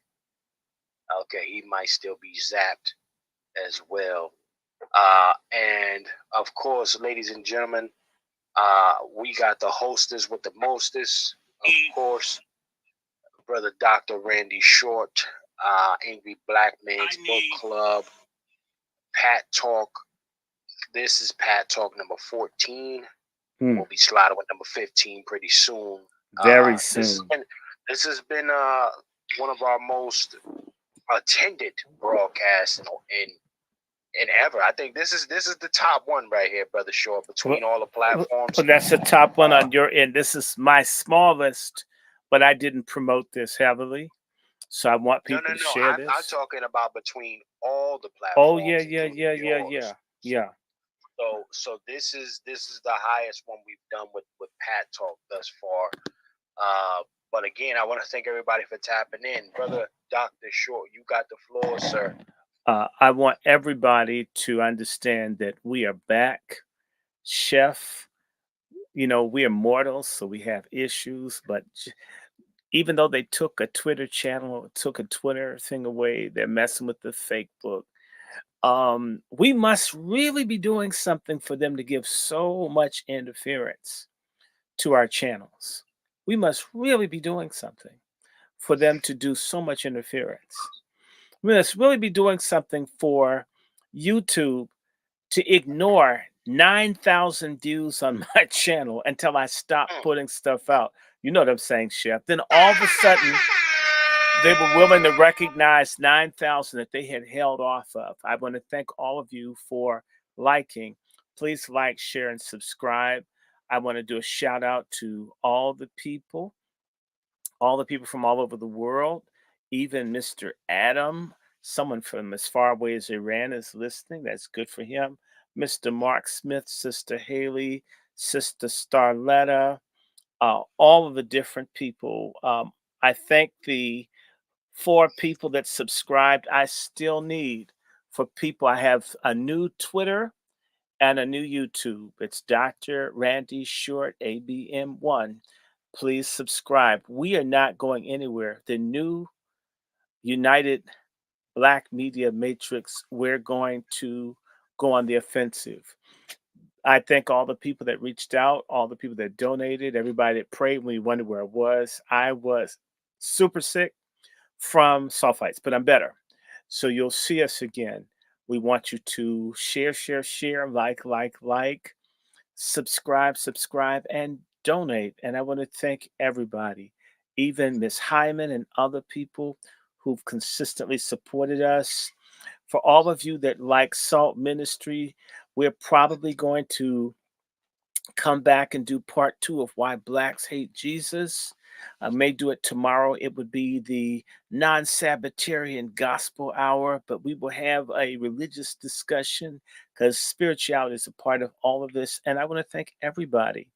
[SPEAKER 4] Okay, he might still be zapped as well. And of course, ladies and gentlemen, we got the hostess with the mostest, of course, brother Dr. Randy Short, Angry Black Man's Book Club, Pat Talk. This is Pat Talk number 14. We'll be sliding with number 15 pretty soon.
[SPEAKER 1] Very soon.
[SPEAKER 4] This has been one of our most attended broadcasts in ever. I think this is the top one right here, brother Short, between all the platforms.
[SPEAKER 1] Well, that's the top one on your end. This is my smallest, but I didn't promote this heavily, so I want people to share this.
[SPEAKER 4] I'm talking about between all the platforms.
[SPEAKER 1] Oh yeah.
[SPEAKER 4] So this is the highest one we've done with Pat Talk thus far. But again, I want to thank everybody for tapping in. Brother Dr. Short, you got the floor, sir.
[SPEAKER 1] I want everybody to understand that we are back. Chef, we are mortals, so we have issues. But even though they took a Twitter channel, took a Twitter thing away, they're messing with the fake book. We must really be doing something for them to give so much interference to our channels. We must really be doing something for them to do so much interference. We must really be doing something for YouTube to ignore 9,000 views on my channel until I stop putting stuff out. You know what I'm saying, Chef? Then all of a sudden, they were willing to recognize 9,000 that they had held off of. I want to thank all of you for liking. Please like, share, and subscribe. I want to do a shout out to all the people from all over the world. Even Mr. Adam, someone from as far away as Iran, is listening. That's good for him. Mr. Mark Smith, Sister Haley, Sister Starletta, all of the different people. I thank the 4 people that subscribed. I still need for people. I have a new Twitter and a new YouTube. It's Dr. Randy Short, ABM1. Please subscribe. We are not going anywhere. The new United Black Media Matrix, we're going to go on the offensive. I thank all the people that reached out, all the people that donated, everybody that prayed when we wondered where I was. I was super sick from sulfites, but I'm better. So you'll see us again. We want you to share, like, subscribe, and donate. And I want to thank everybody, even Miss Hyman and other people who've consistently supported us. For all of you that like Salt Ministry, we're probably going to come back and do part 2 of Why Blacks Hate Jesus. I may do it tomorrow. It would be the non-Sabbatarian gospel hour, but we will have a religious discussion because spirituality is a part of all of this. And I want to thank everybody.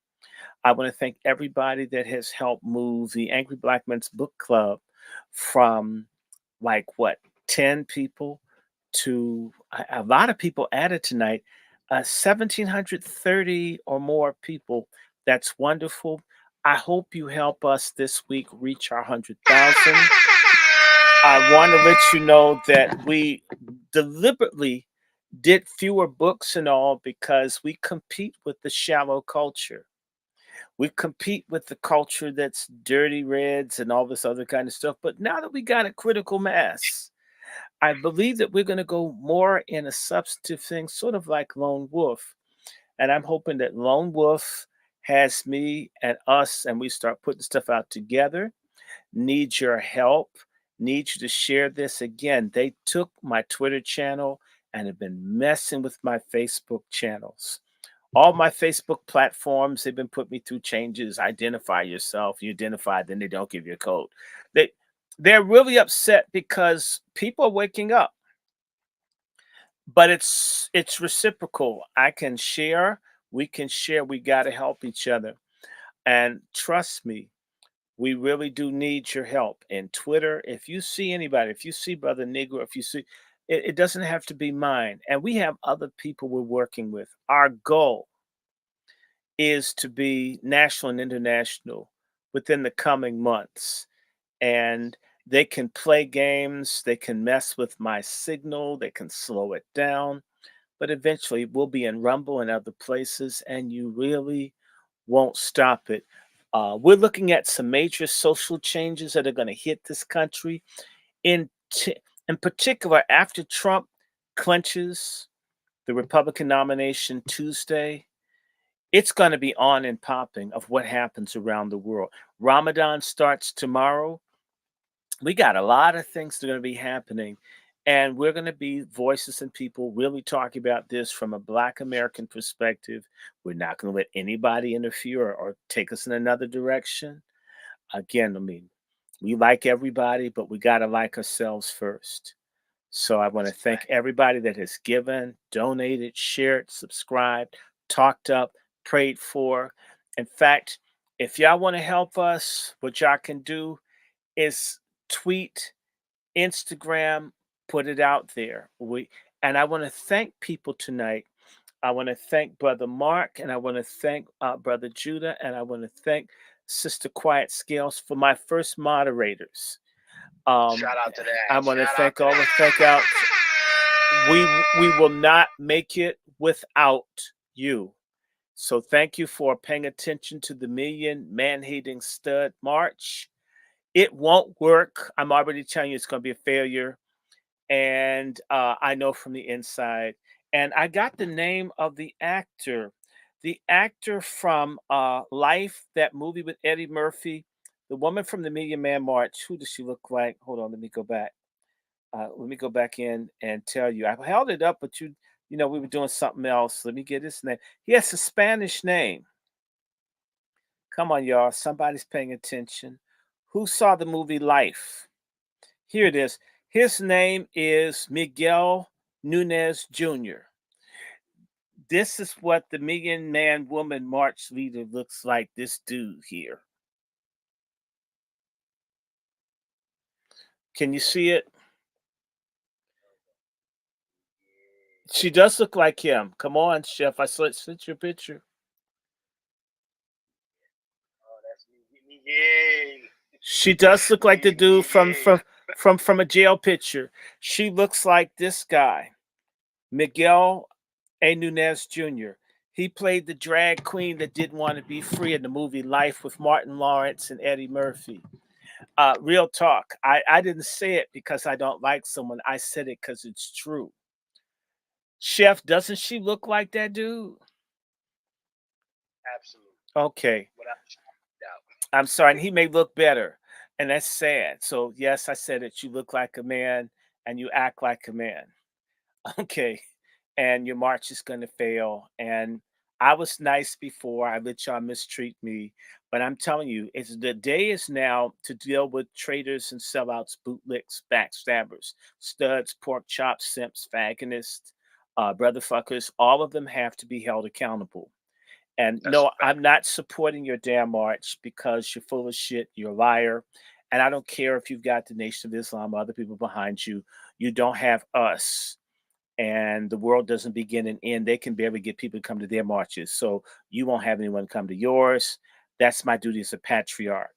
[SPEAKER 1] I want to thank everybody that has helped move the Angry Black Men's Book Club from 10 people to a lot of people added tonight. 1,730 or more people. That's wonderful. I hope you help us this week reach our 100,000. I want to let you know that we deliberately did fewer books and all because we compete with the shallow culture. We compete with the culture that's dirty reds and all this other kind of stuff. But now that we got a critical mass, I believe that we're going to go more in a substantive thing, sort of like Lone Wolf. And I'm hoping that Lone Wolf has me and us, and we start putting stuff out together. Need your help. Need you to share this. Again, they took my Twitter channel and have been messing with my Facebook channels. All my Facebook platforms, they've been putting me through changes. Identify yourself. You identify, then they don't give you a code. They they're really upset because people are waking up, but it's reciprocal. I can share, we can share, we got to help each other. And trust me, we really do need your help. And Twitter, if you see anybody, if you see Brother Negro, if you see, it doesn't have to be mine. And we have other people we're working with. Our goal is to be national and international within the coming months. And they can play games, they can mess with my signal, they can slow it down, but eventually we'll be in Rumble and other places, and you really won't stop it. We're looking at some major social changes that are going to hit this country. In in particular, after Trump clinches the Republican nomination Tuesday, it's going to be on and popping of what happens around the world. Ramadan starts tomorrow. We got a lot of things that are going to be happening, and we're going to be voices and people really talking about this from a Black American perspective. We're not going to let anybody interfere or take us in another direction. Again, I mean, we like everybody, but we got to like ourselves first. So I want to thank everybody that has given, donated, shared, subscribed, talked up, prayed for. In fact, if y'all want to help us, what y'all can do is tweet, Instagram, put it out there. And I want to thank people tonight. I want to thank Brother Mark, and I want to thank Brother Judah, and I want to thank Sister Quiet Scales for my first moderators.
[SPEAKER 4] Shout out to that.
[SPEAKER 1] I want to thank all the thank out. We will not make it without you. So thank you for paying attention to the Million Man-Hating Stud March. It won't work. I'm already telling you it's going to be a failure. And I know from the inside. And I got the name of the actor. The actor from Life, that movie with Eddie Murphy. The woman from the Million Man March. Who does she look like? Hold on, let me go back. Let me go back in and tell you. I held it up, but you know, we were doing something else. Let me get his name. He has a Spanish name. Come on, y'all. Somebody's paying attention. Who saw the movie Life? Here it is. His name is Miguel Nunez Jr. This is what the Million Man Woman March leader looks like, this dude here. Can you see it? She does look like him. Come on, Chef. I sent your picture.
[SPEAKER 4] Oh, that's me. Yay.
[SPEAKER 1] She does look like the dude from a jail picture. She looks like this guy, Miguel A. Nunez Jr. He played the drag queen that didn't want to be free in the movie Life with Martin Lawrence and Eddie Murphy. Real talk. I didn't say it because I don't like someone. I said it because it's true. Chef, doesn't she look like that dude?
[SPEAKER 4] Absolutely.
[SPEAKER 1] Okay.
[SPEAKER 4] Without doubt.
[SPEAKER 1] I'm sorry, and he may look better, and that's sad. So yes, I said it. You look like a man, and you act like a man. Okay, and your march is going to fail. And I was nice before. I let y'all mistreat me, but I'm telling you, it's the day is now to deal with traitors and sellouts, bootlicks, backstabbers, studs, pork chops, simps, fagonists, brother fuckers. All of them have to be held accountable. And no, I'm not supporting your damn march because you're full of shit. You're a liar. And I don't care if you've got the Nation of Islam, other people behind you. You don't have us. and the world doesn't begin and end, they can barely get people to come to their marches. So you won't have anyone come to yours. That's my duty as a patriarch.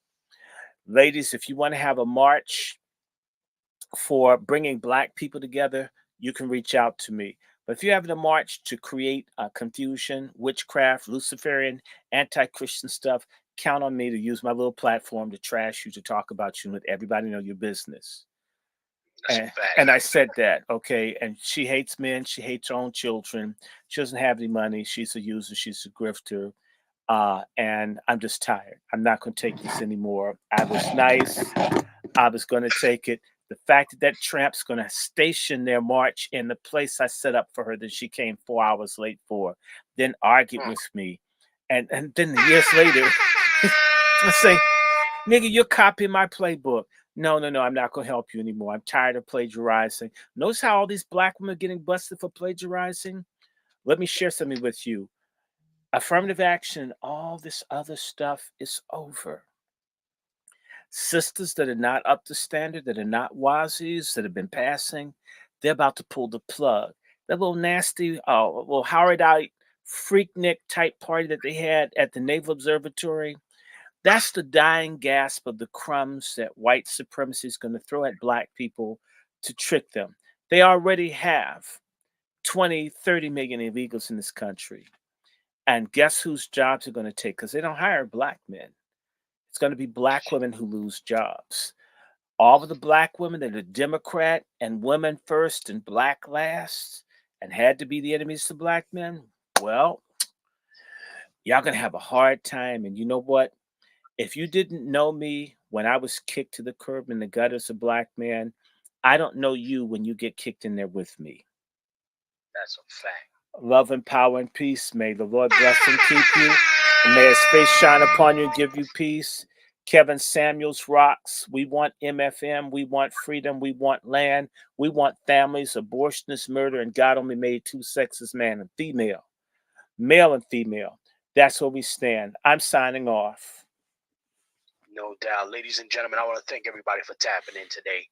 [SPEAKER 1] Ladies, if you want to have a march for bringing Black people together, you can reach out to me. But if you're having a march to create confusion, witchcraft, Luciferian, anti Christian stuff, count on me to use my little platform to trash you, to talk about you, and let everybody know your business.
[SPEAKER 4] That's a
[SPEAKER 1] And,
[SPEAKER 4] fact.
[SPEAKER 1] and I said that, okay. And she hates men. She hates her own children. She doesn't have any money. She's a user. She's a grifter. And I'm just tired. I'm not going to take this anymore. I was nice. I was going to take it. The fact that that tramp's going to station their march in the place I set up for her that she came 4 hours late for, then argue with me. And then years later, I say, nigga, you're copying my playbook. No, I'm not going to help you anymore. I'm tired of plagiarizing. Notice how all these Black women are getting busted for plagiarizing? Let me share something with you. Affirmative action, all this other stuff is over. Sisters that are not up to standard, that are not wazis, that have been passing, they're about to pull the plug. That little nasty, little Howard out freaknik type party that they had at the Naval Observatory, that's the dying gasp of the crumbs that white supremacy is going to throw at Black people to trick them. They already have 20, 30 million illegals in this country. And guess whose jobs are going to take? Because they don't hire Black men. It's going to be Black women who lose jobs. All of the Black women that are Democrat and women first and Black last and had to be the enemies to Black men, well, y'all going to have a hard time. And you know what? If you didn't know me when I was kicked to the curb in the gut as a Black man, I don't know you when you get kicked in there with me.
[SPEAKER 4] That's a fact.
[SPEAKER 1] Love and power and peace. May the Lord bless and keep you. And may his face shine upon you and give you peace. Kevin Samuels rocks. We want MFM. We want freedom. We want land. We want families. Abortion is murder. And God only made two sexes, man and female. Male and female. That's where we stand. I'm signing off.
[SPEAKER 4] No doubt. Ladies and gentlemen, I want to thank everybody for tapping in today.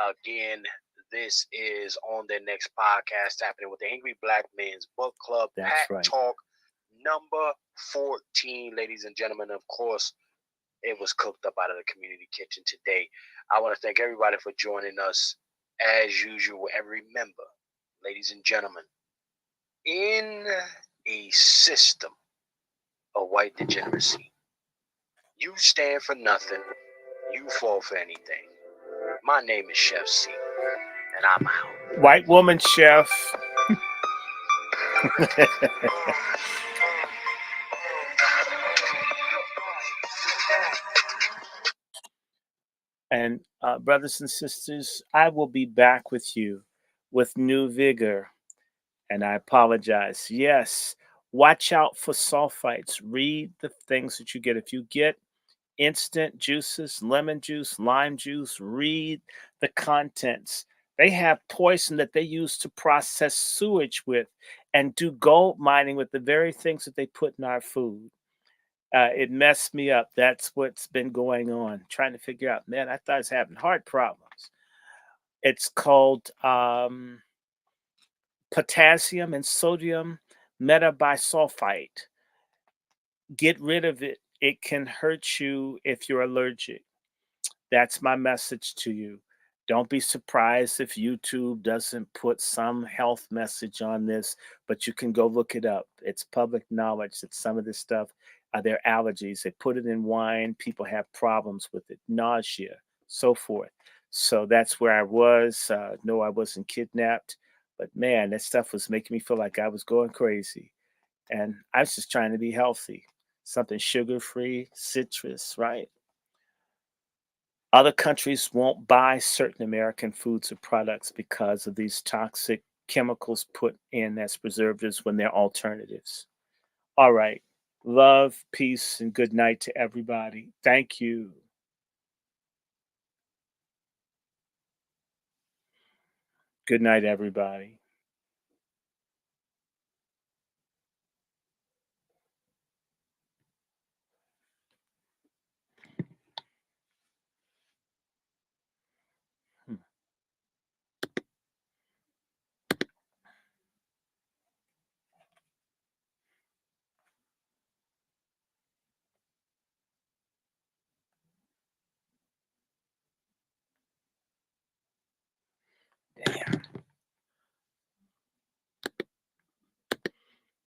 [SPEAKER 4] Again, this is On Their Next Podcast, happening with the Angry Black Men's Book Club.
[SPEAKER 1] That's
[SPEAKER 4] Pat
[SPEAKER 1] right.
[SPEAKER 4] Talk number 14, ladies and gentlemen. Of course, it was cooked up out of the community kitchen today. I want to thank everybody for joining us as usual. And remember, ladies and gentlemen, in a system of white degeneracy, you stand for nothing, you fall for anything. My name is Chef C, and I'm out.
[SPEAKER 1] White woman, chef. And brothers and sisters, I will be back with you with new vigor. And I apologize. Yes, watch out for sulfites. Read the things that you get. If you get instant juices, lemon juice, lime juice, read the contents. They have poison that they use to process sewage with and do gold mining with the very things that they put in our food. It messed me up. That's what's been going on. Trying to figure out, man, I thought I was having heart problems. It's called potassium and sodium metabisulfite. Get rid of it. It can hurt you if you're allergic. That's my message to you. Don't be surprised if YouTube doesn't put some health message on this, but you can go look it up. It's public knowledge that some of this stuff are their allergies. They put it in wine. People have problems with it, nausea, so forth. So that's where I was. No, I wasn't kidnapped, but man, that stuff was making me feel like I was going crazy. And I was just trying to be healthy. Something sugar free, citrus, right? Other countries won't buy certain American foods or products because of these toxic chemicals put in as preservatives when they're alternatives. All right. Love, peace, and good night to everybody. Thank you. Good night, everybody.